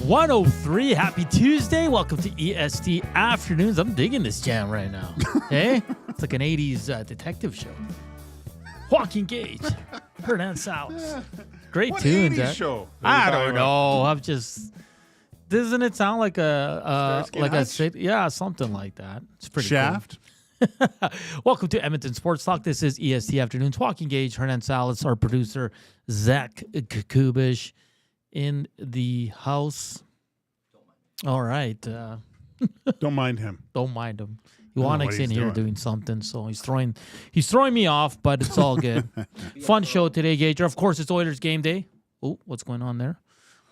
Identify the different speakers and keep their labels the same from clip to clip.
Speaker 1: 103. Happy Tuesday. Welcome to EST Afternoons. I'm digging this jam right now. Hey, it's like an 80s detective show. Joaquin Gage, Hernan Salas. Great
Speaker 2: what
Speaker 1: tunes.
Speaker 2: 80s show?
Speaker 1: I don't know. I'm just. Doesn't it sound like a yeah, something like that? It's pretty
Speaker 2: Shaft.
Speaker 1: Cool. Welcome to Edmonton Sports Talk. This is EST Afternoons. Joaquin Gage, Hernan Salas, our producer, Zach Kubusch in the house. All right.
Speaker 2: Don't mind him.
Speaker 1: Don't mind him. Iwanik's in here
Speaker 2: doing.
Speaker 1: doing something, so he's throwing me off, but it's all good. Fun show today, Gager. Of course, it's Oilers game day. Oh, what's going on there?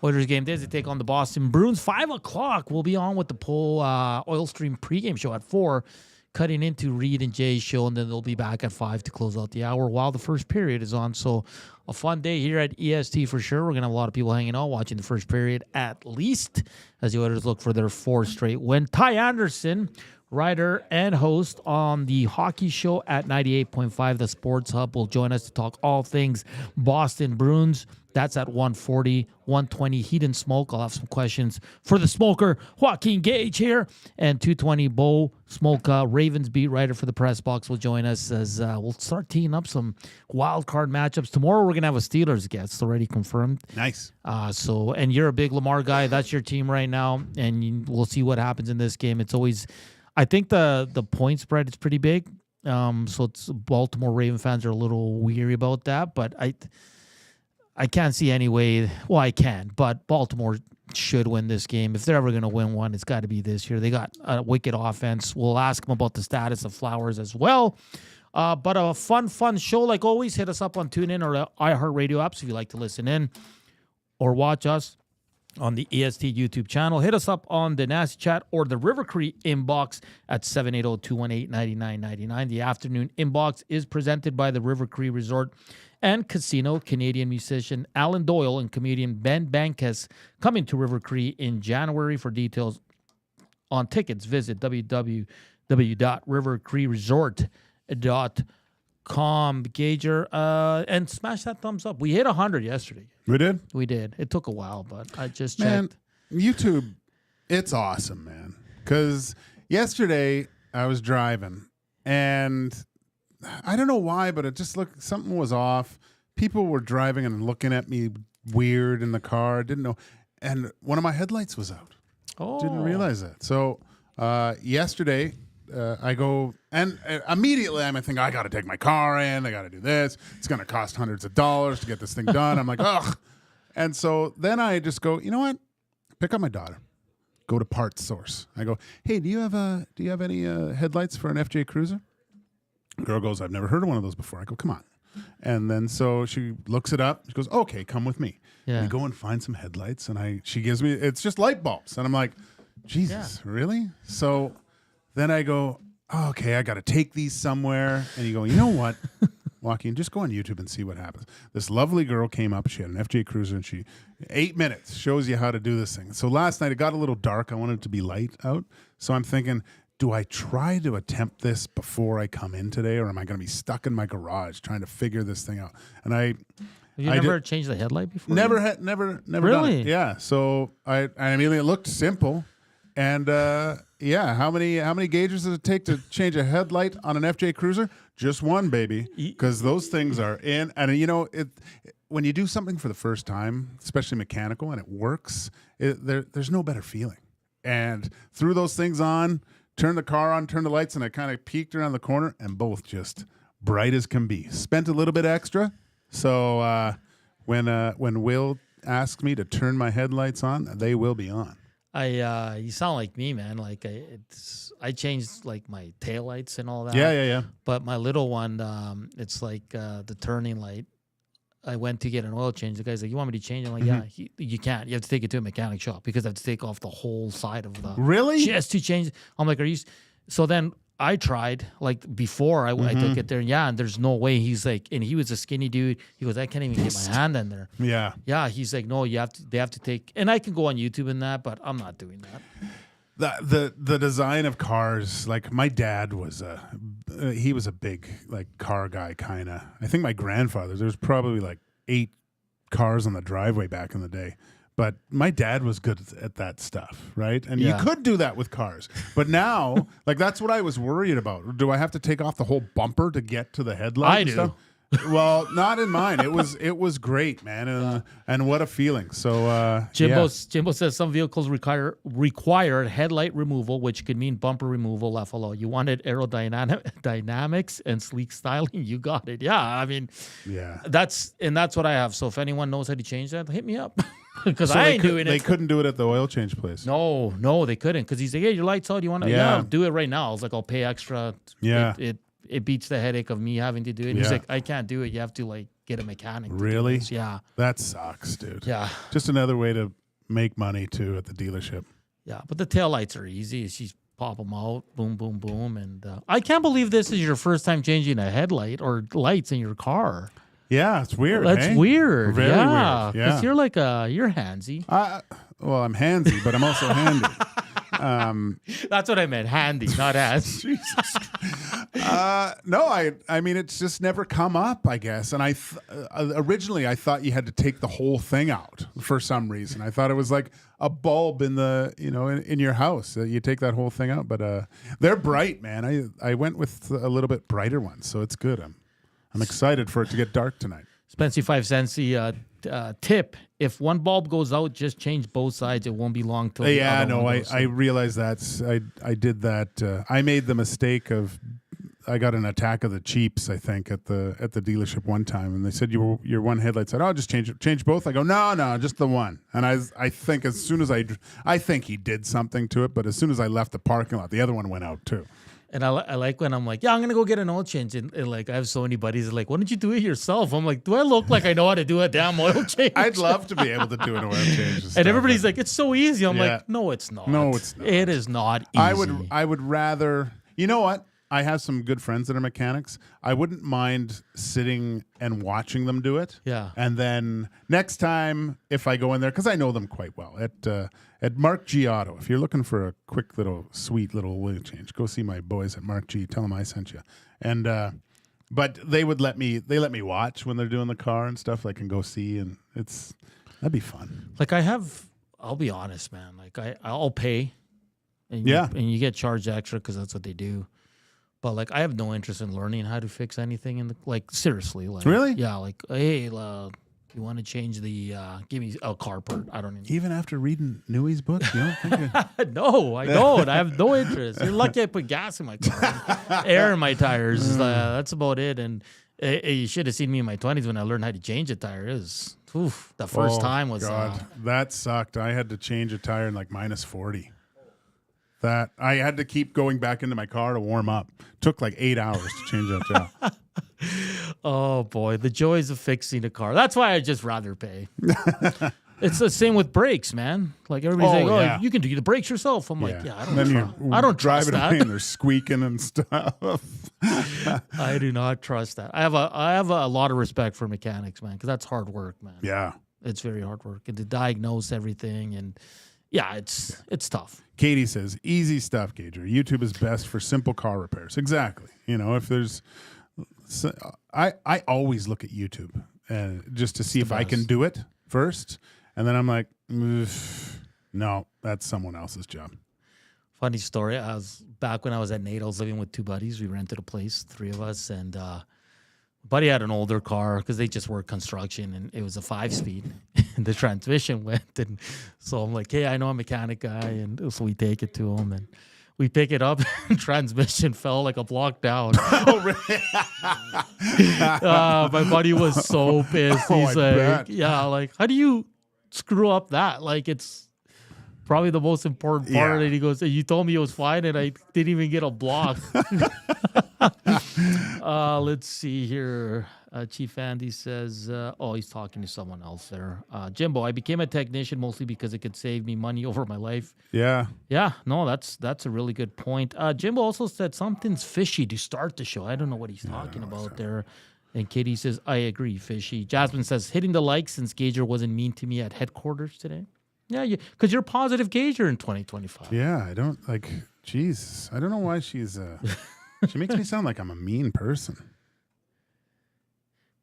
Speaker 1: Oilers game day as they take on the Boston Bruins. 5 o'clock, we'll be on with the Oil Stream pregame show at 4, cutting into Reed and Jay's show, and then they'll be back at 5 to close out the hour while the first period is on. So a fun day here at EST for sure. We're going to have a lot of people hanging out, watching the first period at least, as the Oilers look for their 4th straight win. Ty Anderson, writer and host on the hockey show at 98.5 The Sports Hub, will join us to talk all things Boston Bruins. That's at 1:40, 1:20 Heat and Smoke. I'll have some questions for the smoker, Joaquin Gage here. And 2:20 Bo Smolka, Ravens beat writer for the press box, will join us as we'll start teeing up some wild card matchups. Tomorrow we're going to have a Steelers guest already confirmed.
Speaker 2: Nice.
Speaker 1: And you're a big Lamar guy. That's your team right now. And we'll see what happens in this game. It's always, I think the point spread is pretty big. So it's Baltimore Raven fans are a little weary about that. But I can't see any way. Well, I can, but Baltimore should win this game. If they're ever going to win one, it's got to be this year. They got a wicked offense. We'll ask them about the status of Flowers as well. But a fun show. Like always, hit us up on TuneIn or iHeartRadio apps if you like to listen in or watch us on the EST YouTube channel. Hit us up on the Nasty Chat or the River Cree inbox at 780-218-9999. The afternoon inbox is presented by the River Cree Resort and Casino. Canadian musician Alan Doyle and comedian Ben Bankas coming to River Cree in January. For details on tickets, visit www.rivercreeresort.com. Gager, and smash that thumbs up. We hit 100 yesterday.
Speaker 2: We did?
Speaker 1: We did. It took a while, but I just
Speaker 2: Man,
Speaker 1: checked.
Speaker 2: YouTube, it's awesome, man. Because yesterday I was driving, and I don't know why, but it just looked, something was off. People were driving and looking at me weird in the car. Didn't know. And one of my headlights was out.
Speaker 1: Oh.
Speaker 2: Didn't realize that. So yesterday I go, and immediately I'm thinking, I got to take my car in. I got to do this. It's going to cost hundreds of dollars to get this thing done. I'm like, ugh. And so then I just go, you know what? Pick up my daughter. Go to Parts Source. I go, hey, do you have any headlights for an FJ Cruiser? Girl goes, I've never heard of one of those before. I go, come on. And then so she looks it up. She goes, okay, come with me.
Speaker 1: Yeah.
Speaker 2: We go and find some headlights, and she gives me, it's just light bulbs. And I'm like, Jesus, really? So then I go, oh, okay, I got to take these somewhere. And you go, you know what, Joaquin, just go on YouTube and see what happens. This lovely girl came up. She had an FJ Cruiser, and 8 minutes shows you how to do this thing. So last night it got a little dark. I wanted it to be light out. So I'm thinking, do I try to attempt this before I come in today, or am I going to be stuck in my garage trying to figure this thing out? And
Speaker 1: You never changed the headlight before?
Speaker 2: Never
Speaker 1: Really?
Speaker 2: done it. Yeah. So I mean, it looked simple. And yeah, how many gauges does it take to change a headlight on an FJ Cruiser? Just one, baby, because those things are in. And you know, when you do something for the first time, especially mechanical, and it works, there's no better feeling. And threw those things on, turned the car on, turned the lights, and I kind of peeked around the corner, and both just bright as can be. Spent a little bit extra, so when Will asks me to turn my headlights on, they will be on.
Speaker 1: You sound like me, man. Like I changed like my taillights and all that.
Speaker 2: Yeah.
Speaker 1: But my little one, it's like the turning light. I went to get an oil change. The guy's like, "You want me to change?" I'm like, "Yeah." You can't. You have to take it to a mechanic shop because I have to take off the whole side of the.
Speaker 2: Really?
Speaker 1: Just to change. I'm like, "Are you?" So then I tried like before I took it there. And there's no way. He's like, and he was a skinny dude. He goes, "I can't even get my hand in there." Yeah. He's like, "No, they have to take." And I can go on YouTube and that, but I'm not doing that.
Speaker 2: The design of cars, like my dad was he was a big like car guy kind of. I think my grandfather, there was probably like 8 cars on the driveway back in the day. But my dad was good at that stuff, right? And
Speaker 1: Yeah.
Speaker 2: you could do that with cars. But now, like, that's what I was worried about. Do I have to take off the whole bumper to get to the headlight
Speaker 1: I
Speaker 2: and
Speaker 1: do.
Speaker 2: stuff? Well, not in mine. It was great, man, and what a feeling. So
Speaker 1: Jimbo says some vehicles require headlight removal, which could mean bumper removal. Left alone. You wanted aerodynamics and sleek styling. You got it. Yeah, I mean, that's what I have. So if anyone knows how to change that, hit me up because I ain't doing it.
Speaker 2: They couldn't do it at the oil change place.
Speaker 1: No, they couldn't because he's like, hey, your lights out. You want to? Yeah, do it right now. I was like, I'll pay extra.
Speaker 2: Yeah.
Speaker 1: It beats the headache of me having to do it. And he's like, I can't do it. You have to like get a mechanic.
Speaker 2: Really?
Speaker 1: Yeah.
Speaker 2: That sucks, dude.
Speaker 1: Yeah.
Speaker 2: Just another way to make money too at the dealership.
Speaker 1: Yeah, but the taillights are easy. She's pop them out, boom, boom, boom. And I can't believe this is your first time changing a headlight or lights in your car.
Speaker 2: Yeah, it's weird.
Speaker 1: That's weird.
Speaker 2: Very
Speaker 1: weird.
Speaker 2: Yeah.
Speaker 1: Because you're like you're handsy.
Speaker 2: Well, I'm handsy, but I'm also handy.
Speaker 1: That's what I meant. Handy, not hands.
Speaker 2: No, I mean, it's just never come up, I guess. And originally I thought you had to take the whole thing out for some reason. I thought it was like a bulb in the, in your house. You take that whole thing out, but they're bright, man. I went with a little bit brighter ones, so it's good. I'm excited for it to get dark tonight.
Speaker 1: Spency 5 cents. Tip: if one bulb goes out, just change both sides. It won't be long till.
Speaker 2: I realized that. I did that. I made the mistake of. I got an attack of the cheaps, I think, at the dealership one time, and they said your one headlight said, "Oh, just change both." I go, no, just the one. And I think as soon as I think he did something to it, but as soon as I left the parking lot, the other one went out too.
Speaker 1: And I like when I'm like, yeah, I'm going to go get an oil change. And like, I have so many buddies that are like, why don't you do it yourself? I'm like, do I look like I know how to do a damn oil change?
Speaker 2: I'd love to be able to do an oil change.
Speaker 1: And everybody's like, it's so easy. I'm like, no, it's not.
Speaker 2: No, it's not.
Speaker 1: It is not easy.
Speaker 2: I would rather, you know what? I have some good friends that are mechanics. I wouldn't mind sitting and watching them do it.
Speaker 1: Yeah.
Speaker 2: And then next time, if I go in there, because I know them quite well, at Mark G Auto, if you're looking for a quick little, sweet little oil change, go see my boys at Mark G. Tell them I sent you. And but they let me watch when they're doing the car and stuff. I can go see, and that'd be fun.
Speaker 1: Like I'll be honest, man. Like I'll pay, and you get charged extra because that's what they do. But like, I have no interest in learning how to fix anything seriously. Like,
Speaker 2: really?
Speaker 1: Yeah. Like, hey, you want to change give me a carport? I don't
Speaker 2: even after reading Newey's book. You don't think?
Speaker 1: No, I don't. I have no interest. You're lucky I put gas in my car, air in my tires. That's about it. And you should have seen me in my 20s when I learned how to change a tire. The first time was
Speaker 2: that sucked. I had to change a tire in like -40. That I had to keep going back into my car to warm up. Took like 8 hours to change that job.
Speaker 1: Oh boy, the joys of fixing a car. That's why I just rather pay. It's the same with brakes, man. Like everybody's like, you can do the brakes yourself. I'm like, I don't trust that.
Speaker 2: And they're squeaking and stuff.
Speaker 1: I do not trust that. I have a lot of respect for mechanics, man, because that's hard work, man.
Speaker 2: Yeah, it's
Speaker 1: very hard work, and to diagnose everything, and it's tough.
Speaker 2: Katie says, easy stuff, Gager. YouTube is best for simple car repairs. Exactly. If there's... I always look at YouTube just to see if I can do it first. And then I'm like, no, that's someone else's job.
Speaker 1: Funny story. I was back when I was at Nate. I was living with two buddies. We rented a place, 3 of us. And buddy had an older car because they just worked construction, and it was a 5-speed. And the transmission went, and so I'm like, hey, I know a mechanic guy, and so we take it to him, and we pick it up, and transmission fell like a block down.
Speaker 2: Oh, really?
Speaker 1: My buddy was so pissed. He's like, like, how do you screw up that? Like, it's probably the most important part. And he goes, you told me it was fine, and I didn't even get a block. Let's see here. Chief Andy says, he's talking to someone else there. Jimbo, I became a technician mostly because it could save me money over my life.
Speaker 2: Yeah.
Speaker 1: Yeah, no, that's a really good point. Jimbo also said something's fishy to start the show. I don't know what he's talking about there. And Katie says, I agree, fishy. Jasmine says, hitting the like since Gager wasn't mean to me at headquarters today. Yeah, because you're positive Gager in 2025.
Speaker 2: Yeah, I don't Jesus. I don't know why she's... She makes me sound like I'm a mean person.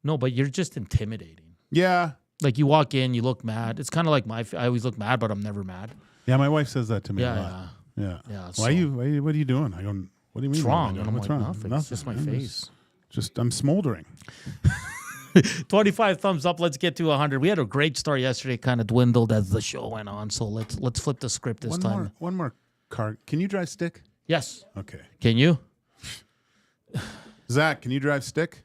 Speaker 1: No, but you're just intimidating.
Speaker 2: Yeah.
Speaker 1: Like you walk in, you look mad. It's kind of like I always look mad, but I'm never mad.
Speaker 2: Yeah, my wife says that to me a lot. Yeah. What are you doing? I go, what do you mean?
Speaker 1: What's wrong?
Speaker 2: And I'm
Speaker 1: like,
Speaker 2: wrong?
Speaker 1: Nothing. It's just my face.
Speaker 2: I'm smoldering.
Speaker 1: 25 thumbs up. Let's get to 100. We had a great start yesterday. Kind of dwindled as the show went on. So let's flip the script this time.
Speaker 2: One more car. Can you drive stick?
Speaker 1: Yes.
Speaker 2: Okay.
Speaker 1: Can you?
Speaker 2: Zach, can you drive stick?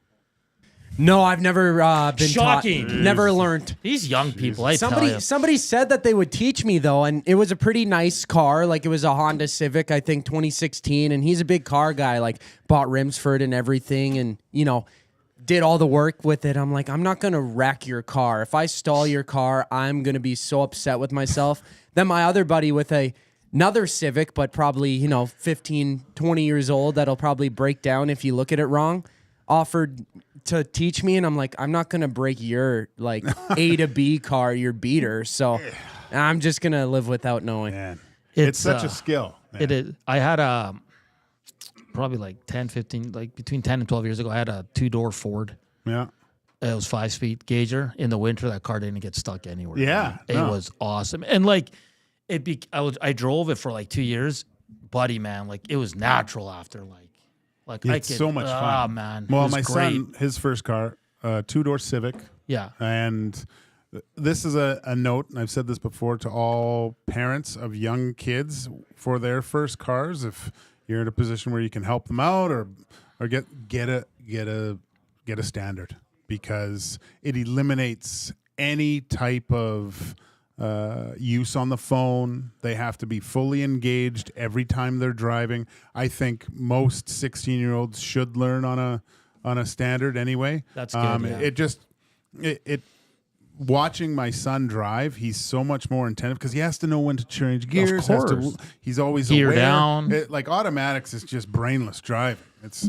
Speaker 3: No, I've never been
Speaker 1: Shocking.
Speaker 3: taught. Never learned.
Speaker 1: These young people, I tell you.
Speaker 3: Somebody said that they would teach me, though, and it was a pretty nice car. Like, it was a Honda Civic, I think, 2016, and he's a big car guy, like, bought rims for it and everything, and, did all the work with it. I'm like, I'm not going to wreck your car. If I stall your car, I'm going to be so upset with myself. Then my other buddy with another Civic, but probably, 15, 20 years old, that'll probably break down if you look at it wrong, offered to teach me, and I'm like, I'm not gonna break your A to B car, your beater. So I'm just gonna live without knowing.
Speaker 2: Man, it's such a skill. Man.
Speaker 1: It is. I had probably like 10, 15, like between 10 and 12 years ago. I had a 2-door Ford.
Speaker 2: Yeah,
Speaker 1: it was 5-speed gauger. In the winter, that car didn't get stuck anywhere.
Speaker 2: Yeah,
Speaker 1: it was awesome. And like I drove it for like 2 years, buddy. Man, like it was natural after
Speaker 2: it's so much fun.
Speaker 1: Oh, man.
Speaker 2: Well, my son, his first car, 2-door Civic.
Speaker 1: Yeah.
Speaker 2: And this is a note, and I've said this before to all parents of young kids for their first cars. If you're in a position where you can help them out or get a standard, because it eliminates any type of use on the phone. They have to be fully engaged every time they're driving. I think most 16-year-olds should learn on a standard anyway.
Speaker 1: That's good.
Speaker 2: It watching my son drive, he's so much more attentive because he has to know when to change gears.
Speaker 1: Of course.
Speaker 2: He's always
Speaker 1: gear
Speaker 2: aware.
Speaker 1: down.
Speaker 2: Like automatics is just brainless driving. It's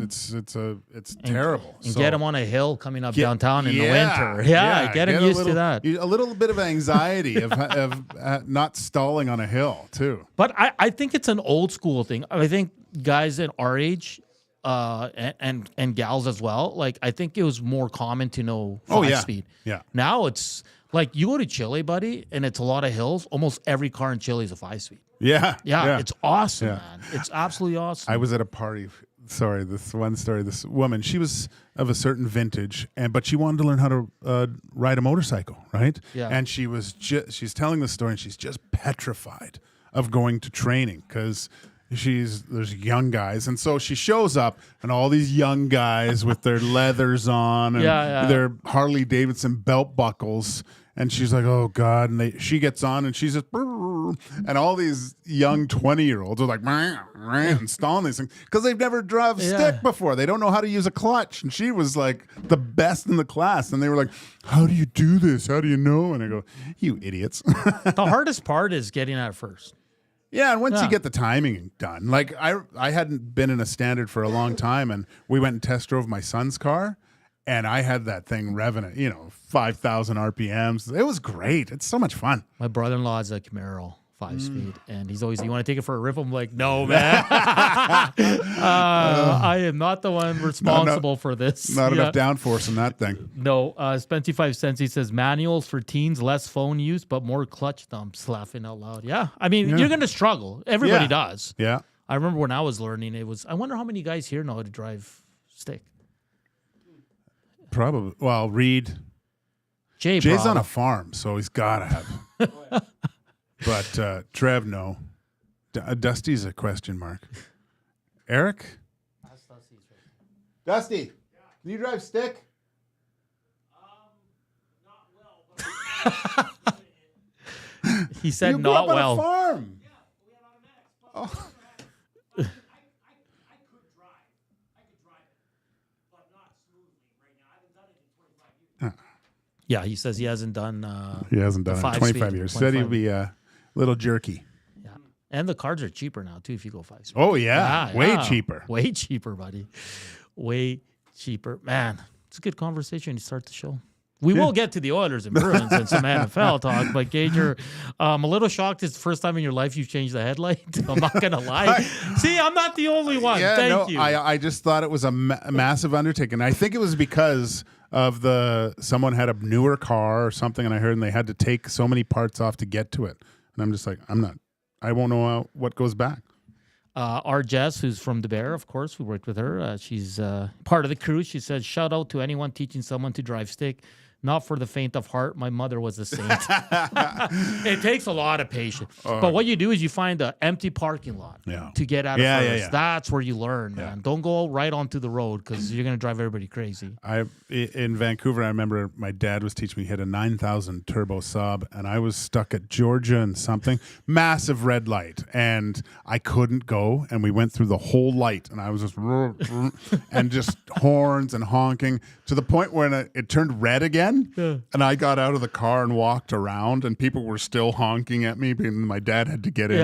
Speaker 2: terrible.
Speaker 1: And get him on a hill coming up downtown in the winter. Yeah, get him used to that.
Speaker 2: A little bit of anxiety of not stalling on a hill too.
Speaker 1: But I think it's an old school thing. I think guys at our age, and gals as well. Like I think it was more common to know 5-speed.
Speaker 2: Yeah.
Speaker 1: Now it's like you go to Chile, buddy, and it's a lot of hills. Almost every car in Chile is a 5-speed.
Speaker 2: Yeah.
Speaker 1: It's awesome, man. It's absolutely awesome.
Speaker 2: I was at a party. Sorry, this one story. This woman, she was of a certain vintage, but she wanted to learn how to ride a motorcycle, right?
Speaker 1: Yeah.
Speaker 2: And she's telling the story, and she's just petrified of going to training because there's young guys, and so she shows up, and all these young guys with their leathers on and their Harley Davidson belt buckles. And she's like, oh, God. And she gets on, and she's just, and all these young 20-year-olds are like, installing these things because they've never driven stick before. They don't know how to use a clutch. And she was like the best in the class. And they were like, how do you do this? How do you know? And I go, you idiots.
Speaker 1: The hardest part is getting out first.
Speaker 2: Yeah, and once you get the timing done, like I hadn't been in a standard for a long time, and we went and test drove my son's car. And I had that thing revving at, 5,000 RPMs. It was great. It's so much fun.
Speaker 1: My brother-in-law has a Camaro 5-speed, and he's always, you want to take it for a rip? I'm like, no, man. I am not the one responsible for this.
Speaker 2: Not enough downforce in that thing.
Speaker 1: No. Spency 5 cents, he says, manuals for teens, less phone use, but more clutch dumps, laughing out loud. Yeah. I mean, you're going to struggle. Everybody does.
Speaker 2: Yeah.
Speaker 1: I remember when I was learning, I wonder how many guys here know how to drive stick.
Speaker 2: Probably. Well, Reed. Jay's on a farm, so he's got to have. But Trev, no. Dusty's a question mark. Eric? Dusty, can you drive stick?
Speaker 1: Not well. He said
Speaker 2: you grew
Speaker 1: not
Speaker 2: up
Speaker 1: well.
Speaker 2: On a farm.
Speaker 1: Yeah, we had automatics. I could drive it, but not smoothly right now. I haven't done it in 25 years. Yeah, he says he hasn't done.
Speaker 2: He hasn't done it in 25 years. Said he'd be a little jerky.
Speaker 1: Yeah, and the cards are cheaper now too if you go 5-speed.
Speaker 2: Oh yeah, way cheaper.
Speaker 1: Way cheaper, buddy. Way cheaper, man. It's a good conversation to start the show. We will get to the Oilers and Bruins and some NFL talk, but Gager, I'm a little shocked. It's the first time in your life you've changed the headlight. I'm not going to lie. See, I'm not the only one. Thank you.
Speaker 2: I just thought it was a massive undertaking. I think it was because of someone had a newer car or something, and I heard and they had to take so many parts off to get to it. And I'm just like, I won't know what goes back.
Speaker 1: Our Jess, who's from the Bear, of course, we worked with her. She's part of the crew. She says, shout out to anyone teaching someone to drive stick. Not for the faint of heart. My mother was a saint. It takes a lot of patience. But what you do is you find an empty parking lot to get out of first. Yeah. That's where you learn, man. Don't go right onto the road because you're going to drive everybody crazy.
Speaker 2: In Vancouver, I remember my dad was teaching me. He had a 9,000 turbo Saab, and I was stuck at Georgia and something. Massive red light, and I couldn't go, and we went through the whole light, and I was just and just horns and honking to the point where it turned red again. And I got out of the car and walked around, and people were still honking at me, and my dad had to get in.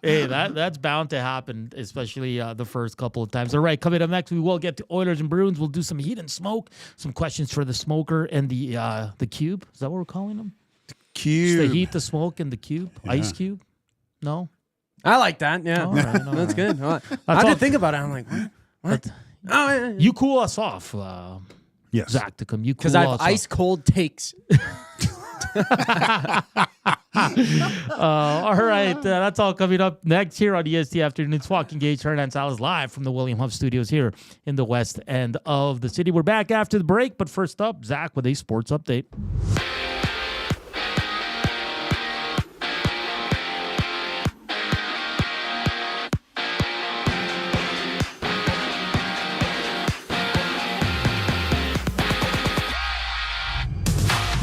Speaker 2: Hey,
Speaker 1: that's bound to happen, especially the first couple of times. All right, coming up next, we will get to Oilers and Bruins. We'll do some heat and smoke, some questions for the smoker and the cube. Is that what we're calling them?
Speaker 2: Cube.
Speaker 1: It's the heat, the smoke, and the cube. Yeah. Ice cube? No?
Speaker 3: I like that. Yeah,
Speaker 1: all right.
Speaker 3: That's good. I did think about it. I'm like, what?
Speaker 1: You cool us off.
Speaker 2: Yes.
Speaker 1: Zachticum, you cool
Speaker 3: because I have ice cold takes.
Speaker 1: All right, that's all coming up next here on EST Afternoon. It's Joaquin Gage, Hernan Salas, live from the William Huff Studios here in the west end of the city. We're back after the break, but first up, Zach with a sports update.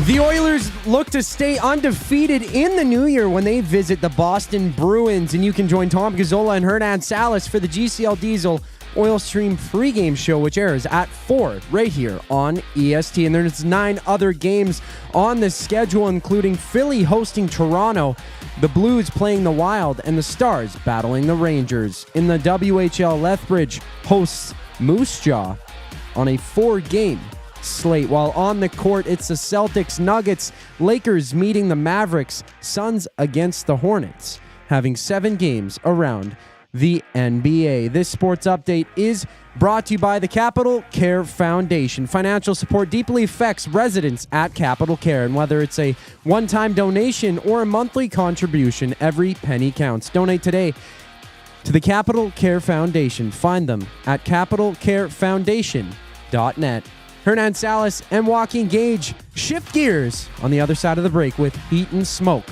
Speaker 3: The Oilers look to stay undefeated in the new year when they visit the Boston Bruins. And you can join Tom Gazzola and Hernan Salas for the GCL Diesel Oil Stream pregame show, which airs at 4 right here on EST. And there's 9 other games on the schedule, including Philly hosting Toronto, the Blues playing the Wild, and the Stars battling the Rangers. In the WHL, Lethbridge hosts Moose Jaw on a 4-game slate, while on the court it's the Celtics, Nuggets, Lakers meeting the Mavericks, Suns against the Hornets, having 7 games around the NBA. This sports update is brought to you by the Capital Care Foundation. Financial support deeply affects residents at Capital Care, and whether it's a one-time donation or a monthly contribution, every penny counts. Donate today to the Capital Care Foundation. Find them at capitalcarefoundation.net. Hernan Salas and Joaquin Gage shift gears on the other side of the break with heat and smoke.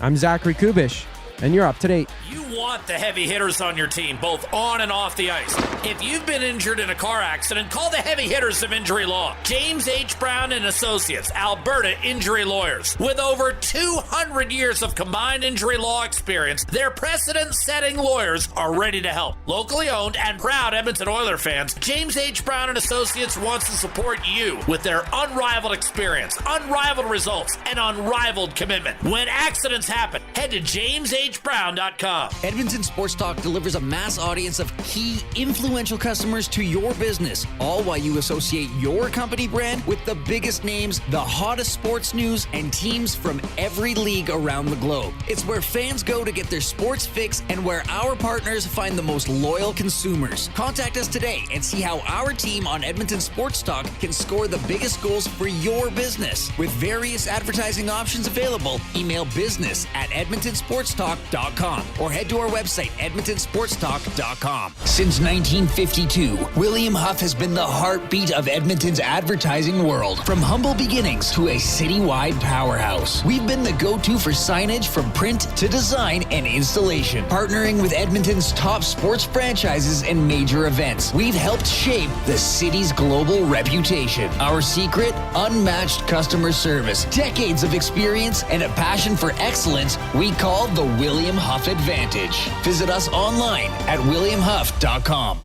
Speaker 3: I'm Zachary Kubusch, and you're up to date.
Speaker 4: You want the heavy hitters on your team, both on and off the ice. If you've been injured in a car accident, call the heavy hitters of injury law. James H. Brown and Associates, Alberta Injury Lawyers. With over 200 years of combined injury law experience, their precedent-setting lawyers are ready to help. Locally owned and proud Edmonton Oilers fans, James H. Brown and Associates wants to support you with their unrivaled experience, unrivaled results, and unrivaled commitment. When accidents happen, head to jameshbrown.com.
Speaker 5: Edmonton Sports Talk delivers a mass audience of key, influential customers to your business, all while you associate your company brand with the biggest names, the hottest sports news, and teams from every league around the globe. It's where fans go to get their sports fix and where our partners find the most loyal consumers. Contact us today and see how our team on Edmonton Sports Talk can score the biggest goals for your business. With various advertising options available, email business@edmontonsportstalk.com or head to our website, edmontonsportstalk.com. Since 1952, William Huff has been the heartbeat of Edmonton's advertising world. From humble beginnings to a citywide powerhouse, we've been the go-to for signage from print to design and installation. Partnering with Edmonton's top sports franchises and major events, we've helped shape the city's global reputation. Our secret, unmatched customer service, decades of experience, and a passion for excellence we call the William Huff Advantage. Visit us online at williamhuff.com.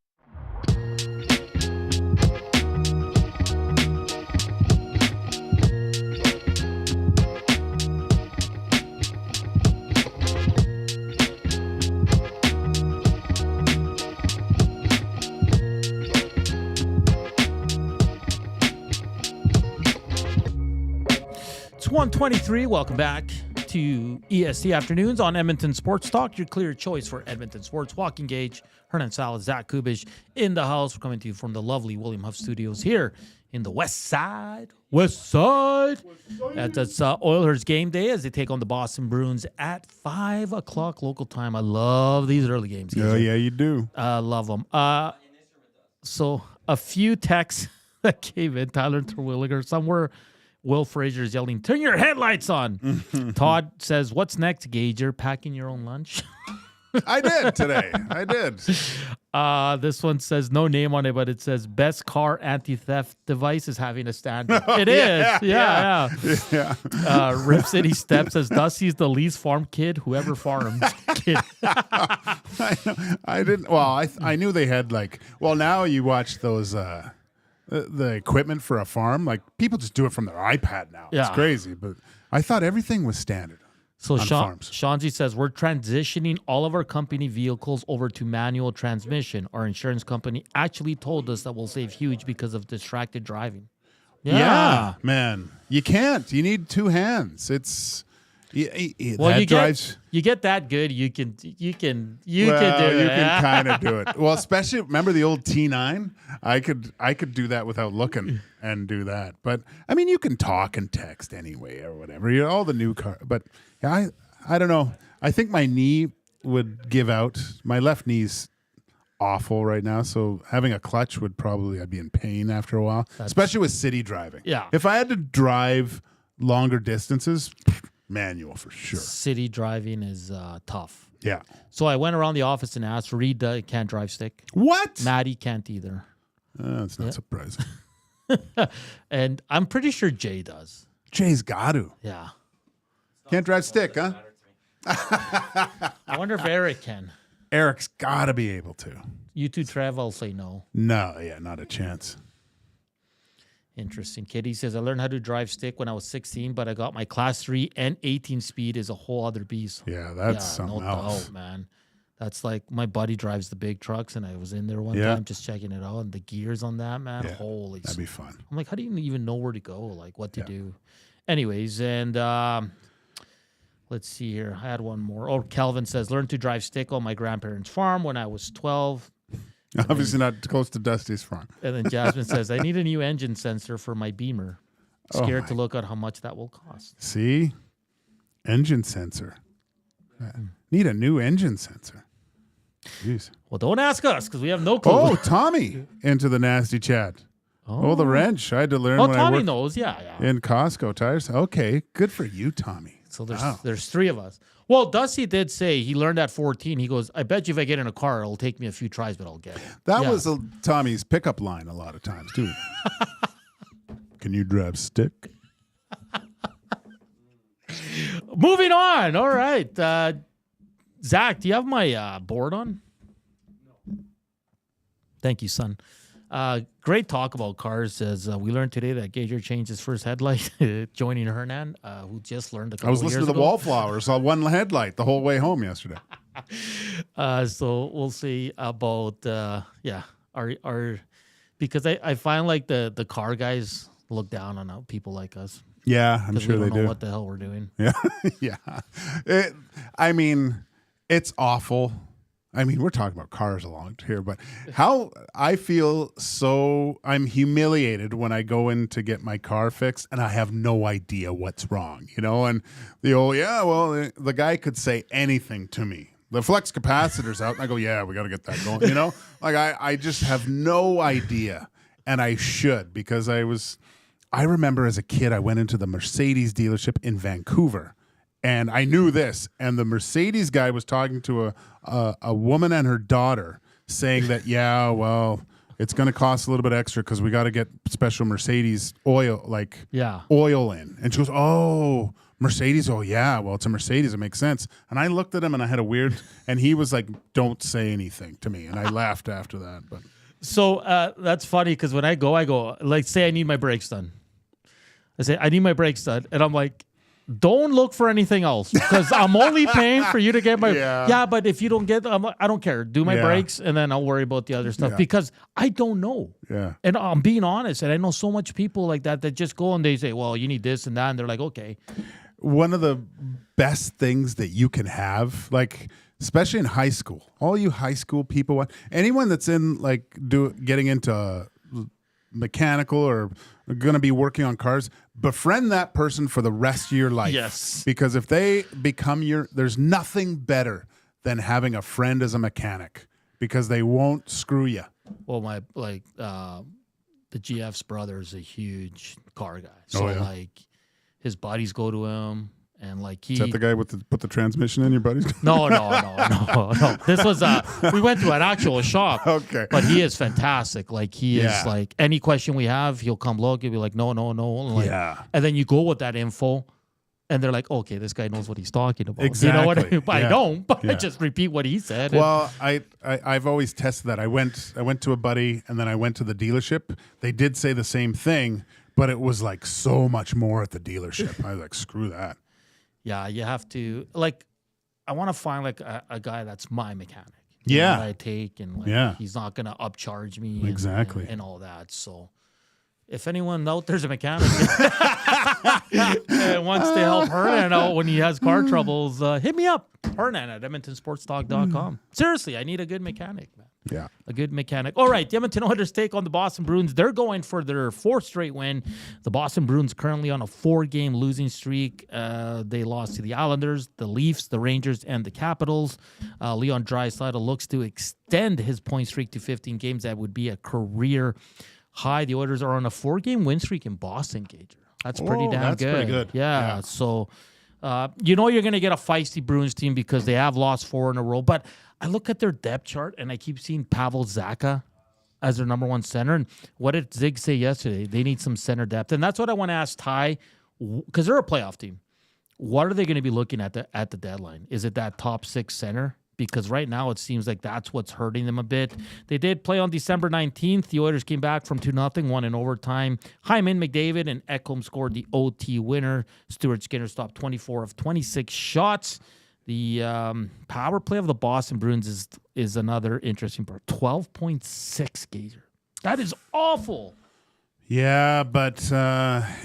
Speaker 1: It's 1:23. Welcome back to EST Afternoons on Edmonton Sports Talk, your clear choice for Edmonton sports. Joaquin Gage, Hernan Salas, Zach Kubusch in the house. We're coming to you from the lovely William Huff Studios here in the West Side. That's Oilers game day as they take on the Boston Bruins at 5 o'clock local time. I love these early games.
Speaker 2: Oh, yeah, you do.
Speaker 1: Love them. So a few texts that came in. Tyler Terwilliger, somewhere Will Fraser is yelling, "Turn your headlights on." Todd says, "What's next, Gage? You're packing your own lunch?"
Speaker 2: I did today. I did.
Speaker 1: This one says no name on it, but it says best car anti-theft device is having a stand. It is. Yeah. Rip City Step says Dusty's the least farm kid who ever farmed. Kid.
Speaker 2: I didn't. Well, I knew they had now you watch those the equipment for a farm. Like people just do it from their iPad now.
Speaker 1: Yeah.
Speaker 2: It's crazy. But I thought everything was standard.
Speaker 1: So Shanzi says, we're transitioning all of our company vehicles over to manual transmission. Our insurance company actually told us that we'll save huge because of distracted driving.
Speaker 2: Yeah, man. You can't. You need two hands. It's
Speaker 1: you get that good, you can do it.
Speaker 2: You can kind of do it. Well, especially remember the old T9? I could do that without looking and do that. But I mean, you can talk and text anyway or whatever. You know, all the new car. But I don't know. I think my knee would give out. My left knee's awful right now, so having a clutch would probably I'd be in pain after a while, especially with city driving.
Speaker 1: Yeah.
Speaker 2: If I had to drive longer distances, manual for sure.
Speaker 1: City driving is tough.
Speaker 2: Yeah.
Speaker 1: So I went around the office and asked. Reed can't drive stick.
Speaker 2: What?
Speaker 1: Maddie can't either.
Speaker 2: That's not surprising.
Speaker 1: And I'm pretty sure Jay does.
Speaker 2: Jay's got to.
Speaker 1: Yeah.
Speaker 2: Can't drive stick, huh?
Speaker 1: I wonder if Eric can.
Speaker 2: Eric's got to be able to.
Speaker 1: You two, Trev, I'll say no.
Speaker 2: No, yeah, not a chance.
Speaker 1: Interesting. Kitty says, I learned how to drive stick when I was 16, but I got my class 3 and 18 speed is a whole other beast.
Speaker 2: Yeah, that's something else.
Speaker 1: Doubt, man. That's like my buddy drives the big trucks, and I was in there one time just checking it out, and the gears on that, man, holy.
Speaker 2: That'd be fun.
Speaker 1: I'm like, how do you even know where to go? Like, what to do? Anyways, and let's see here. I had one more. Oh, Calvin says, learned to drive stick on my grandparents' farm when I was 12.
Speaker 2: Obviously not close to Dusty's farm.
Speaker 1: And then Jasmine says, I need a new engine sensor for my Beamer. Scared to look at how much that will cost.
Speaker 2: See? Engine sensor. Need a new engine sensor. Jeez.
Speaker 1: Well, don't ask us because we have no clue.
Speaker 2: Oh, Tommy into the nasty chat. Oh, the wrench. I had to learn when
Speaker 1: Tommy
Speaker 2: I worked
Speaker 1: knows. Yeah.
Speaker 2: in Costco tires. Okay, good for you, Tommy.
Speaker 1: So there's three of us. Well, Dusty did say he learned at 14. He goes, I bet you if I get in a car, it'll take me a few tries, but I'll get it.
Speaker 2: That was Tommy's pickup line a lot of times, too. Can you drive stick?
Speaker 1: Moving on. All right. Zach, do you have my board on? No. Thank you, son. Great talk about cars. As we learned today that Gager changed his first headlight, joining Hernan, who just learned a couple of years ago.
Speaker 2: I was listening to the Wallflowers, saw one headlight the whole way home yesterday.
Speaker 1: So we'll see about our because I find like the car guys look down on people like us.
Speaker 2: Yeah, I'm sure they do.
Speaker 1: What the hell we're doing?
Speaker 2: Yeah, yeah. I mean, it's awful. I mean, we're talking about cars a lot here, but how I feel I'm humiliated when I go in to get my car fixed and I have no idea what's wrong, you know? And the guy could say anything to me. The flex capacitor's out. And I go, yeah, we got to get that going, you know? Like, I just have no idea. And I should, because I remember as a kid, I went into the Mercedes dealership in Vancouver. And I knew this, and the Mercedes guy was talking to a woman and her daughter, saying that, it's going to cost a little bit extra because we got to get special Mercedes oil, oil in. And she goes, oh, Mercedes? Oh, yeah, well, it's a Mercedes. It makes sense. And I looked at him, and I had and he was like, don't say anything to me. And I laughed after that. But
Speaker 1: so that's funny because when I go, like, say I need my brakes done. I say, I need my brakes done. And I'm like, don't look for anything else because I'm only paying for you to get my. Yeah, but if you don't get them, I don't care. Do my brakes and then I'll worry about the other stuff because I don't know.
Speaker 2: Yeah.
Speaker 1: And I'm being honest. And I know so much people like that just go and they say, well, you need this and that. And they're like, okay.
Speaker 2: One of the best things that you can have, like, especially in high school, all you high school people, anyone that's in getting into mechanical or going to be working on cars, befriend that person for the rest of your life.
Speaker 1: Yes.
Speaker 2: Because if they become there's nothing better than having a friend as a mechanic because they won't screw you.
Speaker 1: Well, the GF's brother is a huge car guy. So like his buddies go to him. And like
Speaker 2: is that the guy with put the transmission in your buddy's?
Speaker 1: No. This was we went to an actual shop.
Speaker 2: Okay.
Speaker 1: But he is fantastic. Like he is like any question we have, he'll come look. He'll be like, no. Like, and then you go with that info, and they're like, okay, this guy knows what he's talking about.
Speaker 2: Exactly.
Speaker 1: You know what I mean? But
Speaker 2: Yeah.
Speaker 1: I don't. But
Speaker 2: Yeah.
Speaker 1: I just repeat what he said.
Speaker 2: Well, I've always tested that. I went to a buddy, and then I went to the dealership. They did say the same thing, but it was like so much more at the dealership. I was like, screw that.
Speaker 1: Yeah, you have to like. I want to find like a guy that's my mechanic.
Speaker 2: Yeah.
Speaker 1: That I take and like, he's not gonna upcharge me.
Speaker 2: Exactly.
Speaker 1: and all that. So, if anyone out there's a mechanic and wants to help Hernan out when he has car troubles, hit me up, Hernan at EdmontonSportsTalk.com. Seriously, I need a good mechanic, man.
Speaker 2: Yeah.
Speaker 1: A good mechanic. All right, the Edmonton Oilers take on the Boston Bruins. They're going for their fourth straight win. The Boston Bruins currently on a 4-game losing streak. They lost to the Islanders, the Leafs, the Rangers, and the Capitals. Leon Draisaitl looks to extend his point streak to 15 games. That would be a career high. The Oilers are on a 4-game win streak in Boston, Gager. That's pretty damn
Speaker 2: that's
Speaker 1: good.
Speaker 2: pretty good.
Speaker 1: Yeah. So, you're going to get a feisty Bruins team because they have lost 4 in a row. But I look at their depth chart, and I keep seeing Pavel Zacha as their number 1 center. And what did Zig say yesterday? They need some center depth. And that's what I want to ask Ty, because they're a playoff team. What are they going to be looking at the deadline? Is it that top 6 center? Because right now it seems like that's what's hurting them a bit. They did play on December 19th. The Oilers came back from 2-0, won in overtime. Hyman, McDavid, and Ekholm scored the OT winner. Stuart Skinner stopped 24 of 26 shots. The power play of the Boston Bruins is another interesting part. 12.6, Gazer. That is awful.
Speaker 2: Yeah, but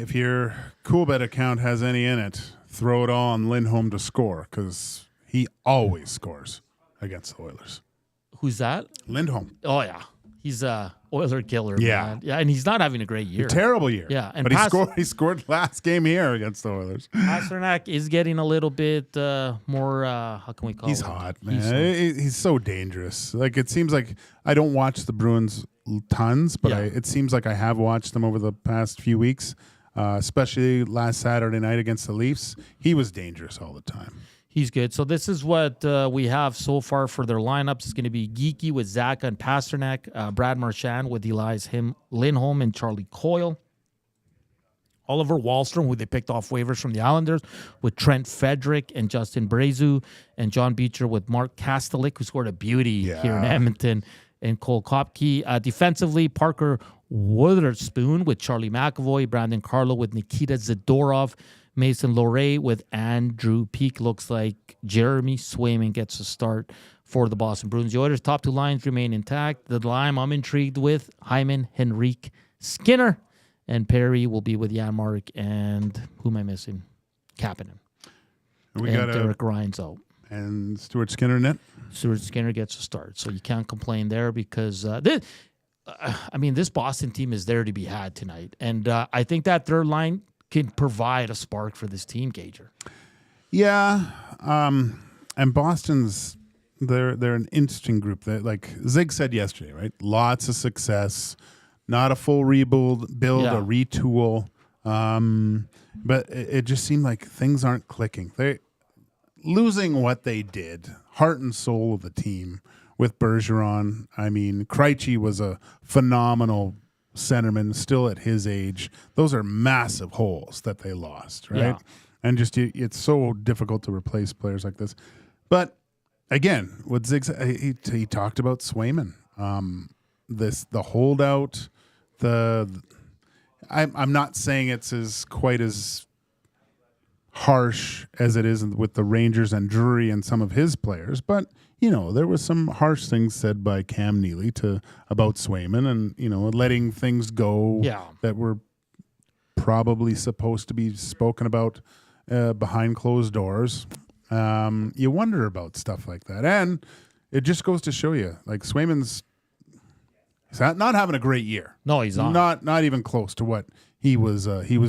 Speaker 2: if your Coolbet account has any in it, throw it all on Lindholm to score because he always scores against the Oilers.
Speaker 1: Who's that?
Speaker 2: Lindholm.
Speaker 1: Oh, yeah. He's a Oiler killer,
Speaker 2: Yeah.
Speaker 1: man. Yeah, and he's not having a great year.
Speaker 2: Terrible year.
Speaker 1: Yeah, and
Speaker 2: but he scored last game here against the Oilers.
Speaker 1: Pasternak is getting a little bit more, how can we call it?
Speaker 2: He's hot, man. He's so dangerous. Like, it seems like I don't watch the Bruins tons, but it seems like I have watched them over the past few weeks, especially last Saturday night against the Leafs. He was dangerous all the time.
Speaker 1: He's good. So this is what we have so far for their lineups. It's going to be Geeky with Zacha and Pasternak, Brad Marchand with Elias Lindholm and Charlie Coyle, Oliver Wahlstrom, who they picked off waivers from the Islanders, with Trent Frederick and Justin Brazeau, and John Beecher with Mark Kastelik, who scored a beauty here in Edmonton, and Cole Kopke. Defensively, Parker Witherspoon with Charlie McAvoy, Brandon Carlo with Nikita Zadorov, Mason Lohrei with Andrew Peak. Looks like Jeremy Swayman gets a start for the Boston Bruins. The Oilers' top 2 lines remain intact. The line I'm intrigued with, Hyman, Henrique, Skinner, and Perry will be with Janmark and who am I missing? Kapanen. And Derek Ryan's out.
Speaker 2: And Stuart Skinner net.
Speaker 1: Stuart Skinner gets a start. So you can't complain there because this Boston team is there to be had tonight. And I think that third line can provide a spark for this team, Gager.
Speaker 2: Yeah, and Boston's they're an interesting group. That, like Zig said yesterday, right? Lots of success, not a full rebuild, a retool. But it just seemed like things aren't clicking. They losing what they did, heart and soul of the team with Bergeron. I mean, Krejci was a phenomenal centerman still at his age. Those are massive holes that they lost, right?
Speaker 1: Yeah.
Speaker 2: And just it's so difficult to replace players like this. But again, what Zig said, he talked about Swayman. The holdout, I'm not saying it's quite as harsh as it is with the Rangers and Drury and some of his players, but there was some harsh things said by Cam Neely about Swayman and, letting things go that were probably supposed to be spoken about behind closed doors. You wonder about stuff like that. And it just goes to show you, like, Swayman's He's not having a great year.
Speaker 1: No, he's not.
Speaker 2: Not even close to what he was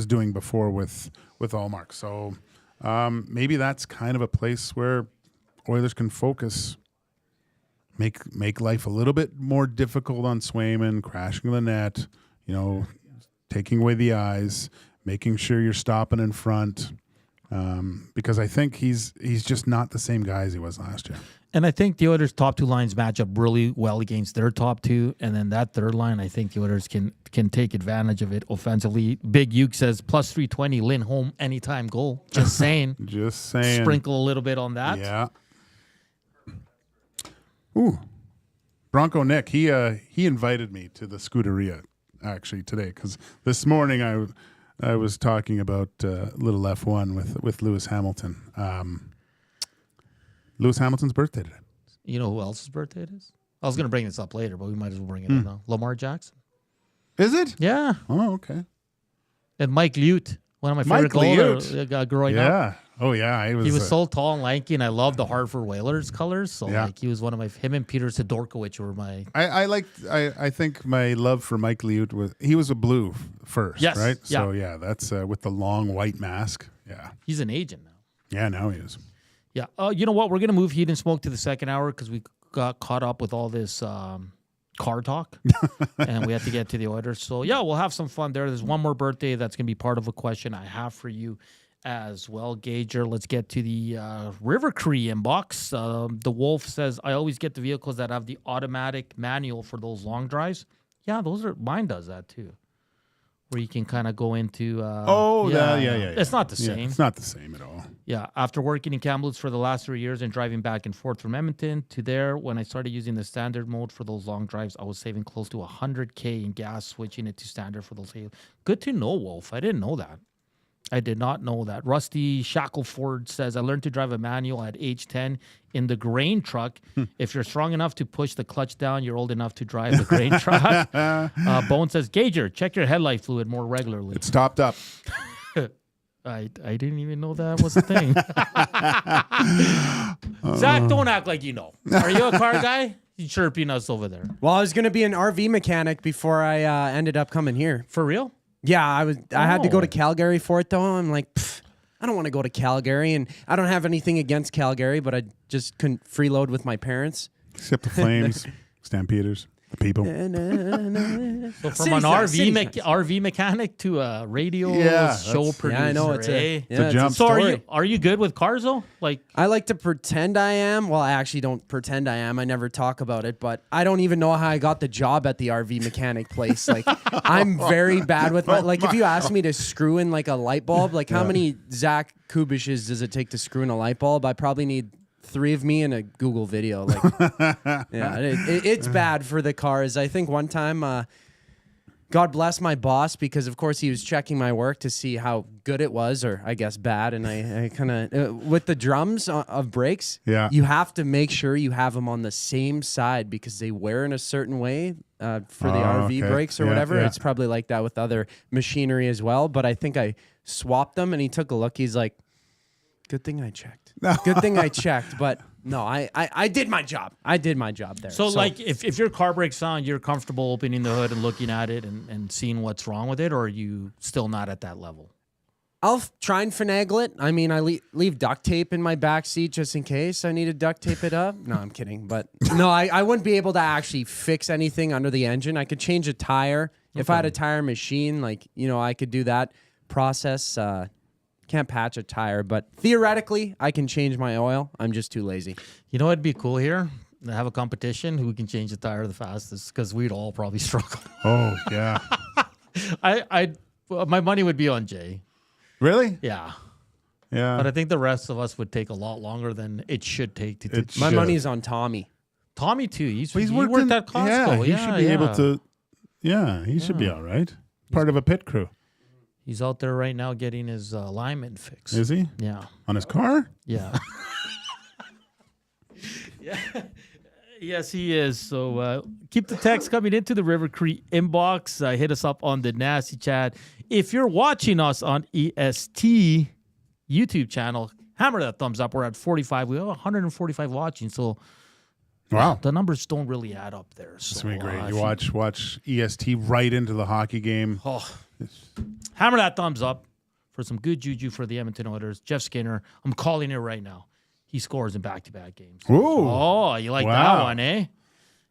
Speaker 2: doing before with Allmark. So maybe that's kind of a place where Oilers can focus, make life a little bit more difficult on Swayman, crashing the net, taking away the eyes, making sure you're stopping in front. Because I think he's just not the same guy as he was last year.
Speaker 1: And I think the Oilers' top two lines match up really well against their top two. And then that third line, I think the Oilers can take advantage of it offensively. Big Uke says plus 320, Lindholm anytime goal. Just saying.
Speaker 2: Just saying.
Speaker 1: Sprinkle a little bit on that.
Speaker 2: Yeah. Ooh. Bronco Nick, he invited me to the Scuderia actually today because this morning I was talking about little F1 with Lewis Hamilton. Lewis Hamilton's birthday today.
Speaker 1: You know who else's birthday it is? I was going to bring this up later, but we might as well bring it up now. Lamar Jackson.
Speaker 2: Is it?
Speaker 1: Yeah.
Speaker 2: Oh, okay.
Speaker 1: And Mike Lute, one of my favorite goalers growing up.
Speaker 2: Yeah. Oh, yeah.
Speaker 1: He was so tall and lanky, and I loved the Hartford Whalers colors. So, he was one of him and Peter Sidorkowicz were my...
Speaker 2: I think my love for Mike Lute he was a blue first,
Speaker 1: yes.
Speaker 2: right?
Speaker 1: Yeah.
Speaker 2: So, that's with the long white mask. Yeah.
Speaker 1: He's an agent now.
Speaker 2: Yeah, now he is.
Speaker 1: Yeah. You know what? We're going to move Heat and Smoke to the second hour because we got caught up with all this car talk, and we had to get to the Oilers. So, we'll have some fun there. There's one more birthday that's going to be part of a question I have for you as well, Gager. Let's get to the River Cree inbox. The Wolf says, I always get the vehicles that have the automatic manual for those long drives. Yeah, mine does that too. Where you can kind of go into...
Speaker 2: yeah.
Speaker 1: It's not the same.
Speaker 2: It's not the same at all.
Speaker 1: Yeah, after working in Kamloops for the last 3 years and driving back and forth from Edmonton to there, when I started using the standard mode for those long drives, I was saving close to $100K in gas switching it to standard for those. Good to know, Wolf. I didn't know that. I did not know that. Rusty Shackleford says, I learned to drive a manual at age 10 in the grain truck. If you're strong enough to push the clutch down, you're old enough to drive the grain truck. Bone says, Gager, check your headlight fluid more regularly.
Speaker 2: It's topped up.
Speaker 1: I didn't even know that was a thing. Zach, don't act like you know. Are you a car guy? You chirping us over there.
Speaker 3: Well, I was going to be an RV mechanic before I ended up coming here.
Speaker 1: For real?
Speaker 3: Yeah, I had to go to Calgary for it, though. I'm like, I don't want to go to Calgary, and I don't have anything against Calgary, but I just couldn't freeload with my parents.
Speaker 2: Except the Flames, Stampeders, the people.
Speaker 1: So from an RV mechanic to a radio show producer.
Speaker 3: Yeah, I know it's a
Speaker 2: jump.
Speaker 1: So are you good with cars though? Like
Speaker 3: I like to pretend I am. Well, I actually don't pretend I am. I never talk about it, but I don't even know how I got the job at the RV mechanic place. Like I'm very bad with my if you ask me to screw in like a light bulb, like how many Zach Kubushes does it take to screw in a light bulb? I probably need 3 of me in a Google video. Like, it's bad for the cars. I think one time, God bless my boss, because of course he was checking my work to see how good it was, or I guess bad. And I kind of, with the drums of brakes, you have to make sure you have them on the same side because they wear in a certain way for the RV brakes or whatever. It's probably like that with other machinery as well. But I think I swapped them and he took a look. He's like, good thing I checked. Good thing I checked, but no, I did my job. I did my job there.
Speaker 1: So like, if your car breaks down, you're comfortable opening the hood and looking at it and seeing what's wrong with it, or are you still not at that level?
Speaker 3: I'll try and finagle it. I mean, I leave duct tape in my back seat just in case I need to duct tape it up. No, I'm kidding. But no, I wouldn't be able to actually fix anything under the engine. I could change a tire. Okay. If I had a tire machine, like, I could do that process. Can't patch a tire, but theoretically, I can change my oil. I'm just too lazy.
Speaker 1: You know what'd be cool here? To have a competition who can change the tire the fastest, because we'd all probably struggle.
Speaker 2: Oh, yeah.
Speaker 1: My money would be on Jay.
Speaker 2: Really?
Speaker 1: Yeah.
Speaker 2: Yeah.
Speaker 1: But I think the rest of us would take a lot longer than it should take to
Speaker 3: My money's on Tommy.
Speaker 1: Tommy, too. He
Speaker 2: worked
Speaker 1: at Costco.
Speaker 2: Yeah, he should be able to. Yeah, he should be all right. Part of a pit crew.
Speaker 1: He's out there right now getting his alignment fixed.
Speaker 2: Is he?
Speaker 1: Yeah.
Speaker 2: On his car?
Speaker 1: Yeah. Yeah. Yes, he is. So keep the text coming into the River Cree inbox. Hit us up on the Nasty Chat. If you're watching us on EST YouTube channel, hammer that thumbs up. We're at 45. We have 145 watching. So
Speaker 2: Wow.
Speaker 1: The numbers don't really add up there.
Speaker 2: It's
Speaker 1: So,
Speaker 2: going to be great.
Speaker 1: if
Speaker 2: You watch EST right into the hockey game.
Speaker 1: hammer that thumbs up for some good juju for the Edmonton Oilers. Jeff Skinner, I'm calling it right now. He scores in back-to-back games.
Speaker 2: Ooh.
Speaker 1: Oh, you like that one, eh?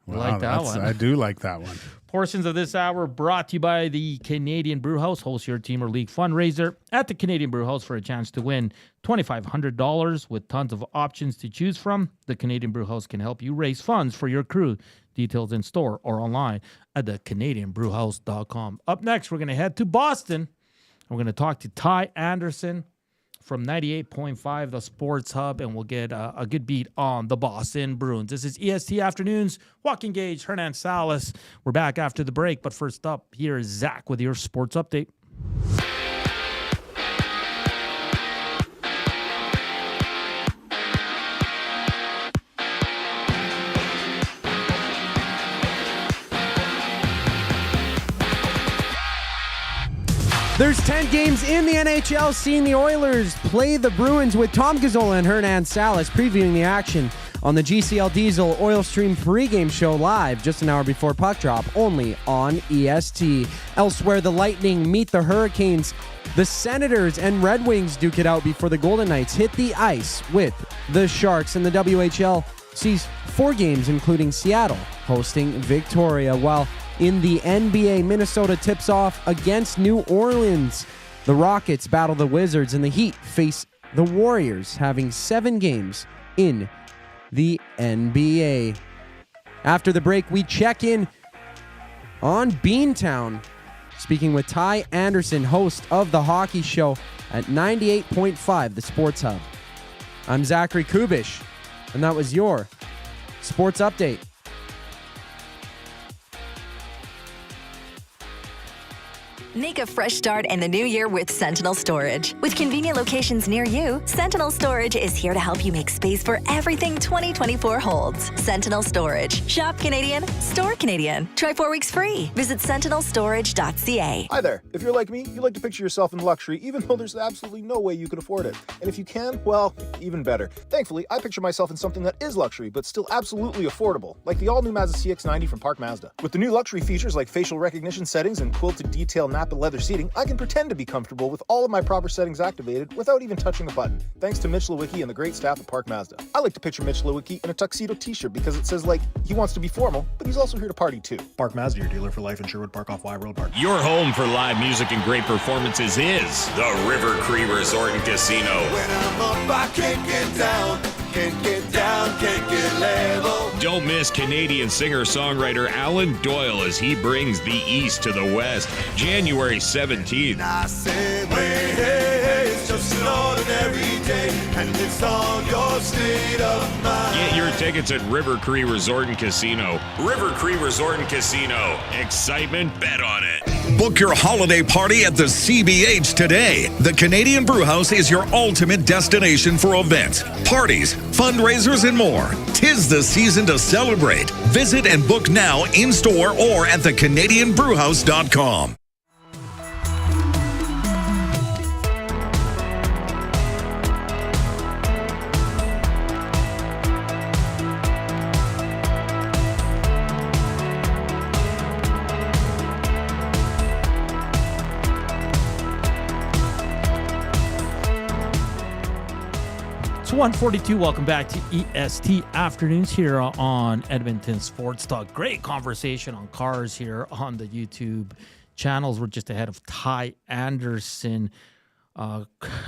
Speaker 1: You like that one.
Speaker 2: I do like that one.
Speaker 1: Portions of this hour brought to you by the Canadian Brew House. Host your team or league fundraiser at the Canadian Brew House for a chance to win $2,500 with tons of options to choose from. The Canadian Brew House can help you raise funds for your crew. Details in store or online at the CanadianBrewHouse.com. Up next, we're going to head to Boston. We're going to talk to Ty Anderson from 98.5, the Sports Hub, and we'll get a good beat on the Boston Bruins. This is EST Afternoons. Joaquin Gage, Hernan Salas. We're back after the break, but first up, here is Zach with your sports update.
Speaker 3: There's 10 games in the NHL, seeing the Oilers play the Bruins with Tom Gazzola and Hernan Salas previewing the action on the GCL Diesel Oil Stream pregame show live just an hour before puck drop, only on EST. Elsewhere, the Lightning meet the Hurricanes. The Senators and Red Wings duke it out before the Golden Knights hit the ice with the Sharks, and the WHL sees 4 games, including Seattle hosting Victoria, while in the NBA, Minnesota tips off against New Orleans. The Rockets battle the Wizards, and the Heat face the Warriors, having 7 games in the NBA. After the break, we check in on Beantown, speaking with Ty Anderson, host of The Hockey Show at 98.5, the Sports Hub. I'm Zachary Kubusch, and that was your Sports Update.
Speaker 6: Make a fresh start in the new year with Sentinel Storage. With convenient locations near you, Sentinel Storage is here to help you make space for everything 2024 holds. Sentinel Storage. Shop Canadian, store Canadian. Try 4 weeks free. Visit sentinelstorage.ca.
Speaker 7: Hi there. If you're like me, you like to picture yourself in luxury, even though there's absolutely no way you could afford it. And if you can, well, even better. Thankfully, I picture myself in something that is luxury, but still absolutely affordable, like the all-new Mazda CX-90 from Park Mazda. With the new luxury features like facial recognition settings and quilted detail Napa leather seating, I can pretend to be comfortable with all of my proper settings activated without even touching a button, thanks to Mitch Lewicki and the great staff at Park Mazda. I like to picture Mitch Lewicki in a tuxedo t-shirt because it says, like, he wants to be formal, but he's also here to party too. Park Mazda, your dealer for life in Sherwood Park off Y Road Park.
Speaker 8: Your home for live music and great performances is the River Cree Resort and Casino.
Speaker 9: When I'm up, I can't get down, can't get down, can't get level.
Speaker 8: Don't miss Canadian singer-songwriter Alan Doyle as he brings the East to the West, January 17th.
Speaker 9: I said, hey, hey, hey, it's just an ordinary day, and it's on your state of mind.
Speaker 8: Get your tickets at River Cree Resort and Casino. River Cree Resort and Casino. Excitement, bet on it.
Speaker 10: Book your holiday party at the CBH today. The Canadian Brew House is your ultimate destination for events, parties, fundraisers, and more. 'Tis the season to celebrate. Visit and book now in-store or at thecanadianbrewhouse.com.
Speaker 1: It's 1:42. Welcome back to EST Afternoons here on Edmonton Sports Talk. Great conversation on cars here on the YouTube channels. We're just ahead of Ty Anderson,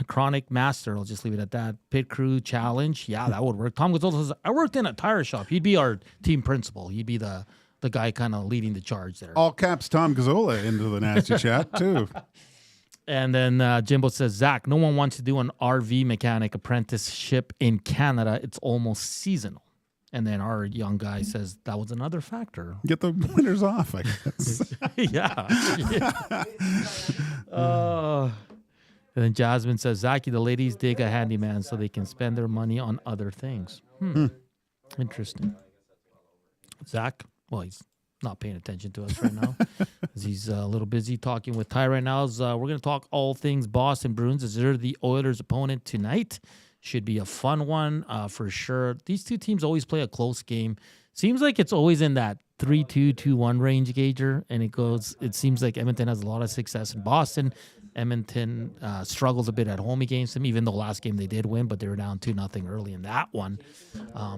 Speaker 1: Chronic Master. I'll just leave it at that. Pit Crew Challenge. Yeah, that would work. Tom Gazzola says, I worked in a tire shop. He'd be our team principal. He'd be the guy kind of leading the charge there.
Speaker 2: All caps Tom Gazzola into the nasty chat, too.
Speaker 1: And then Jimbo says, Zach, no one wants to do an RV mechanic apprenticeship in Canada. It's almost seasonal. And then our young guy says that was another factor.
Speaker 2: Get the winters off, I guess.
Speaker 1: Yeah. And then Jasmine says, Zachy, the ladies dig a handyman so they can spend their money on other things. Interesting. Zach, well, he's not paying attention to us right now because he's a little busy talking with Ty right now. We're going to talk all things Boston Bruins as they're the Oilers' opponent tonight. Should be a fun one for sure. These two teams always play a close game. Seems like it's always in that 3-2, 2-1 range, Gager, and it seems like Edmonton has a lot of success in Boston. Edmonton struggles a bit at home against them, even though last game they did win, but they were down 2-0 early in that one.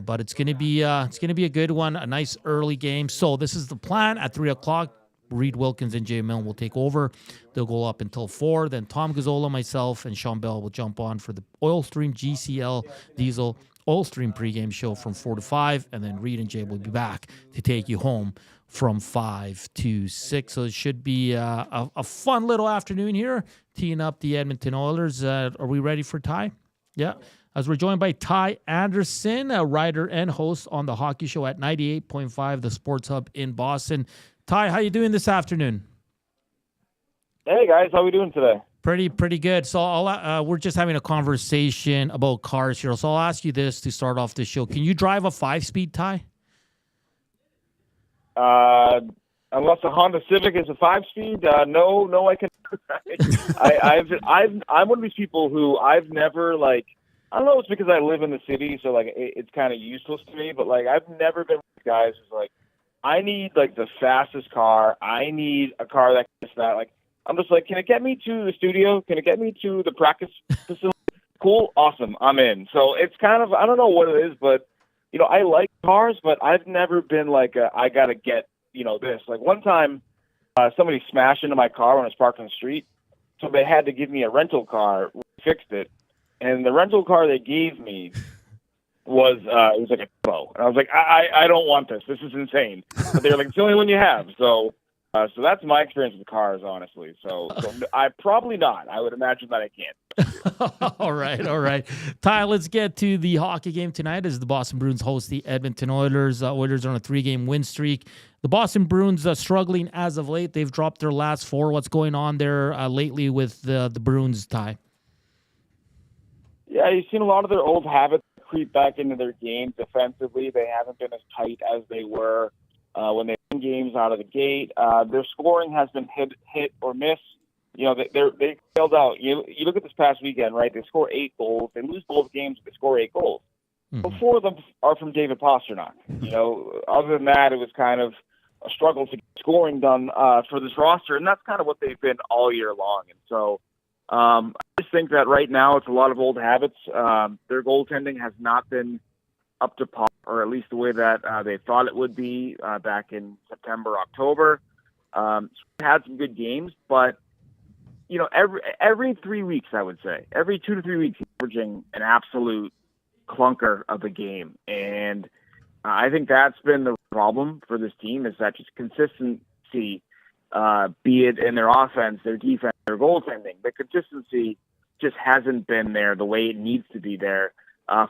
Speaker 1: But it's gonna be a good one, a nice early game. So this is the plan at 3:00. Reed Wilkins and Jay Milne will take over. They'll go up until 4. Then Tom Gazzola, myself, and Sean Bell will jump on for the Oil Stream GCL Diesel Oil Stream pregame show from 4 to 5. And then Reed and Jay will be back to take you home from 5 to 6. So it should be a fun little afternoon here, teeing up the Edmonton Oilers. Are we ready for Ty? Yeah. As we're joined by Ty Anderson, a writer and host on the hockey show at 98.5, the Sports Hub in Boston. Ty, how you doing this afternoon?
Speaker 11: Hey, guys. How we doing today?
Speaker 1: Pretty good. So we're just having a conversation about cars here. So I'll ask you this to start off the show. Can you drive a 5-speed, Ty?
Speaker 11: Unless a Honda Civic is a 5-speed, no, I can. I'm one of these people who I've never I don't know. It's because I live in the city, so it's kind of useless to me. But I've never been one of these guys who's I need the fastest car. I need a car that can that. I'm just can it get me to the studio? Can it get me to the practice facility? Cool, awesome, I'm in. So it's kind of, I don't know what it is, but I like cars, but I've never been I gotta get this. One time, somebody smashed into my car when I was parked on the street, so they had to give me a rental car. We fixed it, and the rental car they gave me was it was a Bo, and I was like, I don't want this. This is insane. But they were like, it's the only one you have. So that's my experience with cars, honestly. So I probably not. I would imagine that I can't.
Speaker 1: All right. Ty, let's get to the hockey game tonight as the Boston Bruins host the Edmonton Oilers. Oilers are on a 3-game win streak. The Boston Bruins are struggling as of late. They've dropped their last 4. What's going on there lately with the Bruins, Ty?
Speaker 11: Yeah, you've seen a lot of their old habits creep back into their game. Defensively, they haven't been as tight as they were when they win games out of the gate. Their scoring has been hit or miss. They failed out. You look at this past weekend, right? They score 8 goals. They lose both games, but they score 8 goals. Mm-hmm. 4 of them are from David Pastrnak. Other than that, it was kind of a struggle to get scoring done for this roster, and that's kind of what they've been all year long. And so I just think that right now it's a lot of old habits. Their goaltending has not been up to par, or at least the way that they thought it would be back in September, October. Had some good games, but every 3 weeks, I would say, every 2 to 3 weeks, he's averaging an absolute clunker of a game. And I think that's been the problem for this team, is that just consistency, be it in their offense, their defense, their goaltending. The consistency just hasn't been there the way it needs to be there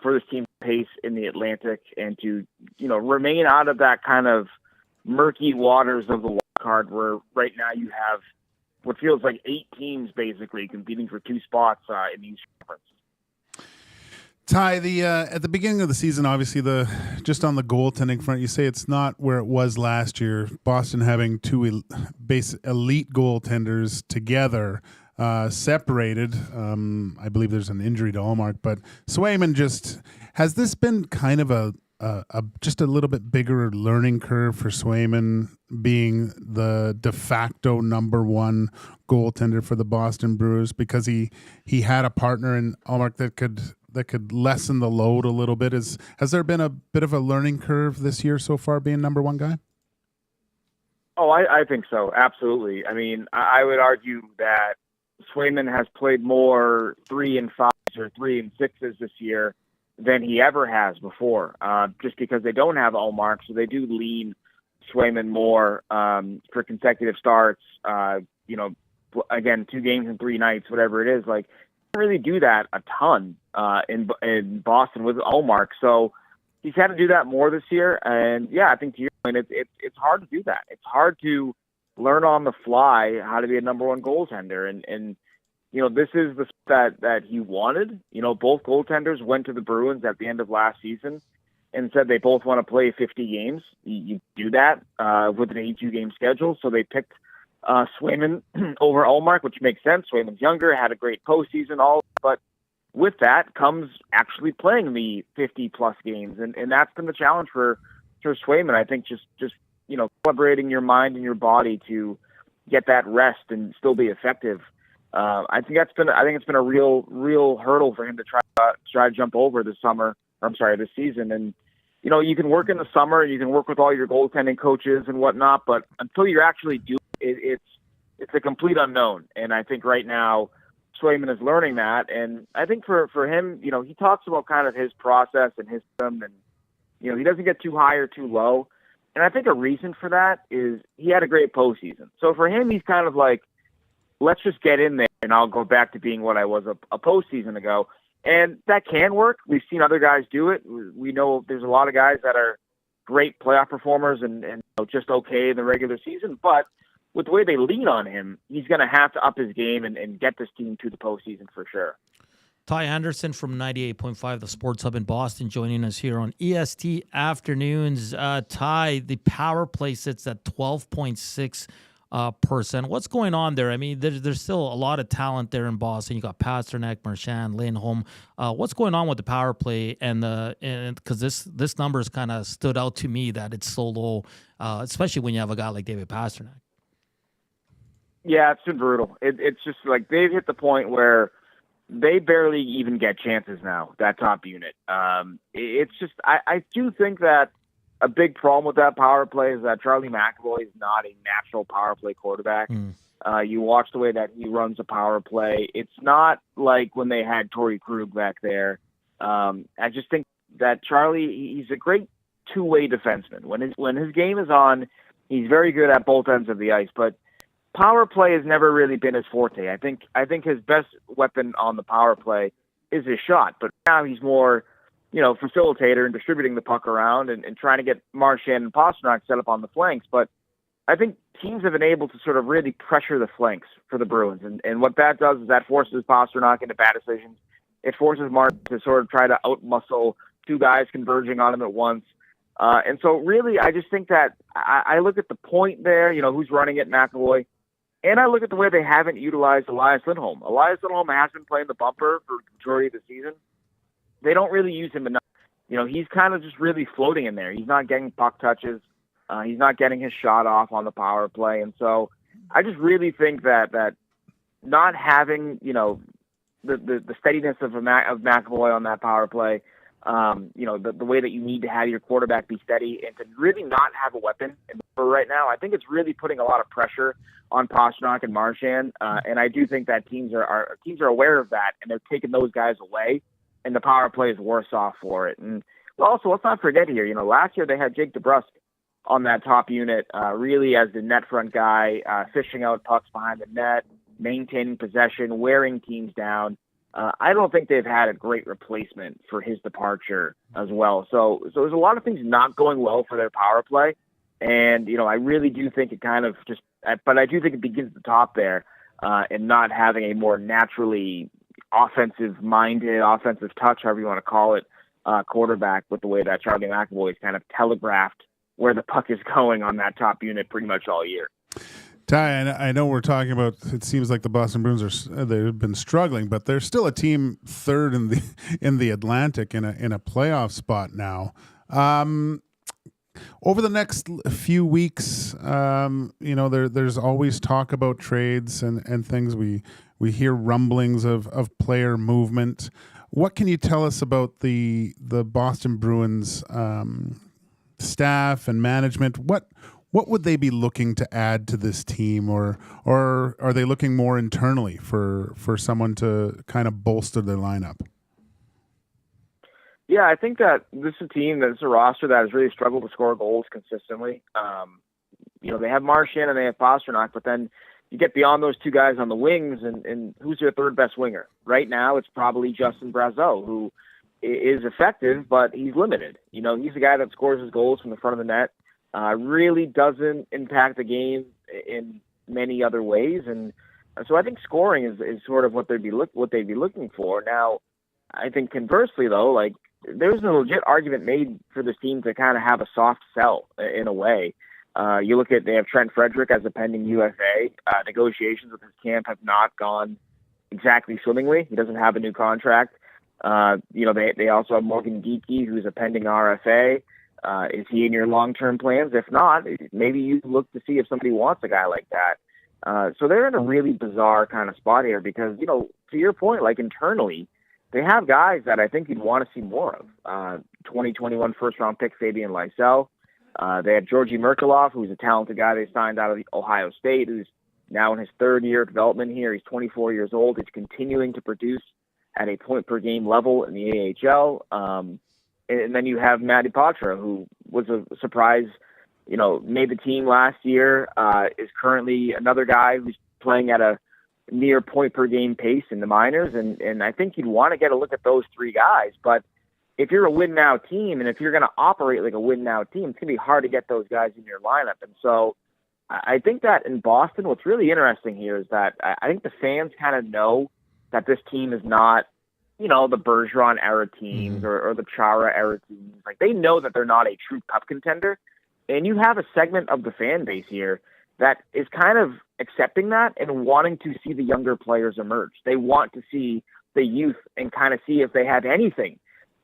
Speaker 11: for this team to pace in the Atlantic and to, remain out of that kind of murky waters of the wild card, where right now you have what feels like 8 teams basically competing for 2 spots in the East Conference.
Speaker 2: Ty, at the beginning of the season, obviously just on the goaltending front, you say it's not where it was last year. Boston having 2 elite goaltenders together, separated. I believe there's an injury to Ullmark, but Swayman has this been kind of just a little bit bigger learning curve for Swayman, being the de facto number 1 goaltender for the Boston Bruins, because he had a partner in Ullmark that could lessen the load a little bit. Has there been a bit of a learning curve this year so far, being number 1 guy?
Speaker 11: Oh, I think so. Absolutely. I mean, I would argue that Swayman has played more 3 and 5s or 3 and 6s this year than he ever has before, just because they don't have Ullmark, so they do lean Swayman more for consecutive starts. Again, 2 games in 3 nights, whatever it is. Really do that a ton in Boston with Ullmark, so he's had to do that more this year. And yeah, I think to your point, it's hard to do that. It's hard to learn on the fly how to be a number 1 goaltender, and this is the that he wanted. Both goaltenders went to the Bruins at the end of last season and said they both want to play 50 games. You do that with an 82-game schedule, so they picked Swayman over Ullmark, which makes sense. Swayman's younger, had a great postseason, but with that comes actually playing the 50-plus games, and that's been the challenge for Swayman. I think just calibrating your mind and your body to get that rest and still be effective. I think it's been a real hurdle for him to try to jump over this season. And you can work in the summer, you can work with all your goaltending coaches and whatnot, but until you're actually doing it, it's a complete unknown. And I think right now Swayman is learning that. And I think for him, he talks about kind of his process and his system, and he doesn't get too high or too low. And I think a reason for that is he had a great postseason. So for him, he's kind of like, let's just get in there and I'll go back to being what I was a postseason ago. And that can work. We've seen other guys do it. We know there's a lot of guys that are great playoff performers and just okay in the regular season. But with the way they lean on him, he's going to have to up his game and get this team to the postseason for sure.
Speaker 1: Ty Henderson from 98.5, the Sports Hub in Boston, joining us here on EST Afternoons. Ty, the power play sits at 12.6%. What's going on there? I mean, there's still a lot of talent there in Boston. You got Pasternak, Marchand, Lindholm. What's going on with the power play? And because this number has kind of stood out to me that it's so low, especially when you have a guy like David Pasternak.
Speaker 11: Yeah, it's been brutal. It's just like they've hit the point where they barely even get chances now, that top unit. It's just, I do think that a big problem with that power play is that Charlie McAvoy is not a natural power play quarterback. You watch the way that he runs a power play. It's not like when they had Torrey Krug back there. I just think that Charlie, he's a great two-way defenseman. When his game is on, he's very good at both ends of the ice, but power play has never really been his forte. I think his best weapon on the power play is his shot, but now he's more, facilitator and distributing the puck around and trying to get Marchand and Pasternak set up on the flanks. But I think teams have been able to sort of really pressure the flanks for the Bruins. And what that does is that forces Pasternak into bad decisions. It forces Marchand to sort of try to outmuscle two guys converging on him at once. And so really, I just think that I look at the point there, who's running it, McAvoy. And I look at the way they haven't utilized Elias Lindholm. Elias Lindholm has been playing the bumper for the majority of the season. They don't really use him enough. He's kind of just really floating in there. He's not getting puck touches. He's not getting his shot off on the power play. And so I just really think that not having, the steadiness of McAvoy on that power play, the way that you need to have your quarterback be steady and to really not have a weapon for right now, I think it's really putting a lot of pressure on Pasternak and Marchand. And I do think that teams are aware of that, and they're taking those guys away, and the power play is worse off for it. And also, let's not forget here, last year they had Jake DeBrusk on that top unit, really as the net front guy, fishing out pucks behind the net, maintaining possession, wearing teams down. I don't think they've had a great replacement for his departure as well. So there's a lot of things not going well for their power play. And, I really do think it kind of but I do think it begins at the top there, and not having a more naturally offensive-minded, offensive touch, however you want to call it, quarterback with the way that Charlie McAvoy has kind of telegraphed where the puck is going on that top unit pretty much all year.
Speaker 2: Ty, I know we're talking about, it seems like the Boston Bruins they've been struggling, but they're still a team third in the Atlantic in a playoff spot now. Over the next few weeks, there's always talk about trades and things. We hear rumblings of player movement. What can you tell us about the Boston Bruins staff and management? What would they be looking to add to this team, or are they looking more internally for someone to kind of bolster their lineup?
Speaker 11: Yeah, I think that this is a team that's a roster that has really struggled to score goals consistently. They have Marchand and they have Pasternak, but then you get beyond those two guys on the wings, and who's their third best winger? Right now, it's probably Justin Brazeau, who is effective, but he's limited. He's a guy that scores his goals from the front of the net. Really doesn't impact the game in many other ways, and so I think scoring is sort of what they'd be looking for. Now, I think conversely though, there's a legit argument made for this team to kind of have a soft sell in a way. You look at, they have Trent Frederick as a pending UFA. Negotiations with his camp have not gone exactly swimmingly. He doesn't have a new contract. They also have Morgan Geekie, who's a pending RFA. Is he in your long-term plans? If not, maybe you look to see if somebody wants a guy like that. So they're in a really bizarre kind of spot here because, to your point, like internally, they have guys that I think you'd want to see more of. 2021 first-round pick Fabian Lysell. They have Georgi Merkulov, who's a talented guy they signed out of Ohio State, who's now in his third year of development here. He's 24 years old. He's continuing to produce at a point-per-game level in the AHL. And then you have Matty Poitras, who was a surprise, made the team last year, is currently another guy who's playing at a near point-per-game pace in the minors. And I think you'd want to get a look at those three guys. But if you're a win-now team and if you're going to operate like a win-now team, it's going to be hard to get those guys in your lineup. And so I think that in Boston, what's really interesting here is that I think the fans kind of know that this team is not, the Bergeron era teams or the Chara era teams. Like, they know that they're not a true cup contender. And you have a segment of the fan base here that is kind of accepting that and wanting to see the younger players emerge. They want to see the youth and kind of see if they have anything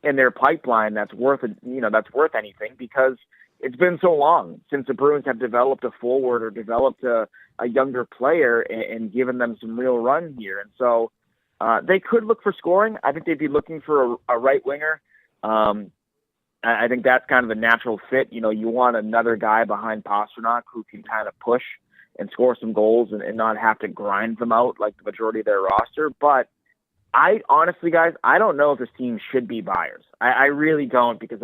Speaker 11: in their pipeline that's worth anything, because it's been so long since the Bruins have developed a forward or developed a younger player and given them some real run here. And so they could look for scoring. I think they'd be looking for a right winger. I think that's kind of a natural fit. You want another guy behind Pastrnak who can kind of push and score some goals and not have to grind them out like the majority of their roster. But I honestly, guys, I don't know if this team should be buyers. I really don't, because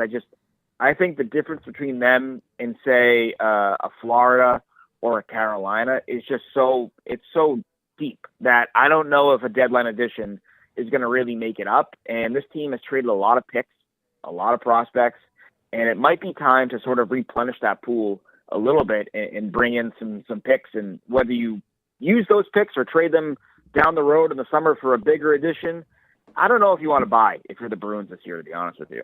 Speaker 11: I think the difference between them and, say, a Florida or a Carolina is just so deep that I don't know if a deadline addition is going to really make it up. And this team has traded a lot of picks, a lot of prospects, and it might be time to sort of replenish that pool a little bit and bring in some picks. And whether you use those picks or trade them down the road in the summer for a bigger addition, I don't know if you want to buy if you're the Bruins this year, to be honest with you.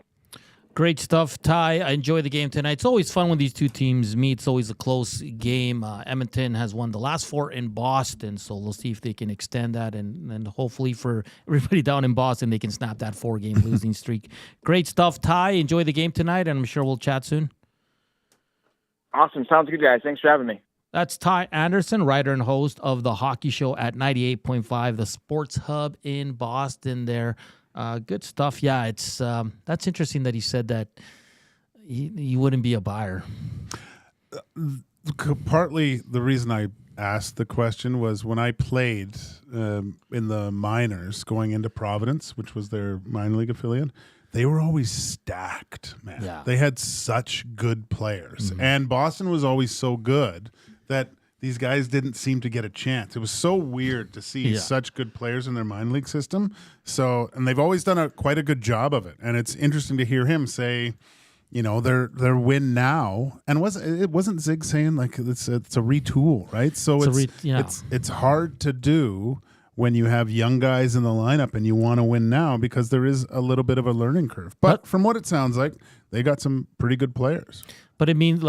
Speaker 1: Great stuff, Ty. I enjoy the game tonight. It's always fun when these two teams meet. It's always a close game. Edmonton has won the last 4 in Boston, so we'll see if they can extend that, and hopefully for everybody down in Boston, they can snap that 4-game losing streak. Great stuff, Ty. Enjoy the game tonight, and I'm sure we'll chat soon.
Speaker 11: Awesome. Sounds good, guys. Thanks for having me.
Speaker 1: That's Ty Anderson, writer and host of The Hockey Show at 98.5, the Sports Hub in Boston there. Good stuff. Yeah, it's that's interesting that he said that he wouldn't be a buyer.
Speaker 2: Partly the reason I asked the question was when I played in the minors going into Providence, which was their minor league affiliate, they were always stacked, man.
Speaker 1: Yeah.
Speaker 2: They had such good players. And Boston was always so good that these guys didn't seem to get a chance. It was so weird to see such good players in their minor league system. So, and they've always done quite a good job of it. And it's interesting to hear him say, their win now. And it wasn't Zig saying like it's a retool, right? So it's hard to do when you have young guys in the lineup and you want to win now, because there is a little bit of a learning curve. But from what it sounds like, they got some pretty good players.
Speaker 1: But it means,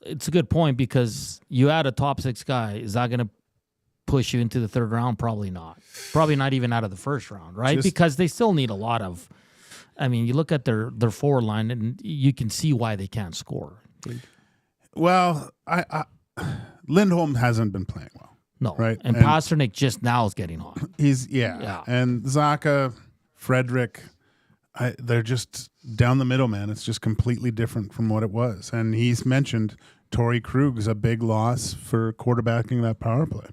Speaker 1: it's a good point, because you add a top 6 guy, is that going to push you into the third round? Probably not. Probably not even out of the first round, right? Because they still need a lot of. I mean, you look at their forward line, and you can see why they can't score.
Speaker 2: Well, Lindholm hasn't been playing well.
Speaker 1: No,
Speaker 2: right?
Speaker 1: And Pastrnak just now is getting hot.
Speaker 2: And Zaka, Frederick, they're just down the middle, man. It's just completely different from what it was. And he's mentioned Torrey Krug's a big loss for quarterbacking that power play.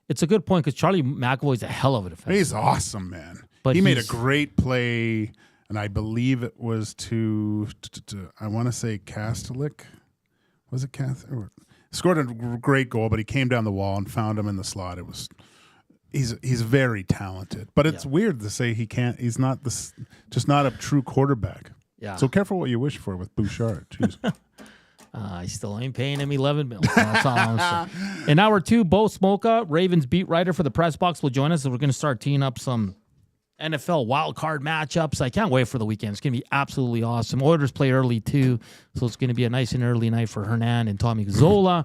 Speaker 1: It's a good point, because Charlie McAvoy's a hell of a defenseman.
Speaker 2: He's awesome, man. But he made a great play, and I believe it was to I want to say Kastelik. Was it Kastelik? Scored a great goal, but he came down the wall and found him in the slot. It was he's very talented, but it's weird to say he can't. He's not just not a true quarterback.
Speaker 1: Yeah.
Speaker 2: So careful what you wish for with Bouchard. Jeez.
Speaker 1: I still ain't paying him $11 million. That's all I'm saying. In hour 2, Bo Smolka, Ravens beat writer for the Press Box, will join us. So we're going to start teeing up some NFL Wildcard matchups. I can't wait for the weekend. It's going to be absolutely awesome. Oilers play early too, so it's going to be a nice and early night for Hernan and Tommy Gazzola.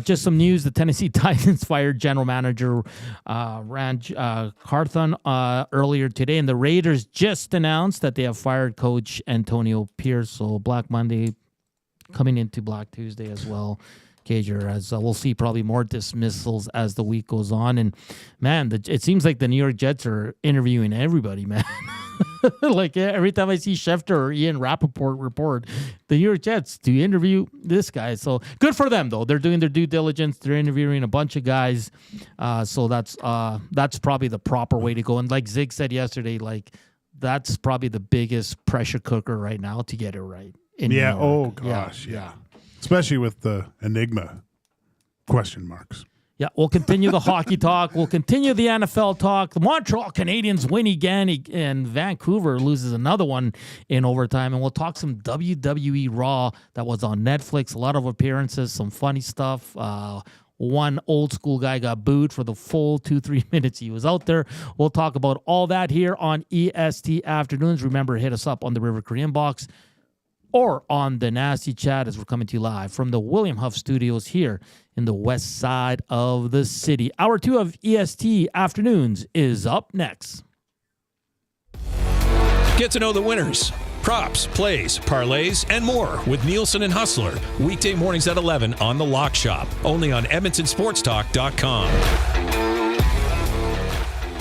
Speaker 1: Just some news. The Tennessee Titans fired general manager Carthon earlier today, and the Raiders just announced that they have fired coach Antonio Pierce. So Black Monday coming into Black Tuesday as well. Gager, as we'll see probably more dismissals as the week goes on. And man, it seems like the New York Jets are interviewing everybody, man. Like every time I see Schefter or Ian Rappaport report, the New York Jets do interview this guy. So good for them, though. They're doing their due diligence. They're interviewing a bunch of guys. So that's probably the proper way to go. And like Zig said yesterday, like that's probably the biggest pressure cooker right now to get it right.
Speaker 2: Yeah. Oh gosh. Yeah. Especially with the enigma question marks.
Speaker 1: Yeah, we'll continue the hockey talk. We'll continue the NFL talk. The Montreal Canadiens win again, and Vancouver loses another one in overtime. And we'll talk some WWE Raw that was on Netflix. A lot of appearances, some funny stuff. One old school guy got booed for the full 2-3 minutes he was out there. We'll talk about all that here on EST Afternoons. Remember, hit us up on the River Cree inbox or on the Nasty Chat as we're coming to you live from the William Huff Studios here in the west side of the city. Hour 2 of EST Afternoons is up next.
Speaker 12: Get to know the winners, props, plays, parlays, and more with Nielsen and Hustler. Weekday mornings at 11 on The Lock Shop. Only on EdmontonSportsTalk.com.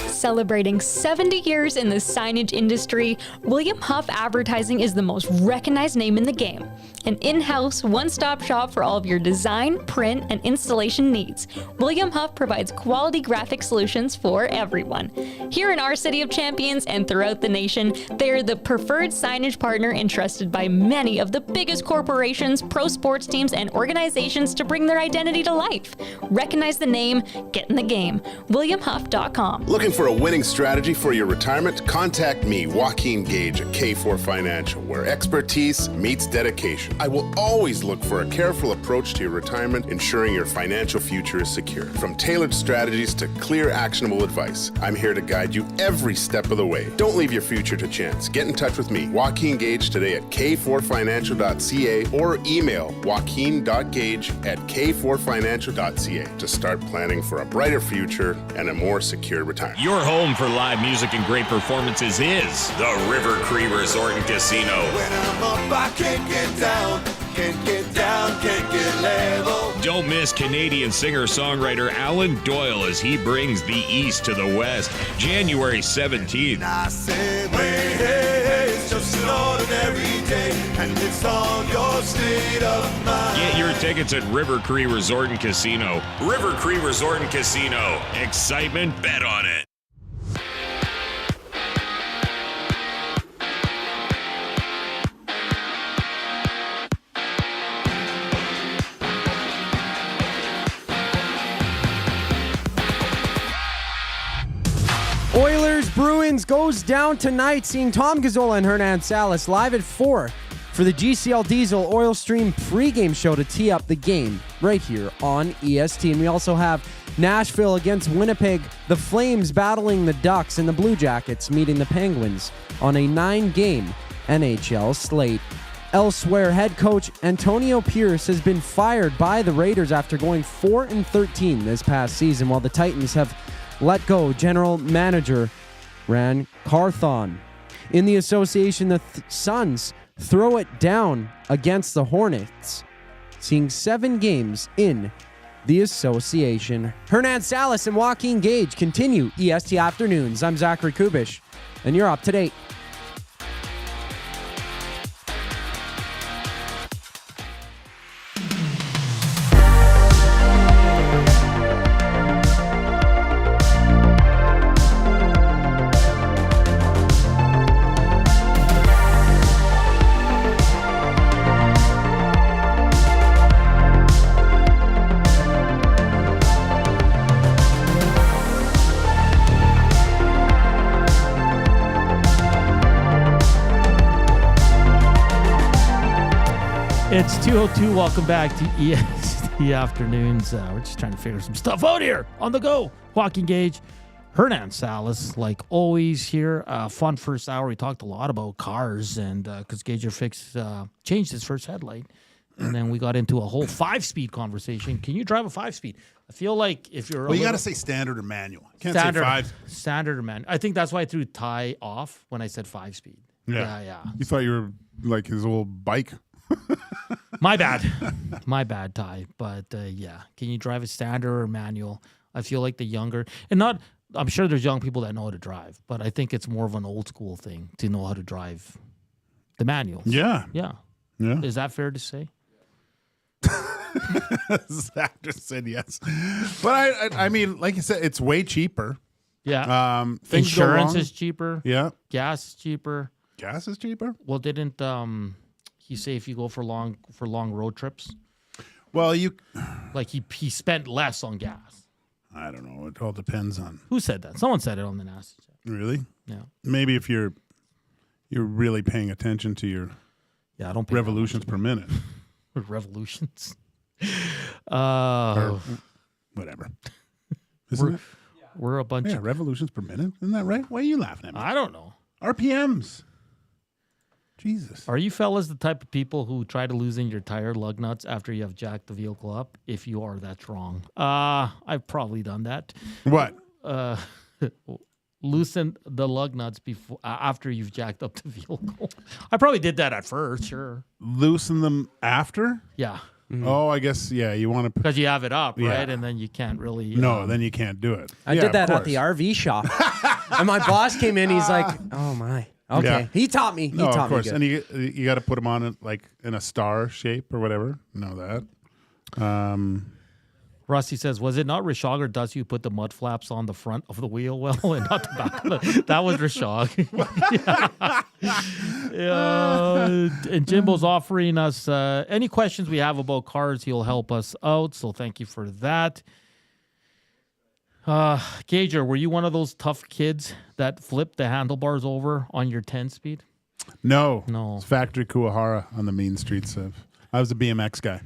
Speaker 13: Celebrating 70 years in the signage industry, William Huff Advertising is the most recognized name in the game. An in-house, one-stop shop for all of your design, print, and installation needs. William Huff provides quality graphic solutions for everyone. Here in our City of Champions and throughout the nation, they are the preferred signage partner entrusted by many of the biggest corporations, pro sports teams, and organizations to bring their identity to life. Recognize the name, get in the game. WilliamHuff.com.
Speaker 14: Looking for a winning strategy for your retirement? Contact me, Joaquin Gage at K4 Financial, where expertise meets dedication. I will always look for a careful approach to your retirement, ensuring your financial future is secure. From tailored strategies to clear, actionable advice, I'm here to guide you every step of the way. Don't leave your future to chance. Get in touch with me, Joaquin Gage, today at k4financial.ca or email joaquin.gage@k4financial.ca to start planning for a brighter future and a more secure retirement.
Speaker 8: Your home for live music and great performances is the River Cree Resort and Casino.
Speaker 9: When I'm up, I can't get down, can't get down, can't get level.
Speaker 8: Don't miss Canadian singer-songwriter Alan Doyle as he brings the East to the West, January 17th.
Speaker 9: I said, hey, it's just an ordinary day, and it's all your state of mind.
Speaker 8: Get your tickets at River Cree Resort and Casino. River Cree Resort and Casino. Excitement, bet on it.
Speaker 3: Oilers Bruins goes down tonight, seeing Tom Gazzola and Hernan Salas live at 4 for the GCL Diesel Oil Stream pregame show to tee up the game right here on EST. And we also have Nashville against Winnipeg, the Flames battling the Ducks, and the Blue Jackets meeting the Penguins on a 9-game NHL slate. Elsewhere, head coach Antonio Pierce has been fired by the Raiders after going 4-13 this past season, while the Titans have let go general manager Ran Carthon. In the association, the Suns throw it down against the Hornets, seeing 7 games in the association. Hernan Salas and Joaquin Gage continue EST Afternoons. I'm Zachary Kubusch, and you're up to date.
Speaker 1: It's 2:02. Welcome back to EST Afternoons. We're just trying to figure some stuff out here on the go. Joaquin Gage, Hernan Salas, like always here. Fun first hour. We talked a lot about cars and because Gager changed his first headlight. And then we got into a whole 5-speed conversation. Can you drive a 5-speed? I feel like if you're
Speaker 2: Well, you got to say standard or manual. Can't
Speaker 1: standard,
Speaker 2: say 5.
Speaker 1: Standard or manual. I think that's why I threw Ty off when I said 5-speed. Yeah.
Speaker 2: You thought you were like his old bike.
Speaker 1: My bad, Ty. But yeah, can you drive a standard or manual? I feel like the younger I'm sure there's young people that know how to drive, but I think it's more of an old school thing to know how to drive the manuals.
Speaker 2: Yeah.
Speaker 1: Is that fair to say?
Speaker 2: Zach just said yes, but I mean, like you said, it's way cheaper.
Speaker 1: Yeah.
Speaker 2: Insurance
Speaker 1: is cheaper.
Speaker 2: Yeah.
Speaker 1: Gas is cheaper.
Speaker 2: Gas is cheaper.
Speaker 1: Well, didn't he say if you go for long road trips?
Speaker 2: Well,
Speaker 1: he spent less on gas.
Speaker 2: I don't know. It all depends on
Speaker 1: who said that. Someone said it on the Nasty Chat.
Speaker 2: Really?
Speaker 1: Yeah.
Speaker 2: Maybe if you're really paying attention to your
Speaker 1: I don't pay
Speaker 2: revolutions per minute.
Speaker 1: Revolutions.
Speaker 2: Or whatever. Isn't it?
Speaker 1: We're a bunch of
Speaker 2: revolutions per minute. Isn't that right? Why are you laughing at me?
Speaker 1: I don't know.
Speaker 2: RPMs. Jesus.
Speaker 1: Are you fellas the type of people who try to loosen your tire lug nuts after you have jacked the vehicle up? If you are, that's wrong. I've probably done that.
Speaker 2: What?
Speaker 1: Loosen the lug nuts before after you've jacked up the vehicle. I probably did that at first, sure.
Speaker 2: Loosen them after?
Speaker 1: Yeah.
Speaker 2: Mm-hmm. Oh, I guess, you want to...
Speaker 1: Because you have it up, right? And then you can't really...
Speaker 2: No, then you can't do it.
Speaker 3: I did that at the RV shop. And my boss came in, he's like, oh my. Okay.
Speaker 2: Yeah.
Speaker 3: He taught me.
Speaker 2: No, of course. And you got to put them on it like in a star shape or whatever. Know that.
Speaker 1: Rusty says, was it not Rishog or Dusty who put the mud flaps on the front of the wheel well and not the back? That was Rishog. And Jimbo's offering us any questions we have about cars. He'll help us out. So thank you for that. Gager, were you one of those tough kids that flipped the handlebars over on your 10-speed?
Speaker 2: No.
Speaker 1: No.
Speaker 2: It's Factory Kuwahara on the mean streets I was a BMX guy.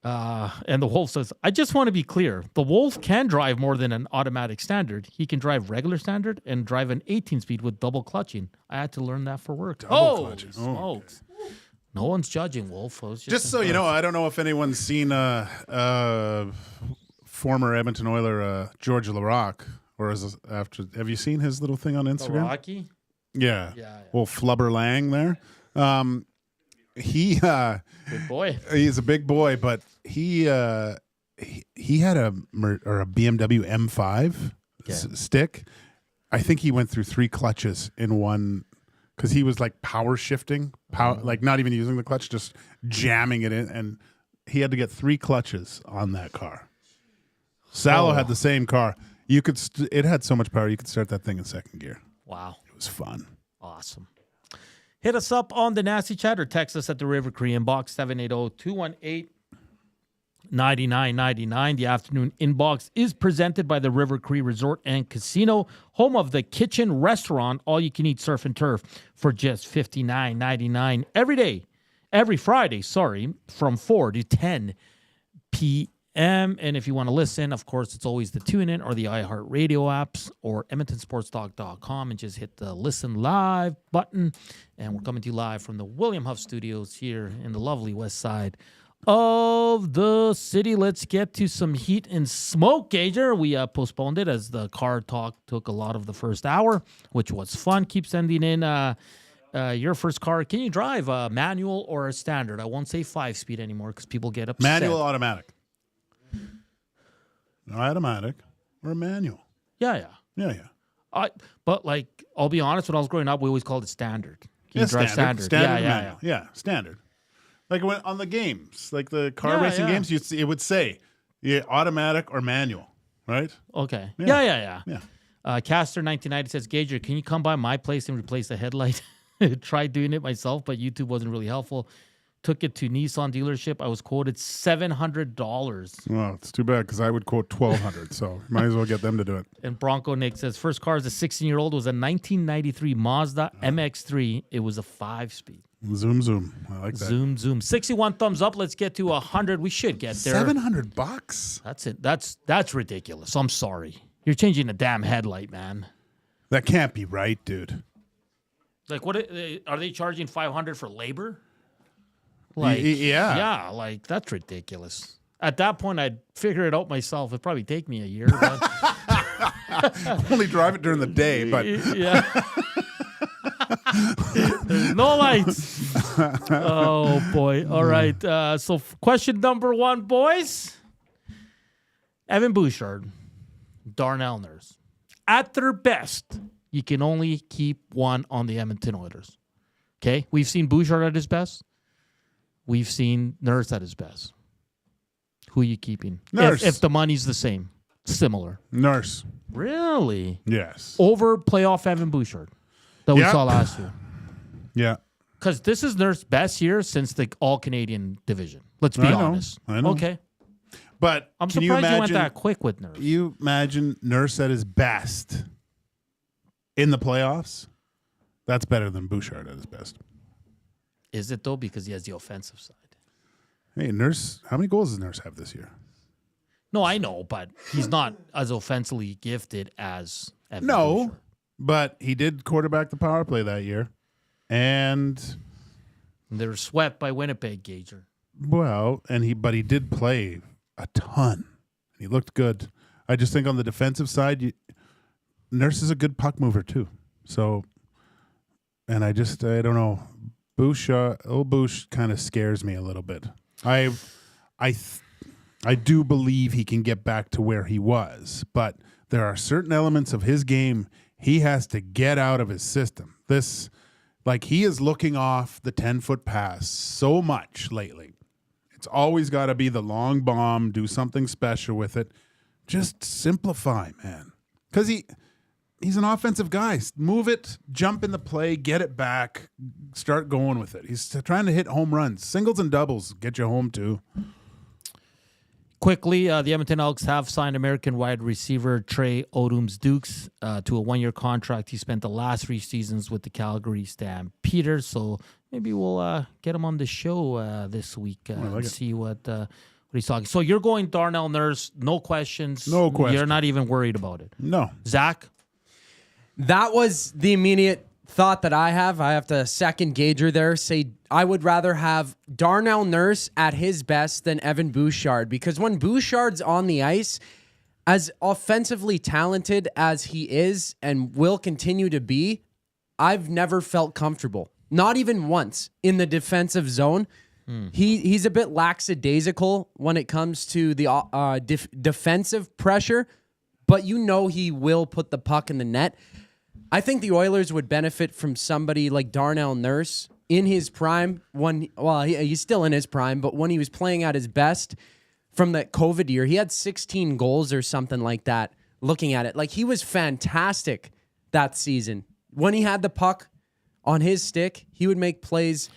Speaker 1: And the Wolf says, I just want to be clear. The Wolf can drive more than an automatic standard. He can drive regular standard and drive an 18-speed with double clutching. I had to learn that for work.
Speaker 2: Double clutching.
Speaker 1: Smokes. Okay. No one's judging, Wolf.
Speaker 2: Just so you know, I don't know if anyone's seen former Edmonton Oiler George Larocque, or have you seen his little thing on Instagram?
Speaker 1: Rocky?
Speaker 2: Yeah. Little flubber Lang there. He
Speaker 1: big boy.
Speaker 2: He's a big boy, but he had a BMW M5 stick. I think he went through 3 clutches in one because he was like power shifting, like not even using the clutch, just jamming it in, and he had to get 3 clutches on that car. Salo had the same car. You could it had so much power you could start that thing in second gear.
Speaker 1: Wow,
Speaker 2: it was fun.
Speaker 1: Awesome. Hit us up on the Nasty Chat or text us at the River Cree inbox, 780-218-9999. The afternoon inbox is presented by the River Cree Resort and Casino, home of the Kitchen Restaurant, all-you-can-eat surf and turf for just $59.99 every Friday, from 4 to 10 p.m. And if you want to listen, of course, it's always the TuneIn or the iHeartRadio apps or EdmontonSportsTalk.com and just hit the Listen Live button. And we're coming to you live from the William Huff Studios here in the lovely west side of the city. Let's get to some heat and smoke, Gager. We postponed it as the car talk took a lot of the first hour, which was fun. Keep sending in your first car. Can you drive a manual or a standard? I won't say 5-speed anymore because people get upset.
Speaker 2: Manual, automatic. Automatic or a manual.
Speaker 1: Yeah. But like, I'll be honest, when I was growing up, we always called it standard. Can you drive standard?
Speaker 2: Yeah, standard. Like when on the games, like the car racing games, it would say automatic or manual, right?
Speaker 1: Okay. Yeah. Caster 1990 says, Gager, can you come by my place and replace the headlight? Tried doing it myself, but YouTube wasn't really helpful. Took it to Nissan dealership. I was quoted $700.
Speaker 2: Well, it's too bad because I would quote $1,200. So might as well get them to do it.
Speaker 1: And Bronco Nick says, first car as a 16-year-old was a 1993 Mazda MX-3. It was a 5-speed.
Speaker 2: Zoom. I like that.
Speaker 1: Zoom. 61 thumbs up. Let's get to 100. We should get there.
Speaker 2: $700.
Speaker 1: That's it. That's ridiculous. I'm sorry. You're changing the damn headlight, man.
Speaker 2: That can't be right, dude.
Speaker 1: Like, what are they charging $500 for labor? Like,
Speaker 2: yeah,
Speaker 1: like that's ridiculous. At that point, I'd figure it out myself. It'd probably take me a year. But
Speaker 2: only drive it during the day, but
Speaker 1: yeah, there's no lights. Oh boy! All right. So, question number 1, boys. Evan Bouchard, Darnell Nurse, at their best, you can only keep one on the Edmonton Oilers. Okay, we've seen Bouchard at his best. We've seen Nurse at his best. Who are you keeping?
Speaker 2: Nurse.
Speaker 1: If the money's the same, similar.
Speaker 2: Nurse.
Speaker 1: Really?
Speaker 2: Yes.
Speaker 1: Over playoff Evan Bouchard that we saw last year.
Speaker 2: Yeah.
Speaker 1: Because this is Nurse's best year since the All-Canadian division. Let's be honest.
Speaker 2: I know.
Speaker 1: Okay.
Speaker 2: But
Speaker 1: I'm
Speaker 2: can
Speaker 1: surprised
Speaker 2: you
Speaker 1: you went that quick with Nurse.
Speaker 2: You imagine Nurse at his best in the playoffs? That's better than Bouchard at his best.
Speaker 1: Is it, though? Because he has the offensive side.
Speaker 2: Hey, Nurse, how many goals does Nurse have this year?
Speaker 1: No, I know, but he's not as offensively gifted as Evan
Speaker 2: No,
Speaker 1: Bouchard.
Speaker 2: but he did quarterback the power play that year. And
Speaker 1: they were swept by Winnipeg, Gager.
Speaker 2: Well, but he did play a ton. He looked good. I just think on the defensive side, Nurse is a good puck mover too. So, and I don't know. Bouch kind of scares me a little bit. I do believe he can get back to where he was, but there are certain elements of his game he has to get out of his system. He is looking off the 10-foot pass so much lately. It's always got to be the long bomb, do something special with it. Just simplify, man. Because he's an offensive guy. Move it, jump in the play, get it back, start going with it. He's trying to hit home runs. Singles and doubles get you home, too.
Speaker 1: Quickly, the Edmonton Elks have signed American wide receiver Trey Odums-Dukes to a 1-year contract. He spent the last 3 seasons with the Calgary Stampeders, so maybe we'll get him on the show this week and see what he's talking. So you're going Darnell Nurse, no questions.
Speaker 2: No question.
Speaker 1: You're not even worried about it.
Speaker 2: No.
Speaker 1: Zach?
Speaker 3: That was the immediate thought that I have. I have to second Gager there. Say I would rather have Darnell Nurse at his best than Evan Bouchard, because when Bouchard's on the ice, as offensively talented as he is and will continue to be, I've never felt comfortable. Not even once in the defensive zone. He's a bit lackadaisical when it comes to the defensive pressure, but he will put the puck in the net. I think the Oilers would benefit from somebody like Darnell Nurse in his prime. He's still in his prime, but when he was playing at his best from that COVID year, he had 16 goals or something like that. Looking at it, he was fantastic that season. When he had the puck on his stick, he would make plays,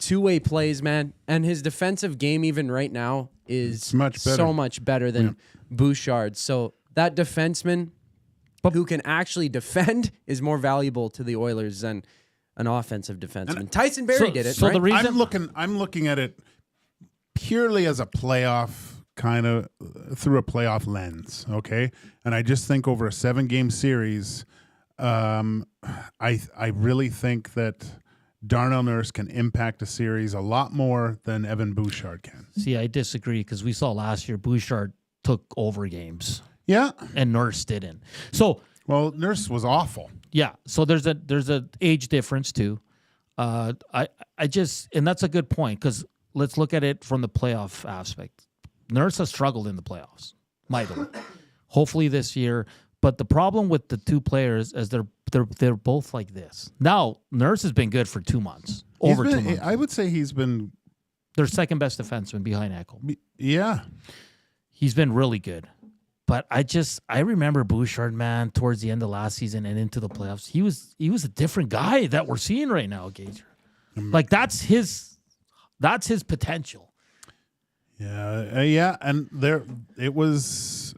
Speaker 3: two-way plays, man. And his defensive game, even right now, is so much better than Bouchard. So that defenseman who can actually defend is more valuable to the Oilers than an offensive defenseman. Tyson Barrie did it.
Speaker 1: So
Speaker 3: right?
Speaker 1: the reason
Speaker 2: I'm looking at it purely as a playoff kind of through a playoff lens, okay? And I just think over a 7-game series, I really think that Darnell Nurse can impact a series a lot more than Evan Bouchard can.
Speaker 1: See, I disagree because we saw last year Bouchard took over games.
Speaker 2: Yeah.
Speaker 1: And Nurse didn't. So
Speaker 2: Nurse was awful.
Speaker 1: Yeah. So there's a age difference too. And that's a good point, because let's look at it from the playoff aspect. Nurse has struggled in the playoffs, mightily. Hopefully this year. But the problem with the two players is they're both like this. Now, Nurse has been good for 2 months. 2 months.
Speaker 2: I would say he's been
Speaker 1: their second best defenseman behind Echo.
Speaker 2: Yeah.
Speaker 1: He's been really good. But I remember Bouchard, man, towards the end of last season and into the playoffs. He was a different guy that we're seeing right now, Gager. That's his potential.
Speaker 2: Yeah, and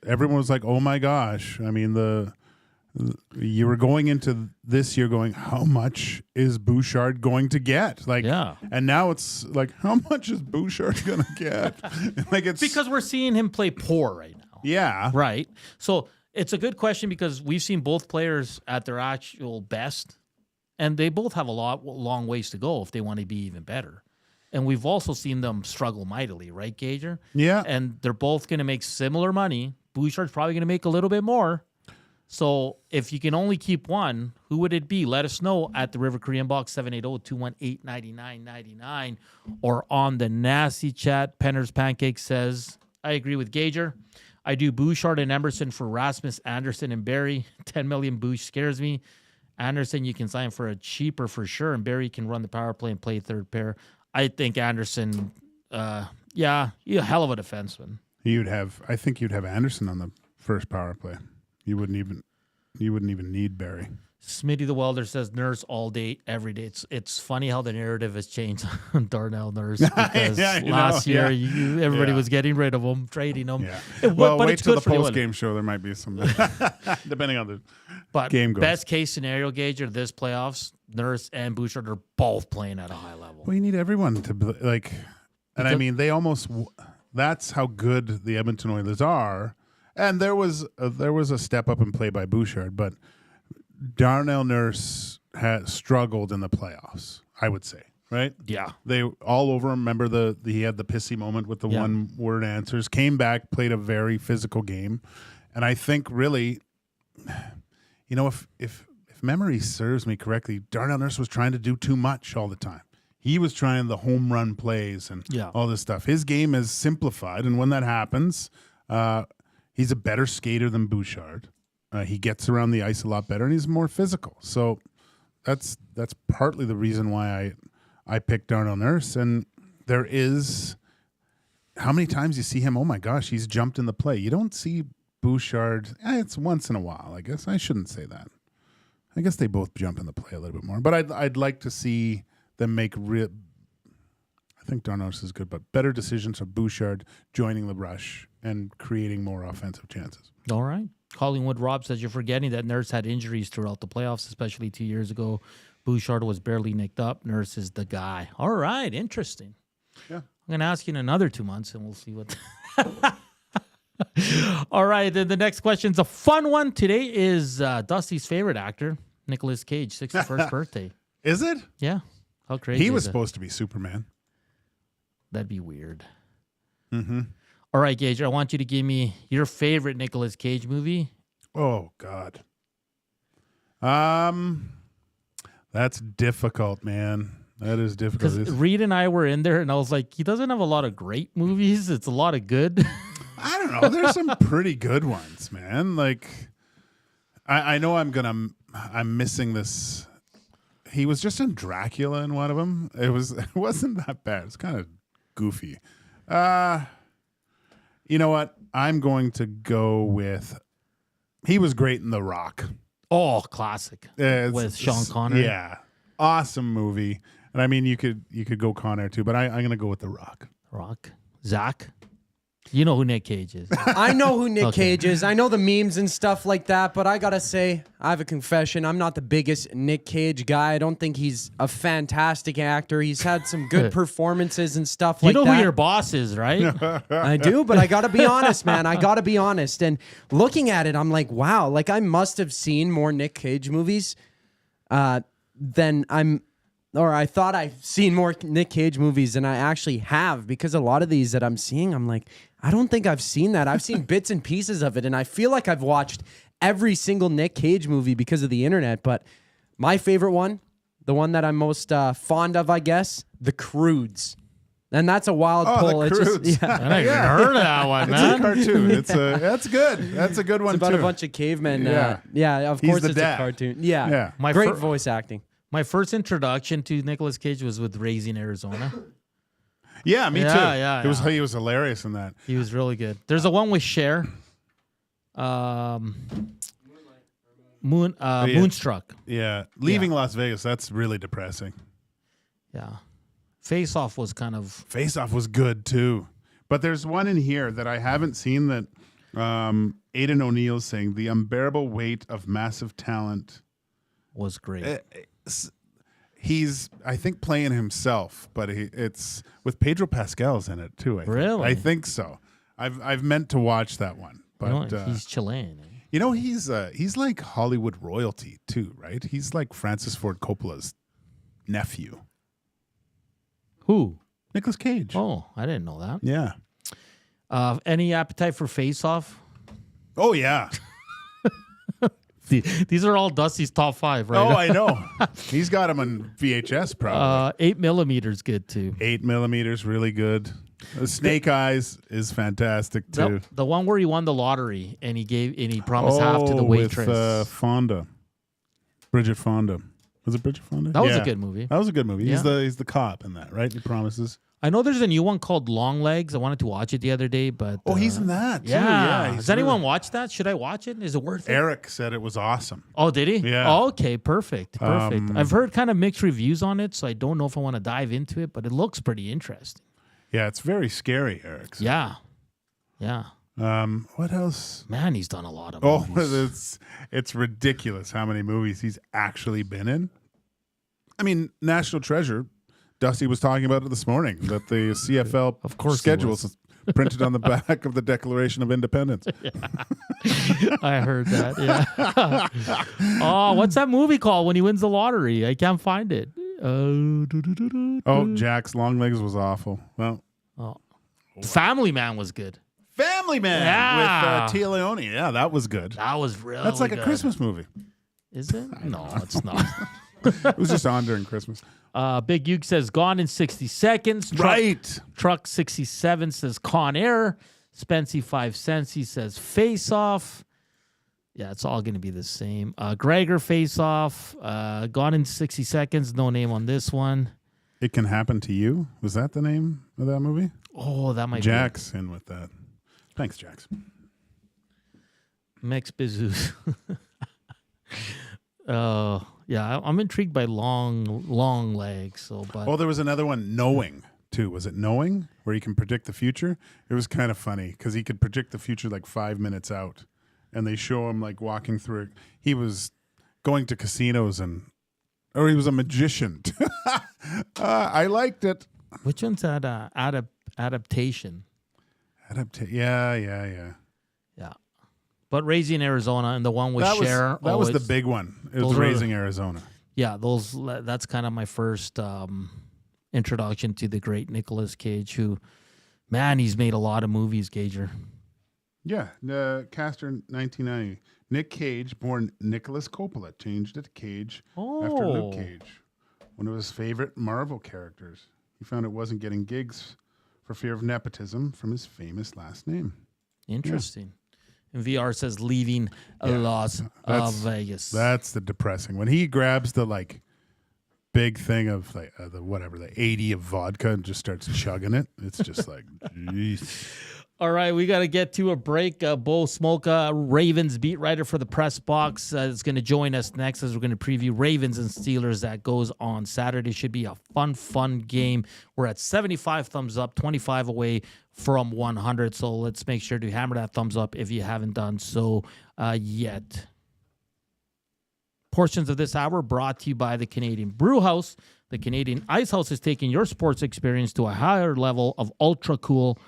Speaker 2: everyone was like, "Oh my gosh!" I mean, you were going into this year going, "How much is Bouchard going to get?" And now it's like, "How much is Bouchard going to get?" It's
Speaker 1: because we're seeing him play poor right now.
Speaker 2: Yeah.
Speaker 1: Right. So It's a good question because we've seen both players at their actual best, and they both have a long ways to go if they want to be even better. And we've also seen them struggle mightily, right, Gager?
Speaker 2: Yeah.
Speaker 1: And they're both going to make similar money. Bouchard's probably going to make a little bit more. So if you can only keep one, who would it be? Let us know at the River Korean Box, 780-218-9999, or on the Nasty Chat. Penner's Pancake says, I agree with Gager. I do Bouchard and Emerson for Rasmus, Anderson, and Barry. 10 million Bouch scares me. Anderson, you can sign for a cheaper for sure, and Barry can run the power play and play third pair. I think Anderson, he's a hell of a defenseman.
Speaker 2: I think you'd have Anderson on the first power play. You wouldn't even need Barry.
Speaker 1: Smitty the Welder says Nurse all day, every day. It's funny how the narrative has changed on Darnell Nurse because last year everybody was getting rid of him, trading him.
Speaker 2: Yeah.
Speaker 1: But
Speaker 2: wait
Speaker 1: it's
Speaker 2: till
Speaker 1: good
Speaker 2: the
Speaker 1: for
Speaker 2: post-game show. There might be some, depending on the game goes.
Speaker 1: Best case scenario, Gage, of this playoffs, Nurse and Bouchard are both playing at a high level.
Speaker 2: Well, you need everyone to like, and I mean they almost. That's how good the Edmonton Oilers are. And there was a step up in play by Bouchard, but Darnell Nurse has struggled in the playoffs, I would say, right?
Speaker 1: Yeah.
Speaker 2: They all over him. Remember he had the pissy moment with the one-word answers, came back, played a very physical game. And I think really, if memory serves me correctly, Darnell Nurse was trying to do too much all the time. He was trying the home run plays and all this stuff. His game is simplified, and when that happens, he's a better skater than Bouchard. He gets around the ice a lot better, and he's more physical. So that's partly the reason why I picked Darnell Nurse. And there is how many times you see him, oh my gosh, he's jumped in the play. You don't see Bouchard. It's once in a while, I guess. I shouldn't say that. I guess they both jump in the play a little bit more. But I'd like to see them make I think Darnell Nurse is good, but better decisions of Bouchard joining the rush and creating more offensive chances.
Speaker 1: All right. Collingwood Rob says you're forgetting that Nurse had injuries throughout the playoffs, especially 2 years ago. Bouchard was barely nicked up. Nurse is the guy. All right. Interesting.
Speaker 2: Yeah.
Speaker 1: I'm going to ask you in another 2 months, and we'll see what. All right. Then the next question's a fun one. Today is Dusty's favorite actor, Nicolas Cage, 61st birthday.
Speaker 2: Is it?
Speaker 1: Yeah. How crazy
Speaker 2: He was
Speaker 1: is it?
Speaker 2: supposed to be Superman.
Speaker 1: That'd be weird.
Speaker 2: Mm-hmm.
Speaker 1: All right, Gage, I want you to give me your favorite Nicolas Cage movie.
Speaker 2: Oh, God. That's difficult, man. That is difficult.
Speaker 1: Because Reed and I were in there, and I was like, he doesn't have a lot of great movies. It's a lot of good.
Speaker 2: I don't know. There's some pretty good ones, man. Like, I know I'm missing this. He was just in Dracula in one of them. It wasn't that bad. It's kind of goofy. You know what? I'm going to go with. He was great in The Rock.
Speaker 1: Oh, classic with Sean Connery.
Speaker 2: Yeah, awesome movie. And I mean, you could go Connery too, but I'm going to go with The Rock.
Speaker 1: Rock. Zach, you know who Nick Cage is.
Speaker 3: I know who Nick Cage is. I know the memes and stuff like that, but I got to say, I have a confession. I'm not the biggest Nick Cage guy. I don't think he's a fantastic actor. He's had some good performances and stuff like that.
Speaker 1: You know who your boss is, right?
Speaker 3: I do, but I got to be honest, man. I got to be honest. And looking at it, I'm like, wow, like I must have seen more Nick Cage movies than I thought I've seen more Nick Cage movies than I actually have, because a lot of these that I'm seeing, I'm like, I don't think I've seen that. I've seen bits and pieces of it, and I feel like I've watched every single Nick Cage movie because of the internet. But my favorite one, the one that I'm most fond of, I guess, The Croods. And that's a wild pull.
Speaker 2: The Croods.
Speaker 1: I never even heard of that one, man.
Speaker 2: It's a cartoon. That's good. That's a good one,
Speaker 3: it's about
Speaker 2: too.
Speaker 3: a bunch of cavemen. Of
Speaker 2: He's
Speaker 3: course
Speaker 2: the
Speaker 3: it's
Speaker 2: dad.
Speaker 3: a cartoon. Yeah.
Speaker 1: My
Speaker 3: Great voice acting.
Speaker 1: My first introduction to Nicolas Cage was with Raising Arizona.
Speaker 2: Yeah, me too.
Speaker 1: Yeah.
Speaker 2: He was hilarious in that.
Speaker 1: He was really good. There's a one with Cher. Moonstruck.
Speaker 2: Yeah. Leaving Las Vegas, that's really depressing.
Speaker 1: Yeah. Face Off was kind of...
Speaker 2: Face Off was good, too. But there's one in here that I haven't seen that Aidan O'Neill's saying, the unbearable weight of massive talent...
Speaker 1: was great.
Speaker 2: He's, I think, playing himself, but it's with Pedro Pascal's in it too.
Speaker 1: Really?
Speaker 2: I think so. I've meant to watch that one, but
Speaker 1: he's Chilean.
Speaker 2: You know, he's like Hollywood royalty too, right? He's like Francis Ford Coppola's nephew.
Speaker 1: Who?
Speaker 2: Nicolas Cage.
Speaker 1: Oh, I didn't know that.
Speaker 2: Yeah.
Speaker 1: Any appetite for Face Off?
Speaker 2: Oh, yeah.
Speaker 1: These are all Dusty's top 5, right?
Speaker 2: Oh, I know. He's got them on VHS, probably.
Speaker 1: 8mm good, too.
Speaker 2: 8mm, really good. Snake Eyes is fantastic, too.
Speaker 1: The one where he won the lottery and he promised half to the waitress.
Speaker 2: With Fonda. Bridget Fonda. Was it Bridget Fonda?
Speaker 1: That was a good movie.
Speaker 2: That was a good movie.
Speaker 1: Yeah.
Speaker 2: He's the cop in that, right? He promises.
Speaker 1: I know there's a new one called Long Legs. I wanted to watch it the other day, but...
Speaker 2: Oh, he's in that, too.
Speaker 1: Yeah. Has anyone watched that? Should I watch it? Is it worth it?
Speaker 2: Eric said it was awesome.
Speaker 1: Oh, did he?
Speaker 2: Yeah.
Speaker 1: Oh, okay, perfect. I've heard kind of mixed reviews on it, so I don't know if I want to dive into it, but it looks pretty interesting.
Speaker 2: Yeah, it's very scary, Eric.
Speaker 1: Yeah. Yeah.
Speaker 2: What else?
Speaker 1: Man, he's done a lot of movies.
Speaker 2: It's ridiculous how many movies he's actually been in. I mean, National Treasure... Dusty was talking about it this morning, that the CFL schedules printed on the back of the Declaration of Independence.
Speaker 1: Yeah. I heard that, yeah. Oh, what's that movie called when he wins the lottery? I can't find it.
Speaker 2: Jack's Long Legs was awful. Well,
Speaker 1: Family Man was good.
Speaker 2: Family Man with Tia Leone. Yeah, that was good.
Speaker 1: That was really
Speaker 2: That's like
Speaker 1: good.
Speaker 2: a Christmas movie.
Speaker 1: Is it? No, it's not.
Speaker 2: It was just on during Christmas.
Speaker 1: Big Uke says Gone in 60 Seconds. Truck 67 says Con Air. Spency 5 cents. He says Face Off. Yeah, it's all going to be the same. Gregor Face Off. Gone in 60 Seconds. No name on this one.
Speaker 2: It Can Happen to You. Was that the name of that movie?
Speaker 1: Oh, that might
Speaker 2: Jack's in with that. Thanks, Jax.
Speaker 1: Mex Bizoos. Yeah, I'm intrigued by long legs. But
Speaker 2: there was another one, Knowing, too. Was it Knowing, where he can predict the future? It was kind of funny because he could predict the future like 5 minutes out, and they show him like walking through it. He was going to casinos or he was a magician. I liked it.
Speaker 1: Which one's that? Adaptation.
Speaker 2: Yeah.
Speaker 1: But Raising Arizona and the one with Cher.
Speaker 2: That was the big one. It was Raising Arizona.
Speaker 1: Yeah, that's kind of my first introduction to the great Nicolas Cage, who, man, he's made a lot of movies, Gager.
Speaker 2: Yeah, Castor 1990. Nick Cage, born Nicholas Coppola, changed it to Cage after Luke Cage, one of his favorite Marvel characters. He found it wasn't getting gigs for fear of nepotism from his famous last name.
Speaker 1: Interesting. Yeah. And VR says leaving Las Vegas.
Speaker 2: That's the depressing. When he grabs the big thing of the 80 of vodka and just starts chugging it, it's just like, jeez.
Speaker 1: All right, we got to get to a break. Bo Smolka, Ravens beat writer for the Press Box, is going to join us next as we're going to preview Ravens and Steelers. That goes on Saturday. Should be a fun game. We're at 75 thumbs up, 25 away from 100. So let's make sure to hammer that thumbs up if you haven't done so yet. Portions of this hour brought to you by the Canadian Brew House. The Canadian Ice House is taking your sports experience to a higher level of ultra cool.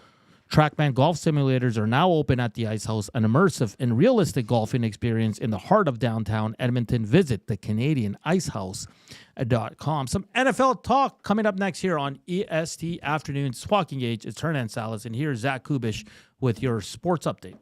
Speaker 1: Trackman golf simulators are now open at the Ice House, an immersive and realistic golfing experience in the heart of downtown Edmonton. Visit thecanadianicehouse.com. Some NFL talk coming up next here on EST Afternoons. Joaquin Gage, it's Hernan Salas, and here's Zach Kubusch with your sports update.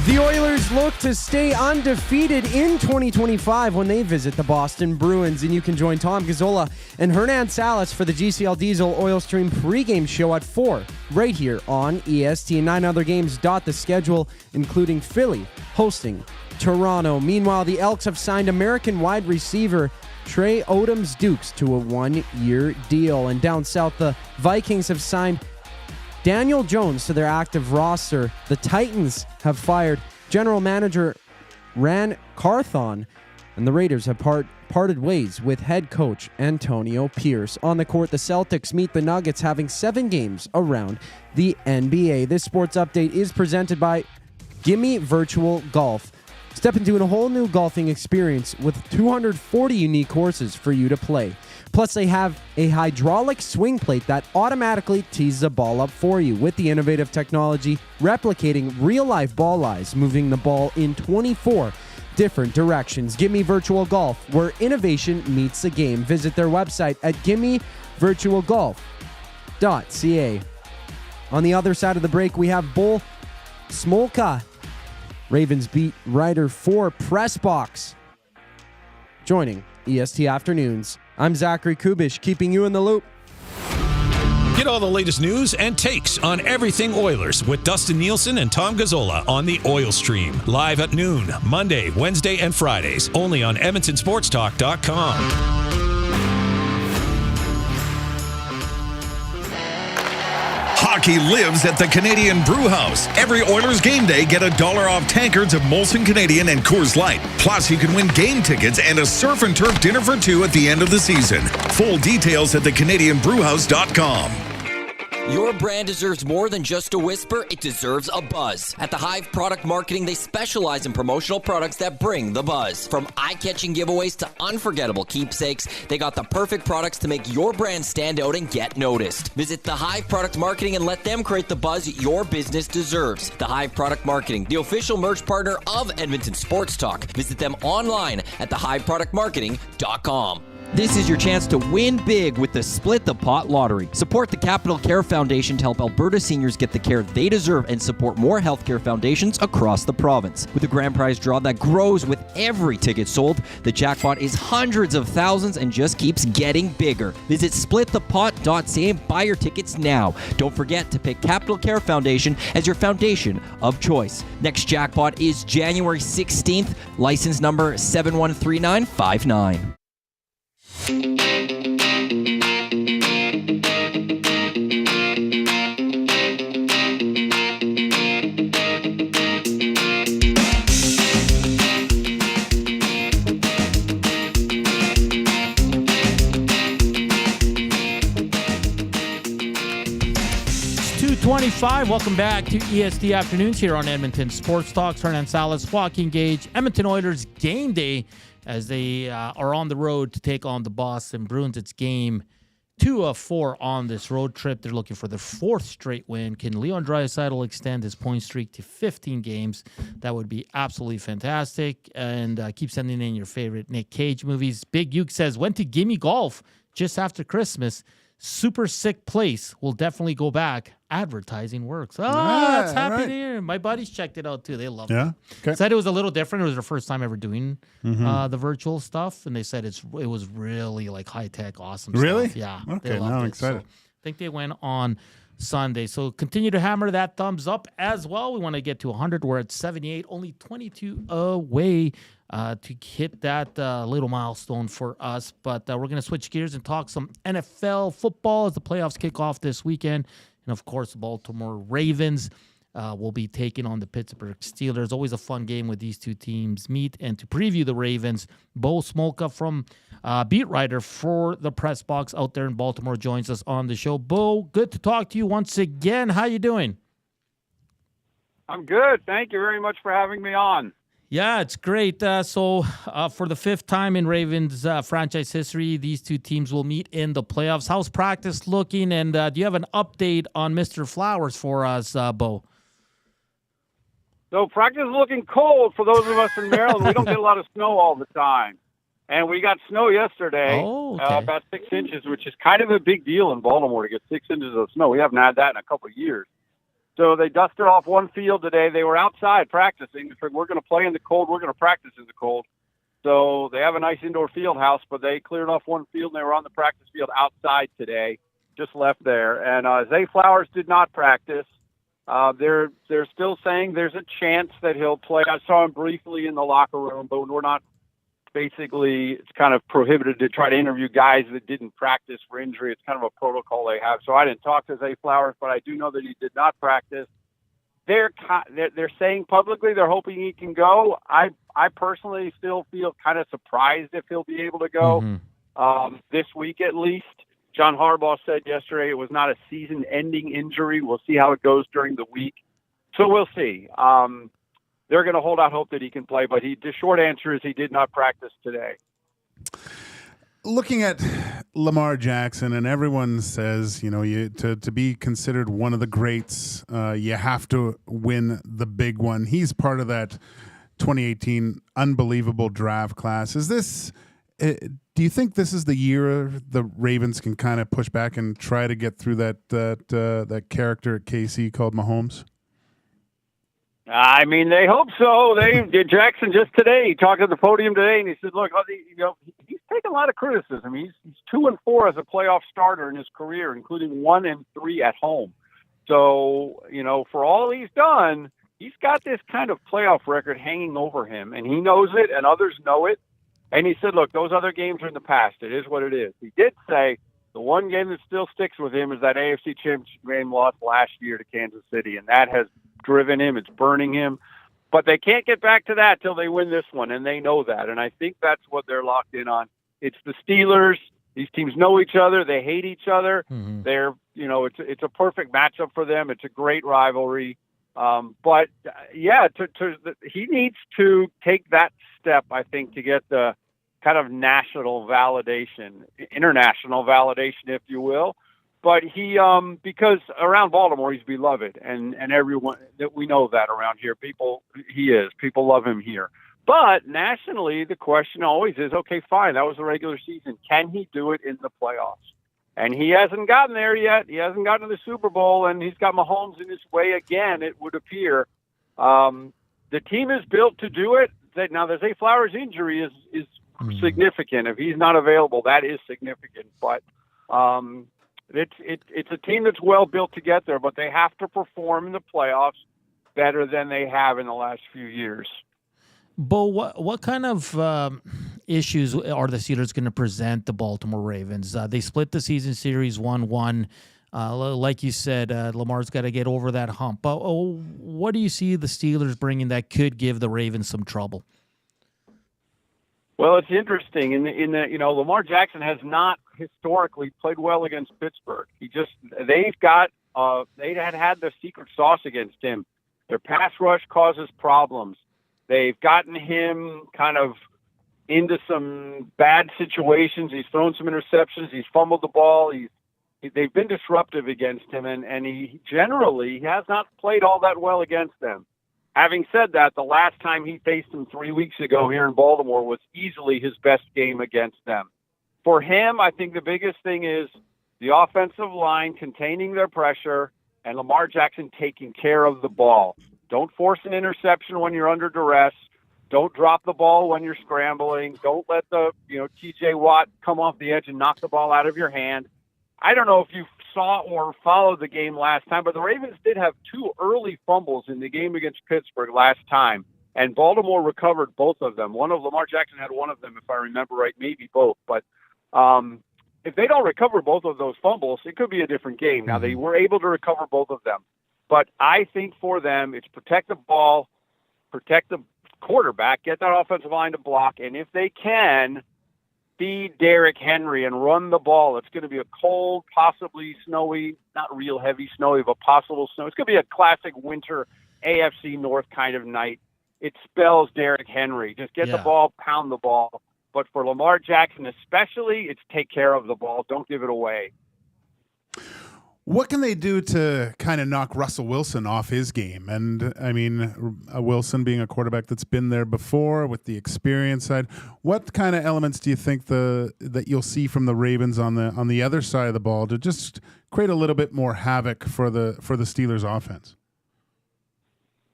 Speaker 3: The Oilers look to stay undefeated in 2025 when they visit the Boston Bruins. And you can join Tom Gazzola and Hernan Salas for the GCL Diesel Oil Stream pregame show at 4 right here on EST. And 9 other games dot the schedule, including Philly hosting Toronto. Meanwhile, the Elks have signed American wide receiver Trey Odoms-Dukes to a 1-year deal. And down south, the Vikings have signed Daniel Jones to their active roster. The Titans have fired general manager Ran Carthon, and the Raiders have parted ways with head coach Antonio Pierce. On the court, the Celtics meet the Nuggets, having 7 games around the NBA. This sports update is presented by Gimme Virtual Golf. Step into a whole new golfing experience with 240 unique courses for you to play. Plus, they have a hydraulic swing plate that automatically tees the ball up for you with the innovative technology replicating real-life ball lies, moving the ball in 24 different directions. Gimme Virtual Golf, where innovation meets the game. Visit their website at gimmevirtualgolf.ca. On the other side of the break, we have Bo Smolka, Ravens beat writer for Press Box, joining EST Afternoons. I'm Zachary Kubusch, keeping you in the loop.
Speaker 12: Get all the latest news and takes on everything Oilers with Dustin Nielsen and Tom Gazzola on the Oil Stream. Live at noon, Monday, Wednesday, and Fridays. Only on EdmontonSportsTalk.com.
Speaker 10: Hockey lives at the Canadian Brew House. Every Oilers game day, get $1 off tankards of Molson Canadian and Coors Light. Plus, you can win game tickets and a surf and turf dinner for two at the end of the season. Full details at thecanadianbrewhouse.com.
Speaker 15: Your brand deserves more than just a whisper, it deserves a buzz. At the Hive Product Marketing, they specialize in promotional products that bring the buzz. From eye-catching giveaways to unforgettable keepsakes, they got the perfect products to make your brand stand out and get noticed. Visit the Hive Product Marketing and let them create the buzz your business deserves. The Hive Product Marketing, the official merch partner of Edmonton Sports Talk. Visit them online at thehiveproductmarketing.com. This is your chance to win big with the Split the Pot Lottery. Support the Capital Care Foundation to help Alberta seniors get the care they deserve and support more healthcare foundations across the province. With a grand prize draw that grows with every ticket sold, the jackpot is hundreds of thousands and just keeps getting bigger. Visit splitthepot.ca and buy your tickets now. Don't forget to pick Capital Care Foundation as your foundation of choice. Next jackpot is January 16th, license number 713959.
Speaker 1: 2:25. Welcome back to EST Afternoons here on Edmonton Sports Talk. Hernan Salas, Joaquin Gage, Edmonton Oilers game day as they are on the road to take on the Boston Bruins. It's game 2 of 4 on this road trip. They're looking for their 4th straight win. Can Leon Draisaitl extend his point streak to 15 games? That would be absolutely fantastic. And keep sending in your favorite Nick Cage movies. Big Uke says, went to Gimme Golf just after Christmas. Super sick place. We'll definitely go back. Advertising works. Oh, that's happy to hear. My buddies checked it out too. They loved it.
Speaker 2: Okay.
Speaker 1: Said it was a little different. It was their first time ever doing the virtual stuff, and they said it was really like high tech, awesome.
Speaker 2: Really?
Speaker 1: Stuff. Yeah.
Speaker 2: Okay.
Speaker 1: They loved
Speaker 2: Now I'm
Speaker 1: it.
Speaker 2: excited.
Speaker 1: So I think they went on Sunday. So continue to hammer that thumbs up as well. We want to get to 100. We're at 78, only 22 away to hit that little milestone for us. But we're going to switch gears and talk some NFL football as the playoffs kick off this weekend. And, of course, the Baltimore Ravens will be taking on the Pittsburgh Steelers. Always a fun game when these two teams meet. And to preview the Ravens, Bo Smolka from beat writer for the Press Box out there in Baltimore joins us on the show. Bo, good to talk to you once again. How you doing?
Speaker 16: I'm good. Thank you very much for having me on.
Speaker 1: Yeah, it's great. So for the 5th time in Ravens franchise history, these two teams will meet in the playoffs. How's practice looking? And do you have an update on Mr. Flowers for us, Bo?
Speaker 16: So practice is looking cold for those of us in Maryland. We don't get a lot of snow all the time. And we got snow yesterday, about 6 inches, which is kind of a big deal in Baltimore to get 6 inches of snow. We haven't had that in a couple of years. So they dusted off one field today. They were outside practicing. They said, we're going to play in the cold. We're going to practice in the cold. So they have a nice indoor field house, but they cleared off one field, and they were on the practice field outside today, just left there. And Zay Flowers did not practice. They're still saying there's a chance that he'll play. I saw him briefly in the locker room, but we're not basically, it's kind of prohibited to try to interview guys that didn't practice for injury. It's kind of a protocol they have. So I didn't talk to Zay Flowers, but I do know that he did not practice. They're saying publicly they're hoping he can go. I personally still feel kind of surprised if he'll be able to go this week at least. John Harbaugh said yesterday it was not a season-ending injury. We'll see how it goes during the week. So we'll see. they're going to hold out hope that he can play. But the short answer is he did not practice today.
Speaker 2: Looking at Lamar Jackson, and everyone says, to be considered one of the greats, you have to win the big one. He's part of that 2018 unbelievable draft class. Is this? Do you think this is the year the Ravens can kind of push back and try to get through that character at KC called Mahomes?
Speaker 16: I mean, they hope so. They did. Jackson just today, he talked at the podium today, and he said, "Look, he's taken a lot of criticism. He's 2-4 as a playoff starter in his career, including 1-3 at home. So, for all he's done, he's got this kind of playoff record hanging over him, and he knows it, and others know it. And he said, look, those other games are in the past. It is what it is. He did say the one game that still sticks with him is that AFC Championship game lost last year to Kansas City, and that has driven him. It's burning him. But they can't get back to that till they win this one, and they know that. And I think that's what they're locked in on. It's the Steelers. These teams know each other. They hate each other. Mm-hmm. They're, it's a perfect matchup for them. It's a great rivalry. But he needs to take that step, I think, to get the kind of national validation, international validation, if you will. But he, because around Baltimore, he's beloved, and everyone that we know that around here, people love him here. But nationally, the question always is, okay, fine, that was the regular season. Can he do it in the playoffs? And he hasn't gotten there yet. He hasn't gotten to the Super Bowl, and he's got Mahomes in his way again, it would appear. The team is built to do it. Now, the Zay Flowers injury is significant. If he's not available, that is significant. But it's a team that's well built to get there, but they have to perform in the playoffs better than they have in the last few years.
Speaker 1: Bo, what kind of issues are the Steelers going to present the Baltimore Ravens? They split the season series 1-1. Like you said, Lamar's got to get over that hump. But what do you see the Steelers bringing that could give the Ravens some trouble?
Speaker 16: Well, it's interesting. Lamar Jackson has not historically played well against Pittsburgh. They had the secret sauce against him. Their pass rush causes problems. They've gotten him kind of into some bad situations. He's thrown some interceptions. He's fumbled the ball. They've been disruptive against him, and he generally has not played all that well against them. Having said that, the last time he faced them 3 weeks ago here in Baltimore was easily his best game against them. For him, I think the biggest thing is the offensive line containing their pressure and Lamar Jackson taking care of the ball. Don't force an interception when you're under duress. Don't drop the ball when you're scrambling. Don't let the TJ Watt come off the edge and knock the ball out of your hand. I don't know if you saw or followed the game last time, but the Ravens did have 2 early fumbles in the game against Pittsburgh last time, and Baltimore recovered both of them. Lamar Jackson had one of them, if I remember right, maybe both. But if they don't recover both of those fumbles, it could be a different game. Now, they were able to recover both of them. But I think for them, it's protect the ball, protect the quarterback, get that offensive line to block, and if they can, feed Derrick Henry and run the ball. It's going to be a cold, possibly snowy, not real heavy snowy, but possible snow. It's going to be a classic winter AFC North kind of night. It spells Derrick Henry. Just get the ball, pound the ball. But for Lamar Jackson especially, it's take care of the ball. Don't give it away.
Speaker 2: What can they do to kind of knock Russell Wilson off his game? And I mean, Wilson being a quarterback that's been there before with the experience side, what kind of elements do you think that you'll see from the Ravens on the other side of the ball to just create a little bit more havoc for the Steelers offense?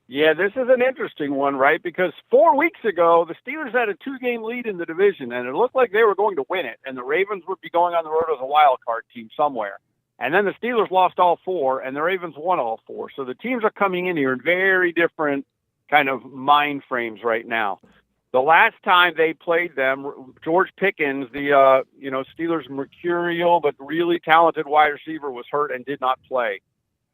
Speaker 16: Yeah, this is an interesting one, right? Because 4 weeks ago, the Steelers had a 2-game lead in the division, and it looked like they were going to win it, and the Ravens would be going on the road as a wild card team somewhere. And then the Steelers lost all 4, and the Ravens won all 4. So the teams are coming in here in very different kind of mind frames right now. The last time they played them, George Pickens, the Steelers' mercurial but really talented wide receiver, was hurt and did not play.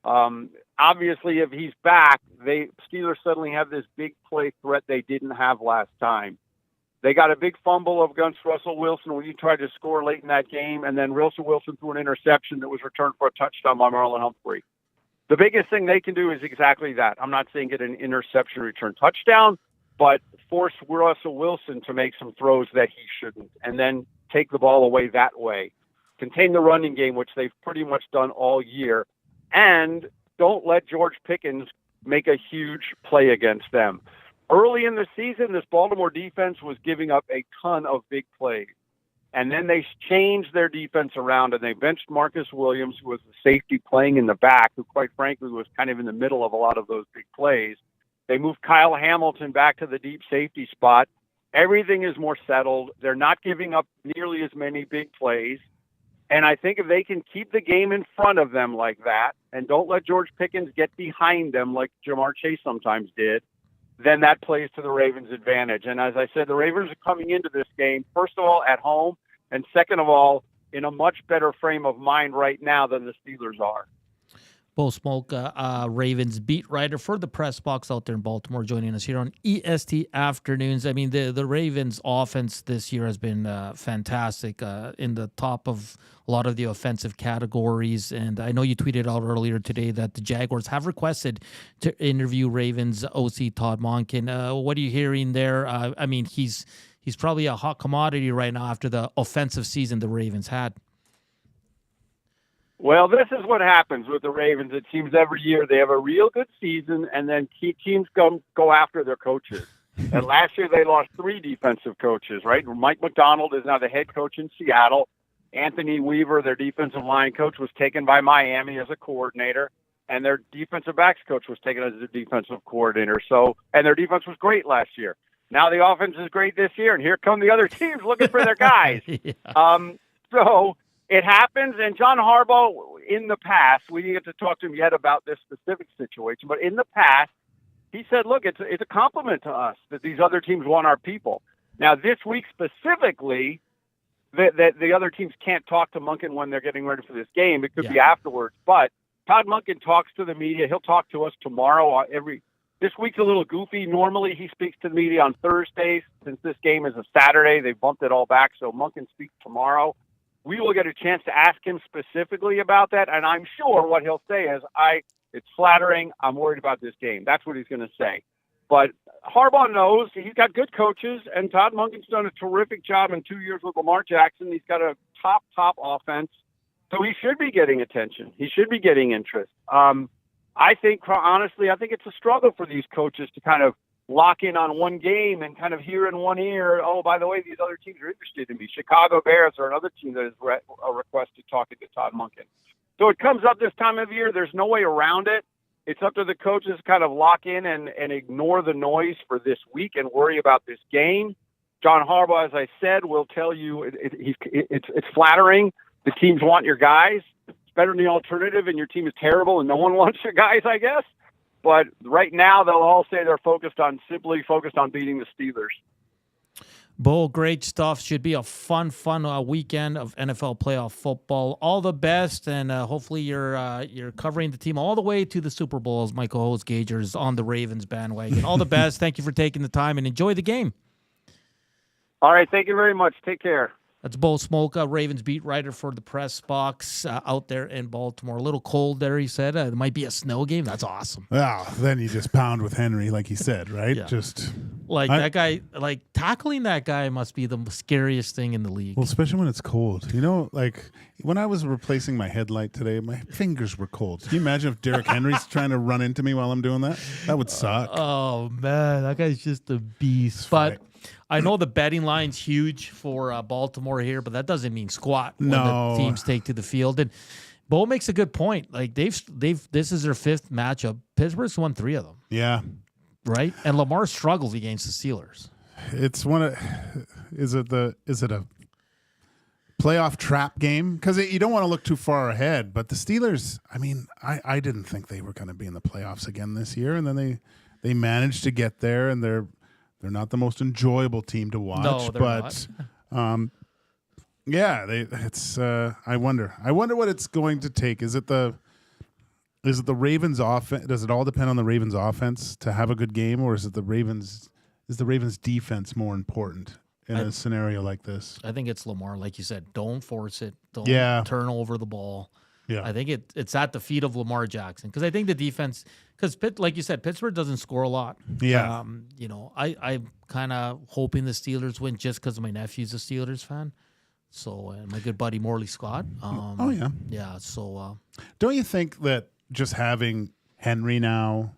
Speaker 16: Obviously, if he's back, Steelers suddenly have this big play threat they didn't have last time. They got a big fumble against Russell Wilson when he tried to score late in that game, and then Russell Wilson threw an interception that was returned for a touchdown by Marlon Humphrey. the biggest thing they can do is exactly that. I'm not saying get an interception return touchdown, but force Russell Wilson to make some throws that he shouldn't, and then take the ball away that way. Contain the running game, which they've pretty much done all year, and don't let George Pickens make a huge play against them. Early in the season, this Baltimore defense was giving up a ton of big plays. And then they changed their defense around, and they benched Marcus Williams, who was the safety playing in the back, who quite frankly was kind of in the middle of a lot of those big plays. They moved Kyle Hamilton back to the deep safety spot. Everything is more settled. They're not giving up nearly as many big plays. And I think if they can keep the game in front of them like that and don't let George Pickens get behind them like Jamar Chase sometimes did, then that plays to the Ravens' advantage. And as I said, the Ravens are coming into this game, first of all, at home, and second of all, in a much better frame of mind right now than the Steelers are.
Speaker 1: Bo Smolka, Ravens beat writer for the press box out there in Baltimore, joining us here on EST Afternoons. I mean, the Ravens' offense this year has been fantastic, in the top of a lot of the offensive categories. And I know you tweeted out earlier today that the Jaguars have requested to interview Ravens OC Todd Monken. What are you hearing there? I mean, he's probably a hot commodity right now after the offensive season the Ravens had.
Speaker 16: Well, this is what happens with the Ravens. It seems every year they have a real good season, and then key teams go after their coaches. And last year they lost 3 defensive coaches, right? Mike McDonald is now the head coach in Seattle. Anthony Weaver, their defensive line coach, was taken by Miami as a coordinator, and their defensive backs coach was taken as a defensive coordinator. And their defense was great last year. Now the offense is great this year, and here come the other teams looking for their guys. So it happens, and John Harbaugh, in the past, we didn't get to talk to him yet about this specific situation, but in the past, he said, look, it's a compliment to us that these other teams want our people. Now, this week specifically, that the other teams can't talk to Monken when they're getting ready for this game. It could be afterwards, but Todd Monken talks to the media. He'll talk to us tomorrow. This week's a little goofy. Normally, he speaks to the media on Thursdays. Since this game is a Saturday, they bumped it all back, so Monken speaks tomorrow. We will get a chance to ask him specifically about that, and I'm sure what he'll say is, it's flattering. I'm worried about this game. That's what he's going to say. But Harbaugh knows he's got good coaches, and Todd Monken's done a terrific job in 2 years with Lamar Jackson. He's got a top offense, so he should be getting attention. He should be getting interest. I think, honestly, it's a struggle for these coaches to kind of lock in on one game and kind of hear in one ear, oh, by the way, these other teams are interested in me. Chicago Bears are another team that has requested talking to Todd Monken. So it comes up this time of year. There's no way around it. It's up to the coaches to kind of lock in and ignore the noise for this week and worry about this game. John Harbaugh, as I said, will tell you it's flattering. The teams want your guys. It's better than the alternative, and your team is terrible and no one wants your guys, I guess. But right now, they'll all say they're simply focused on beating the Steelers.
Speaker 1: Bo, great stuff. Should be a fun weekend of NFL playoff football. All the best, and hopefully you're covering the team all the way to the Super Bowl as my co-host Gager is on the Ravens bandwagon. All the best. Thank you for taking the time, and enjoy the game.
Speaker 16: All right, thank you very much. Take care.
Speaker 1: That's Bo Smolka, Ravens beat writer for the press box out there in Baltimore. A little cold there, he said. It might be a snow game. That's awesome.
Speaker 2: Well, then you just pound with Henry, like he said, right?
Speaker 1: Yeah.
Speaker 2: That
Speaker 1: guy, tackling that guy must be the scariest thing in the league.
Speaker 2: Well, especially when it's cold. You know, like when I was replacing my headlight today, my fingers were cold. Can you imagine if Derrick Henry's trying to run into me while I'm doing that? That would suck.
Speaker 1: Oh, man. That guy's just a beast. But I know the betting line's huge for Baltimore here, but that doesn't mean squat when the teams take to the field. And Bo makes a good point. Like this is their 5th matchup. Pittsburgh's won 3 of them.
Speaker 2: Yeah.
Speaker 1: Right? And Lamar struggles against the Steelers.
Speaker 2: It's is it a playoff trap game? Because you don't want to look too far ahead, but the Steelers, I mean, I didn't think they were going to be in the playoffs again this year, and then they managed to get there, and they're not the most enjoyable team to watch.
Speaker 1: No, they're
Speaker 2: but
Speaker 1: not.
Speaker 2: I wonder what it's going to take. Is it the Ravens offense? Does it all depend on the Ravens offense to have a good game, or is the Ravens defense more important in a scenario like this?
Speaker 1: I think it's Lamar, like you said. Don't force it. Don't turn over the ball.
Speaker 2: Yeah.
Speaker 1: I think it's at the feet of Lamar Jackson because I think the defense, because like you said, Pittsburgh doesn't score a lot.
Speaker 2: Yeah.
Speaker 1: I'm kind of hoping the Steelers win just because my nephew's a Steelers fan. So, and my good buddy Morley Scott.
Speaker 2: Oh, yeah.
Speaker 1: Yeah. So,
Speaker 2: don't you think that just having Henry now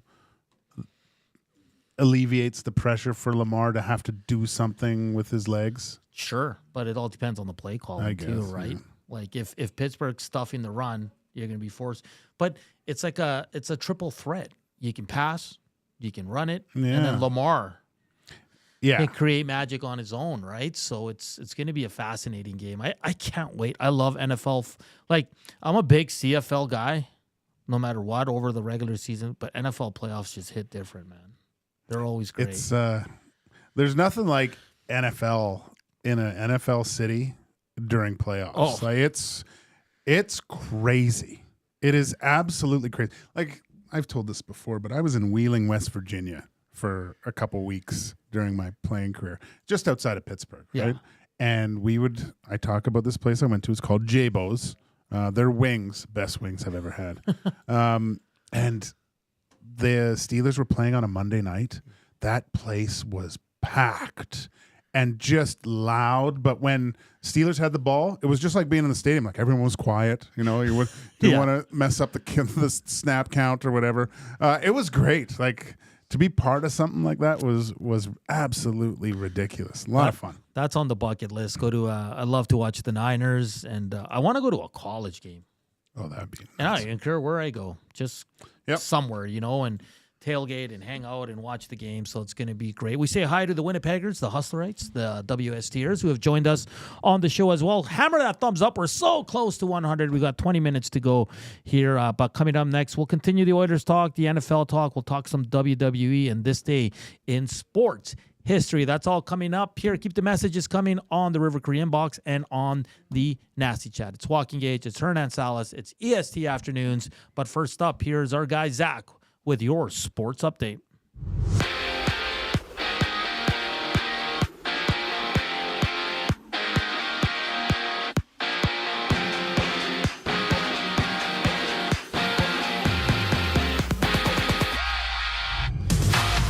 Speaker 2: alleviates the pressure for Lamar to have to do something with his legs?
Speaker 1: Sure, but it all depends on the play calling too, right? Yeah. Like if Pittsburgh's stuffing the run, you're going to be forced. But it's like it's a triple threat. You can pass, you can run it, and then Lamar can create magic on his own, right? So it's going to be a fascinating game. I can't wait. I love NFL. Like I'm a big CFL guy, no matter what, over the regular season. But NFL playoffs just hit different, man. They're always great.
Speaker 2: It's there's nothing like NFL in an NFL city during playoffs.
Speaker 1: Oh.
Speaker 2: Like it's crazy. It is absolutely crazy. Like I've told this before, but I was in Wheeling, West Virginia for a couple weeks during my playing career, just outside of Pittsburgh, right? And I talk about this place I went to. It's called J-Bo's. Their wings, best wings I've ever had. And the Steelers were playing on a Monday night. That place was packed and just loud. But when Steelers had the ball, it was just like being in the stadium. Like everyone was quiet. You didn't want to mess up the snap count or whatever. It was great. Like to be part of something like that was absolutely ridiculous. A lot of fun.
Speaker 1: That's on the bucket list. I love to watch the Niners, and I want to go to a college game.
Speaker 2: Oh, that'd be nice.
Speaker 1: And I don't care where I go, just somewhere, and tailgate and hang out and watch the game. So it's going to be great. We say hi to the Winnipeggers, the Hustlerites, the WSTers who have joined us on the show as well. Hammer that thumbs up. We're so close to 100. We got 20 minutes to go here. But coming up next, we'll continue the Oilers talk, the NFL talk. We'll talk some WWE and this day in sports history. That's all coming up here. Keep the messages coming on the River Cree inbox and on the Nasty Chat. It's Joaquin Gage. It's Hernan Salas. It's EST Afternoons. But first up, here's our guy, Zach, with your sports update.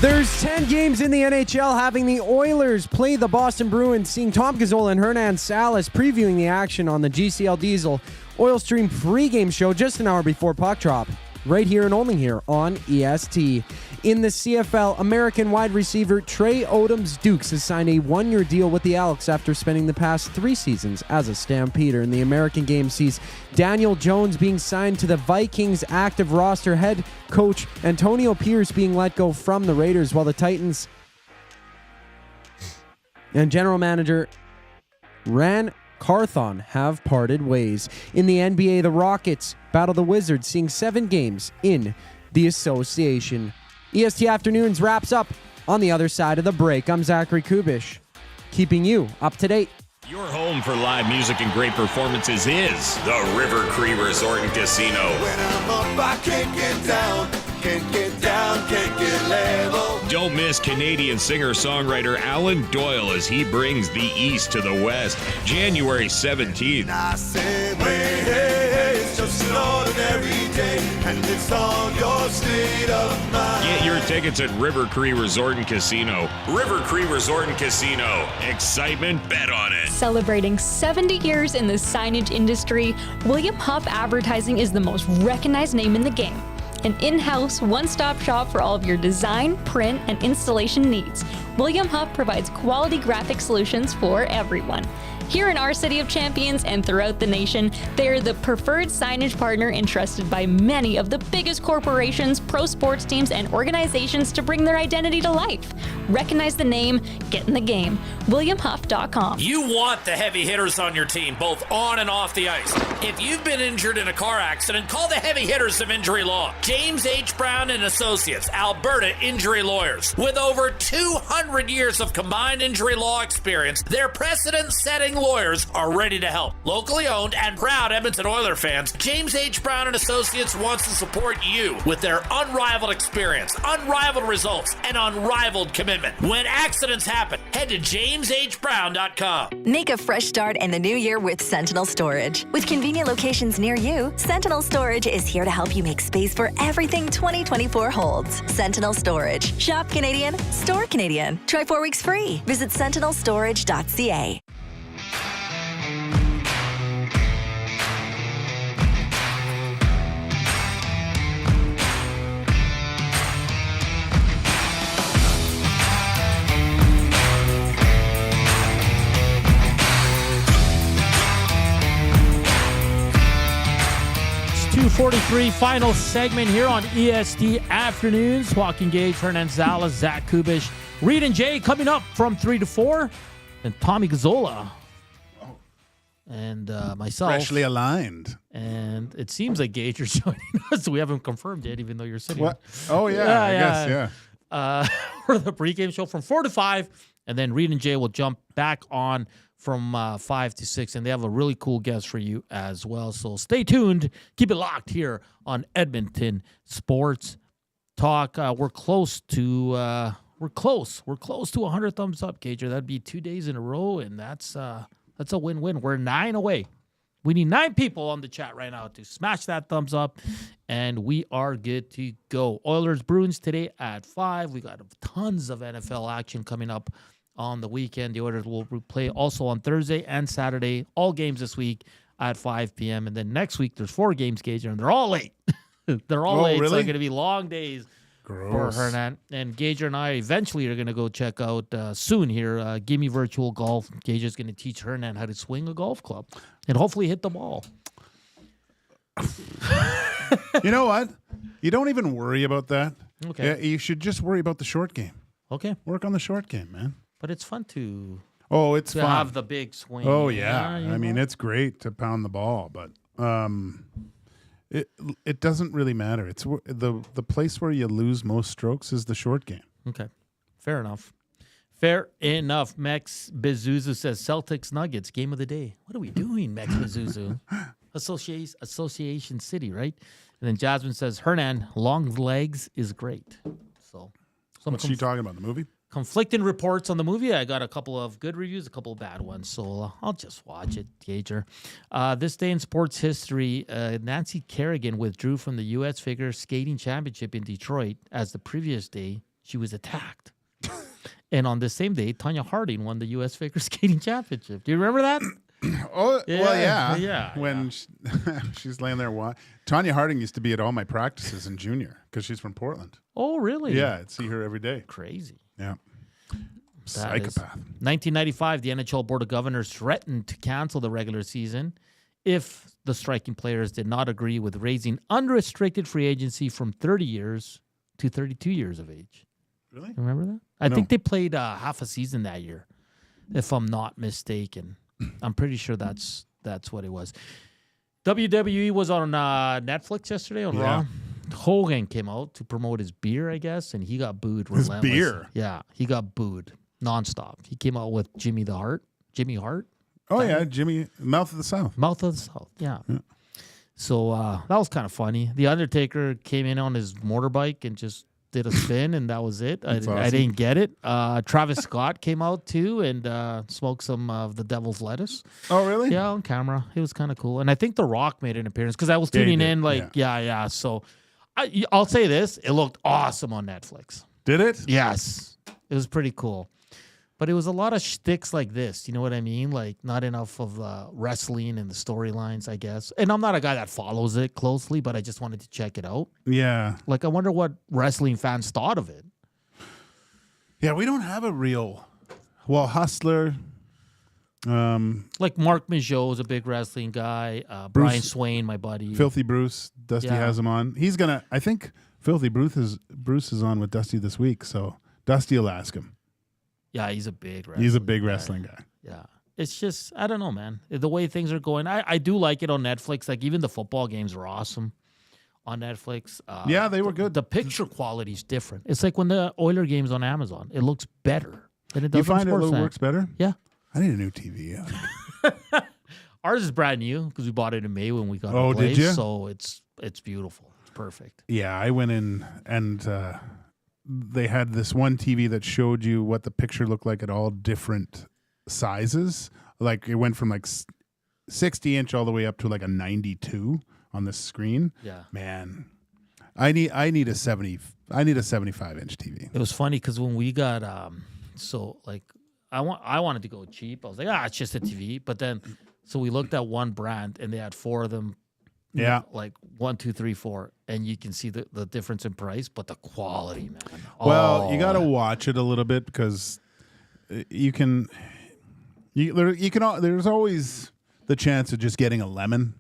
Speaker 3: There's 10 games in the NHL having the Oilers play the Boston Bruins, seeing Tom Gazzola and Hernan Salas previewing the action on the GCL Diesel Oil Stream pregame show just an hour before puck drop, right here and only here on EST. In the CFL, American wide receiver Trey Odoms-Dukes has signed a one-year deal with the Elks after spending the past 3 seasons as a Stampeder. And the American game sees Daniel Jones being signed to the Vikings active roster, head coach Antonio Pierce being let go from the Raiders, while the Titans and general manager Ran Carthon have parted ways. In the NBA, the Rockets battle the Wizards, seeing 7 games in the association. EST Afternoons wraps up on the other side of the break. I'm Zachary Kubusch, keeping you up to date.
Speaker 8: Your home for live music and great performances is the River Cree Resort and Casino.
Speaker 9: When I'm up, I can't get down, can't get down, can't get level.
Speaker 8: Don't miss Canadian singer-songwriter Alan Doyle as he brings the East to the West, January 17th.
Speaker 9: I said, hey, it's just an ordinary day, and it's on your state of mind.
Speaker 8: Get your tickets at River Cree Resort and Casino. River Cree Resort and Casino. Excitement, bet on it.
Speaker 13: Celebrating 70 years in the signage industry, William Huff Advertising is the most recognized name in the game. An in-house, one-stop shop for all of your design, print, and installation needs. William Huff provides quality graphic solutions for everyone. Here in our City of Champions and throughout the nation, they are the preferred signage partner entrusted by many of the biggest corporations, pro sports teams, and organizations to bring their identity to life. Recognize the name, get in the game. WilliamHuff.com.
Speaker 4: You want the heavy hitters on your team, both on and off the ice. If you've been injured in a car accident, call the heavy hitters of injury law. James H. Brown and Associates, Alberta Injury Lawyers. With over 200 years of combined injury law experience, their precedent-setting winning lawyers are ready to help. Locally owned and proud Edmonton Oilers fans, James H. Brown and Associates wants to support you with their unrivaled experience, unrivaled results, and unrivaled commitment. When accidents happen, head to jameshbrown.com.
Speaker 6: Make a fresh start in the new year with Sentinel Storage. With convenient locations near you, Sentinel Storage is here to help you make space for everything 2024 holds. Sentinel Storage. Shop Canadian, store Canadian. Try 4 weeks free. Visit sentinelstorage.ca.
Speaker 1: It's 2:43, final segment here on EST Afternoons. Joaquin Gage, Hernan Salas, Zach Kubusch, Reed and Jay coming up from 3 to 4. And Tommy Gazzola. And myself.
Speaker 2: Freshly aligned.
Speaker 1: And it seems like Gage is joining us. We haven't confirmed yet, even though you're sitting.
Speaker 2: What? Oh, yeah, I guess, yeah.
Speaker 1: For the pregame show from 4 to 5. And then Reed and Jay will jump back on from 5 to 6. And they have a really cool guest for you as well. So stay tuned. Keep it locked here on Edmonton Sports Talk. We're close to... We're close to 100 thumbs up, Gager. That'd be 2 days in a row, and that's a win-win. We're 9 away. We need 9 people on the chat right now to smash that thumbs up, and we are good to go. Oilers Bruins today at 5. We got tons of NFL action coming up on the weekend. The Oilers will play also on Thursday and Saturday. All games this week at 5 p.m. And then next week there's 4 games, Gager, and they're all late. They're all late.
Speaker 2: Really?
Speaker 1: So it's going to be long days.
Speaker 2: Gross.
Speaker 1: For Hernan. And Gager and I eventually are going to go check out soon here. Gimme Virtual Golf. Gager's going to teach Hernan how to swing a golf club and hopefully hit the ball.
Speaker 2: You know what? You don't even worry about that.
Speaker 1: Okay.
Speaker 2: Yeah, you should just worry about the short game.
Speaker 1: Okay.
Speaker 2: Work on the short game, man.
Speaker 1: But it's fun to
Speaker 2: it's fun.
Speaker 1: have the big swing.
Speaker 2: Oh, yeah.
Speaker 1: You
Speaker 2: I mean,
Speaker 1: know?
Speaker 2: it's great to pound the ball, but it doesn't really matter. It's the place where you lose most strokes is the short game.
Speaker 1: Okay. Fair enough. Fair enough. Mex Bezuzu says Celtics Nuggets game of the day. What are we doing, Mex Bezuzu? Association City, right? And then Jasmine says Hernan long legs is great. So
Speaker 2: what's she talking about? The movie?
Speaker 1: Conflicting reports on the movie. I got a couple of good reviews, a couple of bad ones. So I'll just watch it, Gager. This day in sports history, Nancy Kerrigan withdrew from the U.S. Figure Skating Championship in Detroit as the previous day she was attacked. And on the same day, Tanya Harding won the U.S. Figure Skating Championship. Do you remember that?
Speaker 2: Oh,
Speaker 1: Yeah,
Speaker 2: well, yeah.
Speaker 1: yeah,
Speaker 2: When she's laying there. Tanya Harding used to be at all my practices in junior because she's from Portland.
Speaker 1: Oh, really?
Speaker 2: Yeah, I'd see her every day.
Speaker 1: Crazy.
Speaker 2: Yeah.
Speaker 1: That
Speaker 2: Psychopath.
Speaker 1: 1995, the NHL Board of Governors threatened to cancel the regular season if the striking players did not agree with raising unrestricted free agency from 30 years to 32 years of age.
Speaker 2: Really?
Speaker 1: Remember that? I think they played half a season that year, if I'm not mistaken. I'm pretty sure that's what it was. WWE was on Netflix yesterday on Raw. Hogan came out to promote his beer, I guess, and he got booed.
Speaker 2: His beer?
Speaker 1: Yeah, he got booed nonstop. He came out with Jimmy Hart.
Speaker 2: Oh, yeah, Jimmy, Mouth of the South.
Speaker 1: Mouth of the South, yeah. So that was kind of funny. The Undertaker came in on his motorbike and just did a spin, and that was it. I didn't get it. Travis Scott came out, too, and smoked some of the Devil's Lettuce.
Speaker 2: Oh, really?
Speaker 1: Yeah, on camera. It was kind of cool. And I think The Rock made an appearance because I was tuning in yeah. So I'll say this. It looked awesome on Netflix.
Speaker 2: Did it?
Speaker 1: Yes. It was pretty cool. But it was a lot of shticks like this. You know what I mean? Like, not enough of wrestling and the storylines, I guess. And I'm not a guy that follows it closely, but I just wanted to check it out.
Speaker 2: Yeah.
Speaker 1: Like, I wonder what wrestling fans thought of it.
Speaker 2: Yeah, we don't have a real... Well, Hustler...
Speaker 1: like Mark Michaud is a big wrestling guy. Brian Swain, my buddy.
Speaker 2: Filthy Bruce. Dusty has him on. He's going to... I think Filthy Bruce is on with Dusty this week, so Dusty will ask him.
Speaker 1: Yeah, he's a big wrestling
Speaker 2: He's a big wrestling guy.
Speaker 1: Yeah. It's just, I don't know, man. The way things are going, I do like it on Netflix. Like, even the football games are awesome on Netflix.
Speaker 2: Yeah, they were good.
Speaker 1: The picture quality is different. It's like when the Oiler game's on Amazon. It looks better than it does
Speaker 2: You find
Speaker 1: on
Speaker 2: it
Speaker 1: Sportsnet.
Speaker 2: works better?
Speaker 1: Yeah.
Speaker 2: I need a new TV.
Speaker 1: Ours is brand new because we bought it in May when we got
Speaker 2: Oh,
Speaker 1: our place.
Speaker 2: did you?
Speaker 1: So it's beautiful. It's perfect.
Speaker 2: Yeah, I went in and they had this one TV that showed you what the picture looked like at all different sizes. Like it went from like 60-inch all the way up to like a 92 on the screen.
Speaker 1: Yeah.
Speaker 2: Man, I need a 75-inch TV.
Speaker 1: It was funny because when we got I wanted to go cheap. I was like, it's just a TV. But then so we looked at one brand and they had 4 of them.
Speaker 2: Yeah.
Speaker 1: Like 1, 2, 3, 4. And you can see the difference in price, but the quality, man.
Speaker 2: Well, you got to watch it a little bit because there's always the chance of just getting a lemon,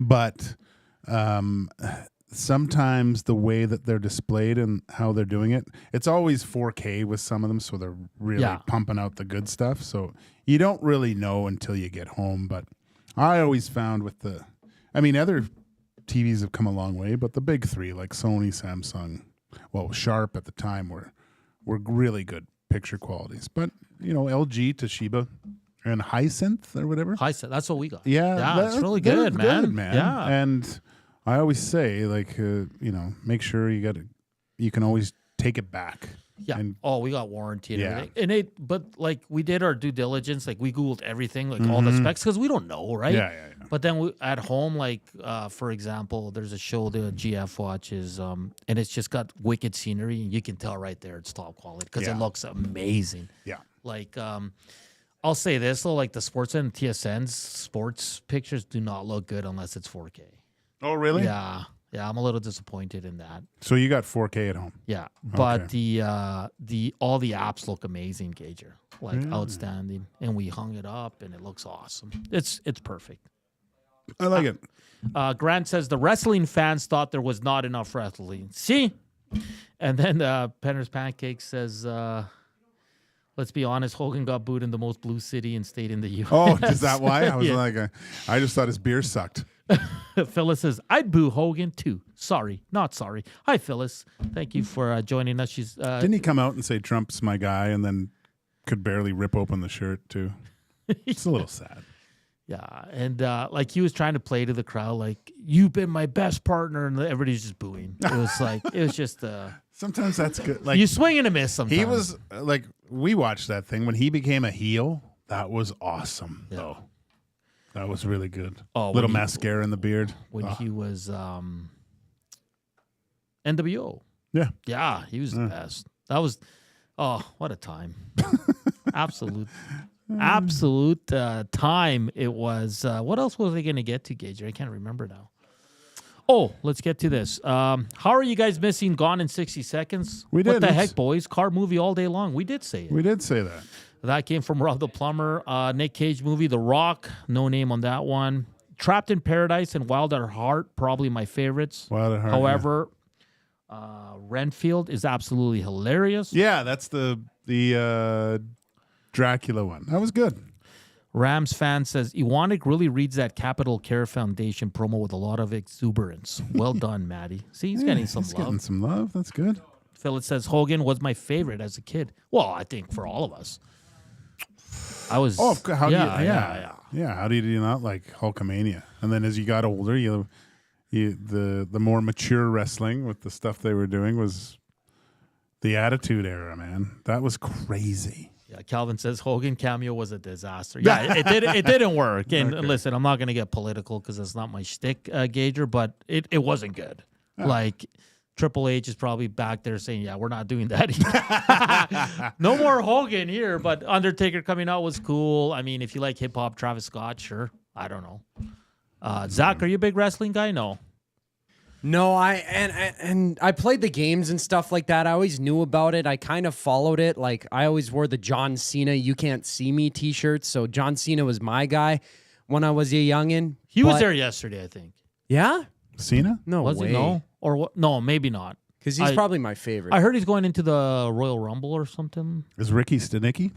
Speaker 2: but sometimes the way that they're displayed and how they're doing it, it's always 4K with some of them, so they're really pumping out the good stuff. So you don't really know until you get home. But I always found other TVs have come a long way, but the big 3 like Sony, Samsung, Sharp at the time were really good picture qualities. But LG, Toshiba, and Hisense or whatever.
Speaker 1: Hisense, that's what we got.
Speaker 2: Yeah,
Speaker 1: it's really good, man.
Speaker 2: Yeah, and I always say make sure you can always take it back.
Speaker 1: Yeah.
Speaker 2: And,
Speaker 1: we got warranty and everything. But we did our due diligence. Like we Googled everything, like all the specs, because we don't know, right?
Speaker 2: Yeah.
Speaker 1: But then at home, for example, there's a show the GF watches, and it's just got wicked scenery, and you can tell right there it's top quality because it looks amazing.
Speaker 2: Yeah.
Speaker 1: I'll say this though, like the Sports and TSN's sports pictures do not look good unless it's 4K.
Speaker 2: Oh, really?
Speaker 1: Yeah. Yeah, I'm a little disappointed in that.
Speaker 2: So you got 4K at home?
Speaker 1: Yeah, but the all the apps look amazing, Gager, outstanding, and we hung it up, and it looks awesome. It's perfect.
Speaker 2: I like it.
Speaker 1: Grant says the wrestling fans thought there was not enough wrestling. See, and then Penner's Pancake says, let's be honest, Hogan got booed in the most blue city and stayed in the U.S.
Speaker 2: Oh, is that why? I was I just thought his beer sucked.
Speaker 1: Phyllis says, I'd boo Hogan too. Sorry, not sorry. Hi, Phyllis. Thank you for joining us. She's
Speaker 2: Didn't he come out and say Trump's my guy and then could barely rip open the shirt too? It's a little sad.
Speaker 1: Yeah, and he was trying to play to the crowd, like, you've been my best partner, and everybody's just booing. It was just...
Speaker 2: sometimes that's good.
Speaker 1: You swing and a miss sometimes.
Speaker 2: He was, we watched that thing. When he became a heel, that was awesome, though. That was really good.
Speaker 1: Oh,
Speaker 2: little mascara in the beard.
Speaker 1: When he was NWO.
Speaker 2: Yeah.
Speaker 1: Yeah, he was the best. That was... Oh, what a time. Absolute time it was. What else was I going to get to, Gage? I can't remember now. Oh, let's get to this. How are you guys missing Gone in 60 Seconds?
Speaker 2: We did.
Speaker 1: What the heck, boys? Car movie all day long. We did say it.
Speaker 2: We did say that.
Speaker 1: That came from Rob the Plumber. Nick Cage movie, The Rock. No name on that one. Trapped in Paradise and Wild at Heart, probably my favorites.
Speaker 2: Wild at Heart.
Speaker 1: However, Renfield is absolutely hilarious.
Speaker 2: Yeah, that's the Dracula one. That was good.
Speaker 1: Rams fan says, Iwanek really reads that Capital Care Foundation promo with a lot of exuberance. Well done, Maddie. See, he's getting some love.
Speaker 2: Getting some love. That's good.
Speaker 1: Philip says, Hogan was my favorite as a kid. Well, I think for all of us. I was...
Speaker 2: Oh, how do you not like Hulkamania? And then as you got older, the more mature wrestling with the stuff they were doing was the Attitude Era, man. That was crazy.
Speaker 1: Yeah, Calvin says Hogan cameo was a disaster. Yeah, it didn't work. And listen, I'm not going to get political because that's not my shtick, Gager, but it wasn't good. Oh. Like, Triple H is probably back there saying, yeah, we're not doing that. No more Hogan here, but Undertaker coming out was cool. I mean, if you like hip-hop, Travis Scott, sure. I don't know. Zach, are you a big wrestling guy? No.
Speaker 3: No, I played the games and stuff like that. I always knew about it. I kind of followed it. Like, I always wore the John Cena "You Can't See Me" t-shirts. So John Cena was my guy when I was a youngin'.
Speaker 1: He was there yesterday, I think.
Speaker 3: Yeah?
Speaker 2: Cena?
Speaker 3: No
Speaker 1: was
Speaker 3: way.
Speaker 1: He? No? Or what? No, maybe not.
Speaker 3: Because he's probably my favorite.
Speaker 1: I heard he's going into the Royal Rumble or something.
Speaker 2: Is Ricky Stenicki?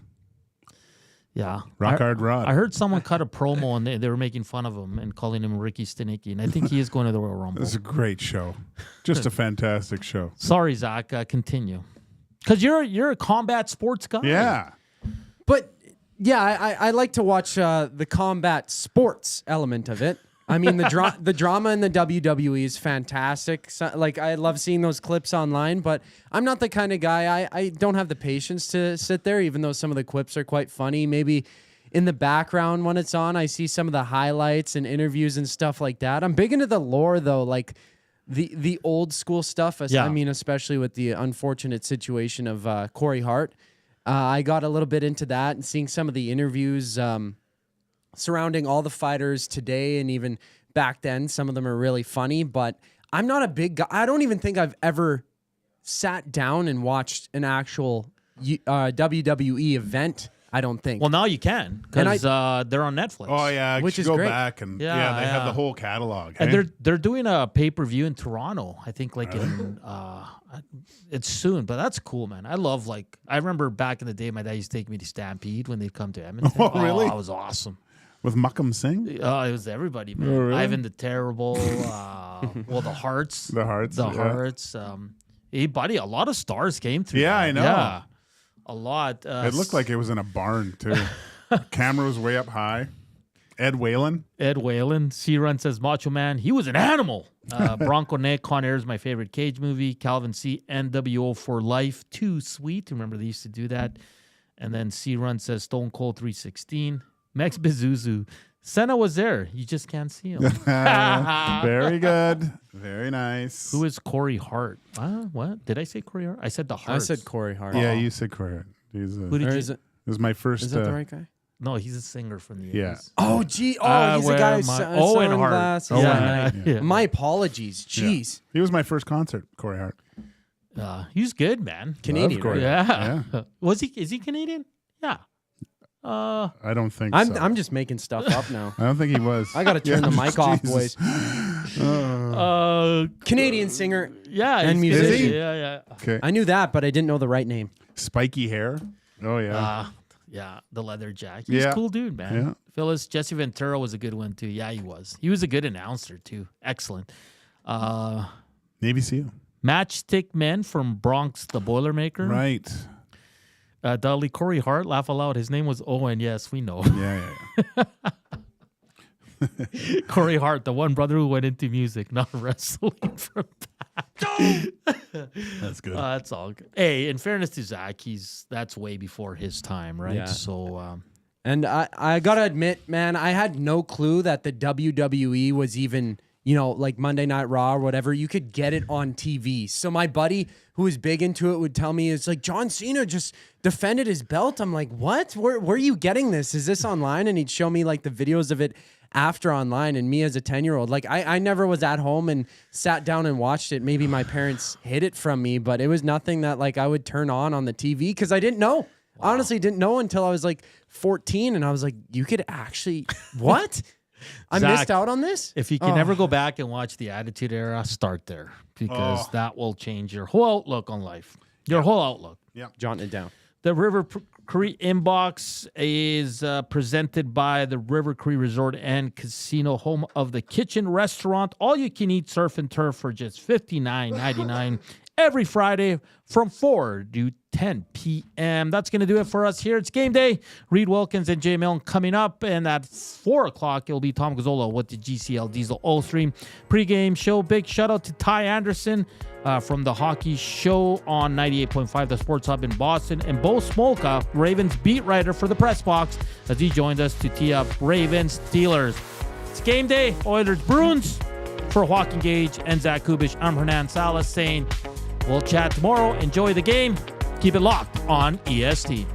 Speaker 1: Yeah.
Speaker 2: Rock Hard Rod.
Speaker 1: I heard someone cut a promo and they were making fun of him and calling him Ricky Stenicki. And I think he is going to the Royal Rumble.
Speaker 2: It's a great show. Just a fantastic show.
Speaker 1: Sorry, Zach. Continue. Because you're a combat sports guy.
Speaker 2: Yeah.
Speaker 3: But Yeah, I like to watch the combat sports element of it. I mean, the drama in the WWE is fantastic. So, like, I love seeing those clips online, but I'm not the kind of guy. I don't have the patience to sit there, even though some of the clips are quite funny. Maybe in the background when it's on, I see some of the highlights and interviews and stuff like that. I'm big into the lore, though, like the old school stuff.
Speaker 1: Yeah.
Speaker 3: I mean, especially with the unfortunate situation of Corey Hart. I got a little bit into that and seeing some of the interviews surrounding all the fighters today and even back then. Some of them are really funny, but I'm not a big guy. I don't even think I've ever sat down and watched an actual WWE event. I don't think.
Speaker 1: Well, now you can because they're on Netflix.
Speaker 2: Oh yeah,
Speaker 3: Which
Speaker 2: you
Speaker 3: is
Speaker 2: go
Speaker 3: great.
Speaker 2: back and they have the whole catalog.
Speaker 1: And
Speaker 2: hey?
Speaker 1: they're doing a pay-per-view in Toronto. I think like in it's soon, but that's cool, man. I love I remember back in the day, my dad used to take me to Stampede when they'd come to Edmonton.
Speaker 2: Oh, really?
Speaker 1: That was awesome.
Speaker 2: With Muckam Singh?
Speaker 1: Oh, it was everybody, man.
Speaker 2: Oh, really?
Speaker 1: Ivan the Terrible, the Hearts.
Speaker 2: The Hearts.
Speaker 1: Hearts. Hey, buddy, a lot of stars came through.
Speaker 2: Yeah,
Speaker 1: man.
Speaker 2: I know.
Speaker 1: Yeah, a lot.
Speaker 2: It looked like it was in a barn, too. Camera was way up high. Ed Whalen.
Speaker 1: C-Run says, Macho Man, he was an animal. Bronco Nick, Con Air is my favorite Cage movie. Calvin C, NWO for life. Too sweet. Remember, they used to do that. And then C-Run says, Stone Cold 316. Max Bezuzu. Senna was there. You just can't see him.
Speaker 2: Very good. Very nice.
Speaker 1: Who is Corey Hart? What? Did I say Corey Hart? I said the Hart.
Speaker 3: I said Corey Hart.
Speaker 2: Yeah, you said Corey Hart.
Speaker 1: Who did you?
Speaker 3: Is it?
Speaker 2: It was my first.
Speaker 3: Is that the right guy?
Speaker 1: No, he's a singer from the 80s.
Speaker 2: Yeah.
Speaker 3: Oh, gee. Oh, he's the guy who's
Speaker 1: Owen Hart.
Speaker 3: sunglasses.
Speaker 1: Yeah.
Speaker 3: Yeah. My apologies. Jeez.
Speaker 2: He was my first concert, Corey Hart.
Speaker 1: He's good, man.
Speaker 3: Canadian,
Speaker 2: Corey
Speaker 3: right?
Speaker 2: Hart.
Speaker 1: Yeah. Is he Canadian? Yeah.
Speaker 2: I don't think so.
Speaker 3: I'm just making stuff up now.
Speaker 2: I don't think he was.
Speaker 3: I got to turn the mic off,
Speaker 2: Jesus.
Speaker 3: boys. Canadian singer.
Speaker 1: Yeah.
Speaker 3: And
Speaker 1: he's
Speaker 3: musician.
Speaker 1: good. Yeah.
Speaker 2: Okay.
Speaker 3: I knew that, but I didn't know the right name.
Speaker 2: Spiky hair. Oh, yeah.
Speaker 1: Yeah, the leather jacket. He's a cool dude, man.
Speaker 2: Yeah.
Speaker 1: Phyllis, Jesse Ventura was a good one, too. Yeah, he was. He was a good announcer, too. Excellent.
Speaker 2: Navy SEAL.
Speaker 1: Matchstick Men from Bronx, the Boilermaker.
Speaker 2: Right.
Speaker 1: Dudley, Corey Hart, laugh aloud. His name was Owen. Yes, we know.
Speaker 2: Yeah.
Speaker 1: Corey Hart, the one brother who went into music, not wrestling from back.
Speaker 2: That's good.
Speaker 1: That's all good. Hey, in fairness to Zach, that's way before his time, right?
Speaker 3: Yeah.
Speaker 1: So,
Speaker 3: and I gotta admit, man, I had no clue that the WWE was even, like Monday Night Raw or whatever. You could get it on TV. So my buddy who was big into it would tell me, it's like, John Cena just defended his belt. I'm like, what? Where are you getting this? Is this online? And he'd show me like the videos of it after online, and me as a 10-year-old, like I never was at home and sat down and watched it. Maybe my parents hid it from me, but it was nothing that like I would turn on the TV because I didn't know. Wow. Honestly, didn't know until I was like 14, and I was like, you could actually what? I
Speaker 1: Zach,
Speaker 3: missed out on this?
Speaker 1: If you can ever go back and watch the Attitude Era, start there because that will change your whole outlook on life. Your whole outlook.
Speaker 2: Yeah.
Speaker 3: Jotting it down.
Speaker 1: The River Cree Inbox is presented by the River Cree Resort and Casino, home of the Kitchen Restaurant. All you can eat surf and turf for just $59.99 every Friday from 4 to 10 p.m. That's going to do it for us here. It's game day. Reed Wilkins and Jay Milne coming up. And at 4 o'clock, it'll be Tom Gazzola with the GCL Diesel Oil Stream pregame show. Big shout out to Ty Anderson from the Hockey Show on 98.5, the Sports Hub in Boston. And Bo Smolka, Ravens beat writer for the Press Box, as he joined us to tee up Ravens Steelers. It's game day. Oilers Bruins. For Joaquin Gage and Zach Kubusch, I'm Hernan Salas saying we'll chat tomorrow. Enjoy the game. Keep it locked on EST.